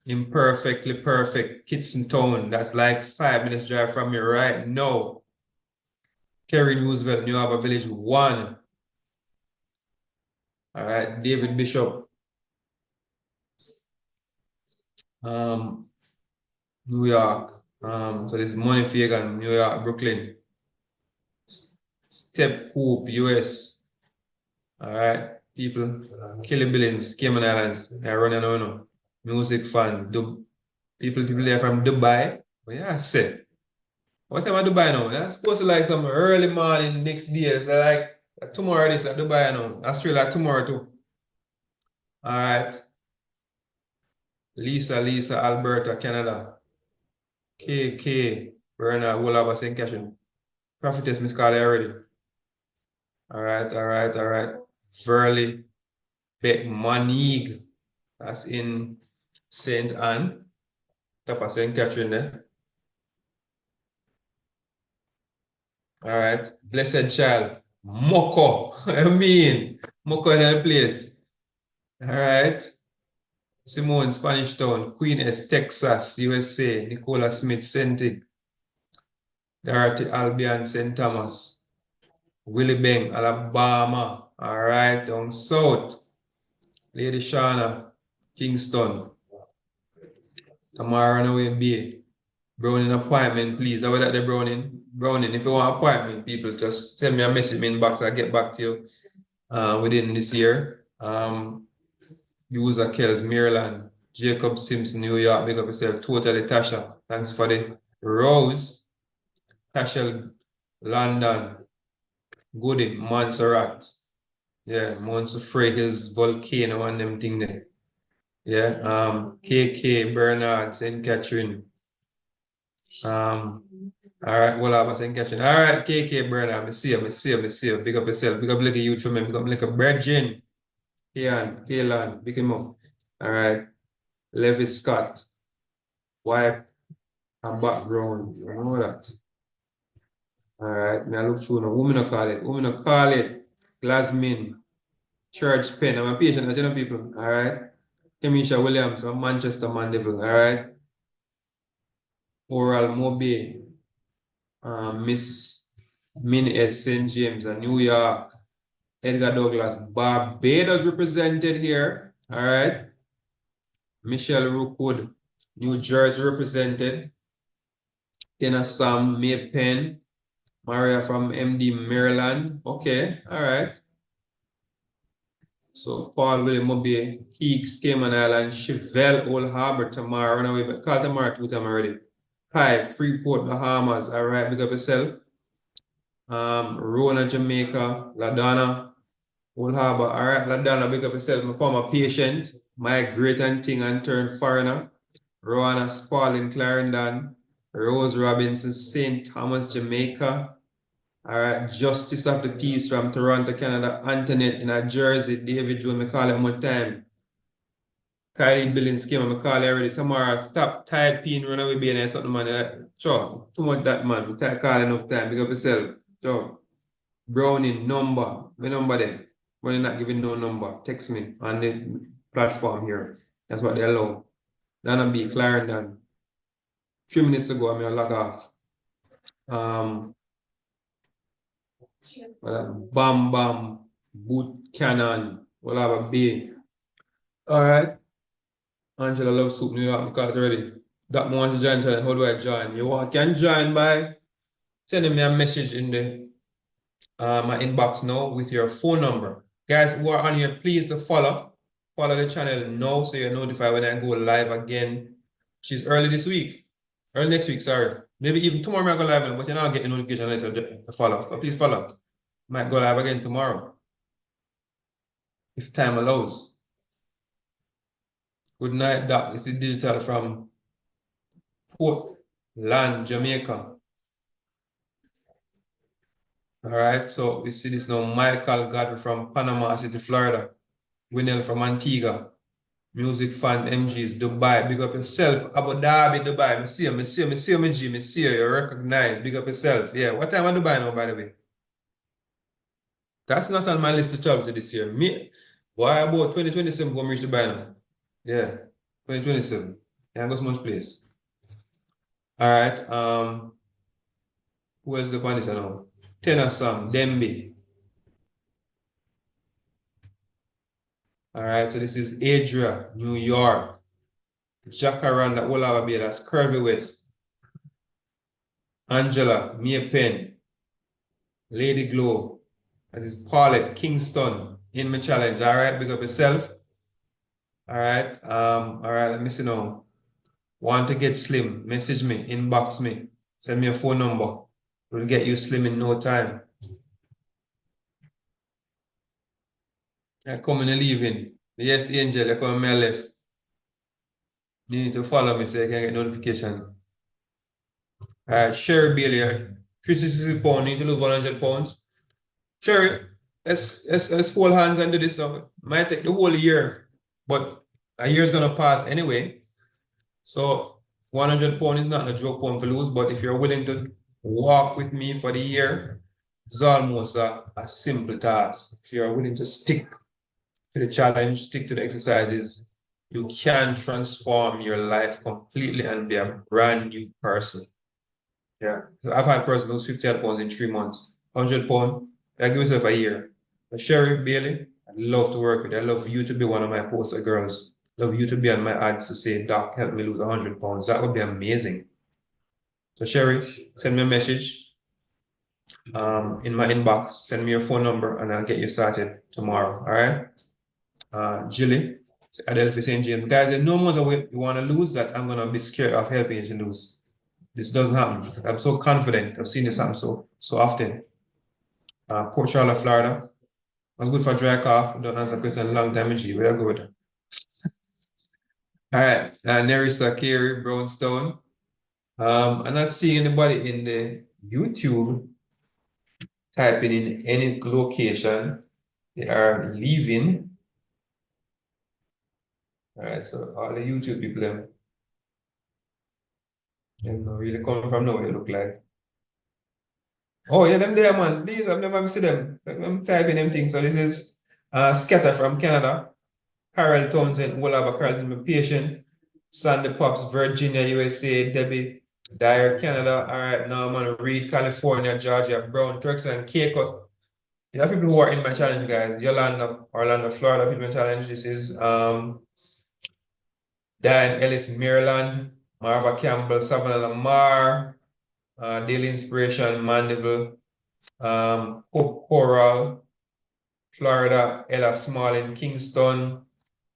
Imperfectly Perfect, Kitson Town. That's like 5 minutes drive from me right now. Kerry Roosevelt, New Harbor Village 1. All right, David Bishop. New York. So this is Money Fagan, New York, Brooklyn. Step Coop, US. All right, people. Kelly Billings, Cayman Islands. They're running on. Music fan. People there from Dubai. But yeah, I said. What time I Dubai now? That's supposed to like some early morning next day. So like tomorrow this at Dubai now. Australia tomorrow too. All right. Lisa, Alberta, Canada. KK, Bernard, Wolaba, St. Catherine. Prophetess, Miss Carly already. All right. Verley, Beck, Manig. That's in St. Anne. Top of St. Catherine there. All right. Blessed Child. Moko. I mean, Moko in the place. All right. Simone, Spanish Town. Queen S, Texas, USA. Nicola Smith, Senti. Dorothy Albion, St. Thomas. Willie Beng, Alabama. All right. Down south. Lady Shauna, Kingston. Tamara Runaway Bay. Browning appointment, please. How about that, Browning? Browning, if you want appointment, people, just send me a message in inbox. I'll get back to you within this year. User Kells, Maryland. Jacob Simpson, New York. Big up yourself. Totally Tasha. Thanks for the rose. Tasha, London. Goody, Montserrat. Yeah, Montserrat Hills, Volcano, and them thing there. Yeah, KK, Bernard, St. Catherine. All right, well, I'm St. Catherine. All right, KK, Bernard, I see you. Big up yourself. Big up like a youth for me. Big up like a virgin. Kaylan, big him up. All right, Levi Scott. Wipe and background. You know that. All right, me I look through now. Women call it. Glasmin. Church Pen. I'm a patient, you know, people. All right. Kemisha Williams from Manchester, Mandeville. All right. Oral Moby. Miss Min S. St. James, New York. Edgar Douglas, Barbados represented here. All right. Michelle Rookwood, New Jersey represented. Kenna Sam, May Penn. Maria from MD, Maryland. Okay. All right. So Paul William Mobay, Keeks, Cayman Island, Chevelle, Old Harbor, Tamara, run away, but call Tamara 2 times already. Hi, Freeport, Bahamas. All right, big up yourself. Rona, Jamaica, LaDonna, Old Harbor. All right, LaDonna, big up yourself. My former patient, migrate and thing and turn foreigner. Rowana Spalding, Clarendon. Rose Robinson, St. Thomas, Jamaica. All right, Justice of the Peace from Toronto, Canada. Antoinette in Jersey. David Joe, me call him one time. Kylie Billings came on, me call already. Tomorrow, stop typing, run away, being something, man. Sure, too much that, man. We call enough time. Big up yourself. Sure. Browning, number. My number there. When you're not giving no number, text me on the platform here. That's what they allow. Dana B. Clarendon. 3 minutes ago, I'm gonna log off. Bam Bam, Boot Cannon, we'll have a B. All right. Angela Love Soup, New York, I call it already. That one wants to join, how do I join? Can join by sending me a message in the my inbox now with your phone number. Guys who are on here, please to follow the channel now so you're notified when I go live again. She's early this week, early next week, sorry. Maybe even tomorrow I go live, but you're not getting notification unless you follow. So please follow. Might go live again tomorrow, if time allows. Good night, Doc. This is digital from Portland, Jamaica. All right, so we see this now. Michael Godfrey from Panama City, Florida. Winnell from Antigua. Music fan MGs, Dubai. Big up yourself. Abu Dhabi, Dubai. Me see you. You recognize. Big up yourself. Yeah, what time are Dubai now, by the way? That's not on my list to travel to this year. Why about 2027 when we reach Dubai now? Yeah, 2027. Can't go so much place. All right. Who else is the this now? Tenor Sam, Dembe. All right, so this is Adria, New York. Jacaranda, Olava Bay, that's Curvy West. Angela, Mia Penn. Lady Glow. That is Paulette, Kingston, in my challenge. All right, big up yourself. All right, let me see now. Want to get slim? Message me, inbox me, send me a phone number. We'll get you slim in no time. I come and leaving. Yes, Angel, I come and left. You need to follow me so you can get notification. All right, Sherry Bailey, 360 pounds, need to lose 100 pounds. Sherry, let's hold hands and do this. Might take the whole year, but a year is gonna pass anyway. So 100 pounds is not a joke pound to lose, but if you're willing to walk with me for the year, it's almost a simple task. If you're willing to stick to the challenge, stick to the exercises, you can transform your life completely and be a brand new person. Yeah, I've had person lose 50 pounds in 3 months, 100 pounds. I give yourself a year. But Sherry Bailey, I'd love to work with you. I'd love for you to be one of my poster girls. I'd love you to be on my ads to say, Doc, help me lose 100 pounds. That would be amazing. So Sherry, send me a message in my inbox. Send me your phone number and I'll get you started tomorrow. All right. Jilly, Adelphi St. James. Guys, there's no matter what you want to lose that I'm going to be scared of helping you to lose. This doesn't happen. I'm so confident. I've seen this happen so often. Port Charlotte, Florida. Was good for dry cough. Don't answer question long time in G. We're good. All right. Nerissa Carey, Brownstone. I'm not seeing anybody in the YouTube typing in any location. They are leaving. All right, so all the YouTube people, they don't really come from nowhere, they look like. Oh, yeah, them there, man. These, I've never seen them. I'm typing them things. So this is Scatter from Canada. Carol Townsend, Wolava Carlton, my patient. Sandy Pops, Virginia, USA. Debbie Dyer, Canada. All right, now I'm on Reed, California, Georgia, Brown, Turks, and Caicos. There are people who are in my challenge, guys. Yolanda, Orlando, Florida, people in challenge. This is Diane Ellis, Maryland. Marva Campbell, Savannah Lamar. Daily Inspiration, Mandeville. Hope Coral, Florida. Ella Small in Kingston.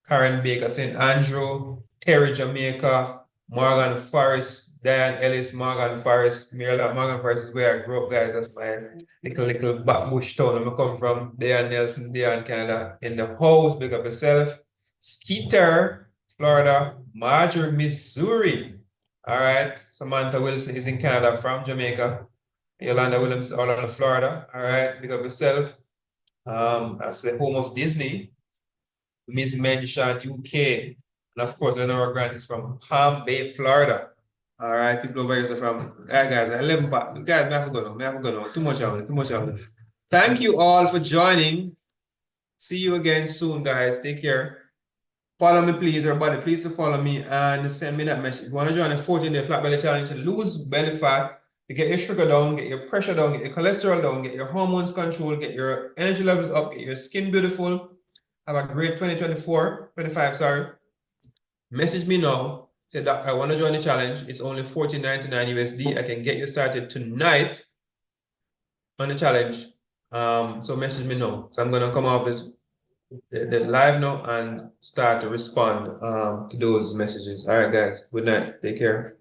Karen Baker, St. Andrew. Terry, Jamaica. Morgan Forest, Diane Ellis, Morgan Forest, Maryland. Morgan Forest is where I grew up, guys. That's my little backbush town I'm come from. Diane Nelson, Diane, Canada. In the house, big up yourself. Skeeter, Florida. Marjorie, Missouri. All right. Samantha Wilson is in Canada from Jamaica. Yolanda Williams, Orlando, Florida. All right. Big up yourself. That's the home of Disney. Miss Mention, UK. And of course, Lenora Grant is from Palm Bay, Florida. All right, people over here are from, guys, 11 back. Guys, I have to go now. Too much of it. Thank you all for joining. See you again soon, guys. Take care. follow me, please, everybody. Please to follow me and send me that message. If you want to join the 14-day flat belly challenge to lose belly fat, to get your sugar down, get your pressure down, get your cholesterol down, get your hormones controlled, get your energy levels up, get your skin beautiful. Have a great 25, sorry. Message me now. Say that I want to join the challenge. It's only $14.99 USD. I can get you started tonight on the challenge. So message me now. So I'm gonna come off the live now and start to respond to those messages. All right, guys. Good night. Take care.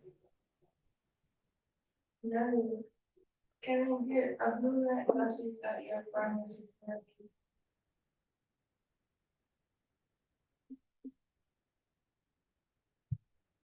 Can I get a blue light message that your pharmacy?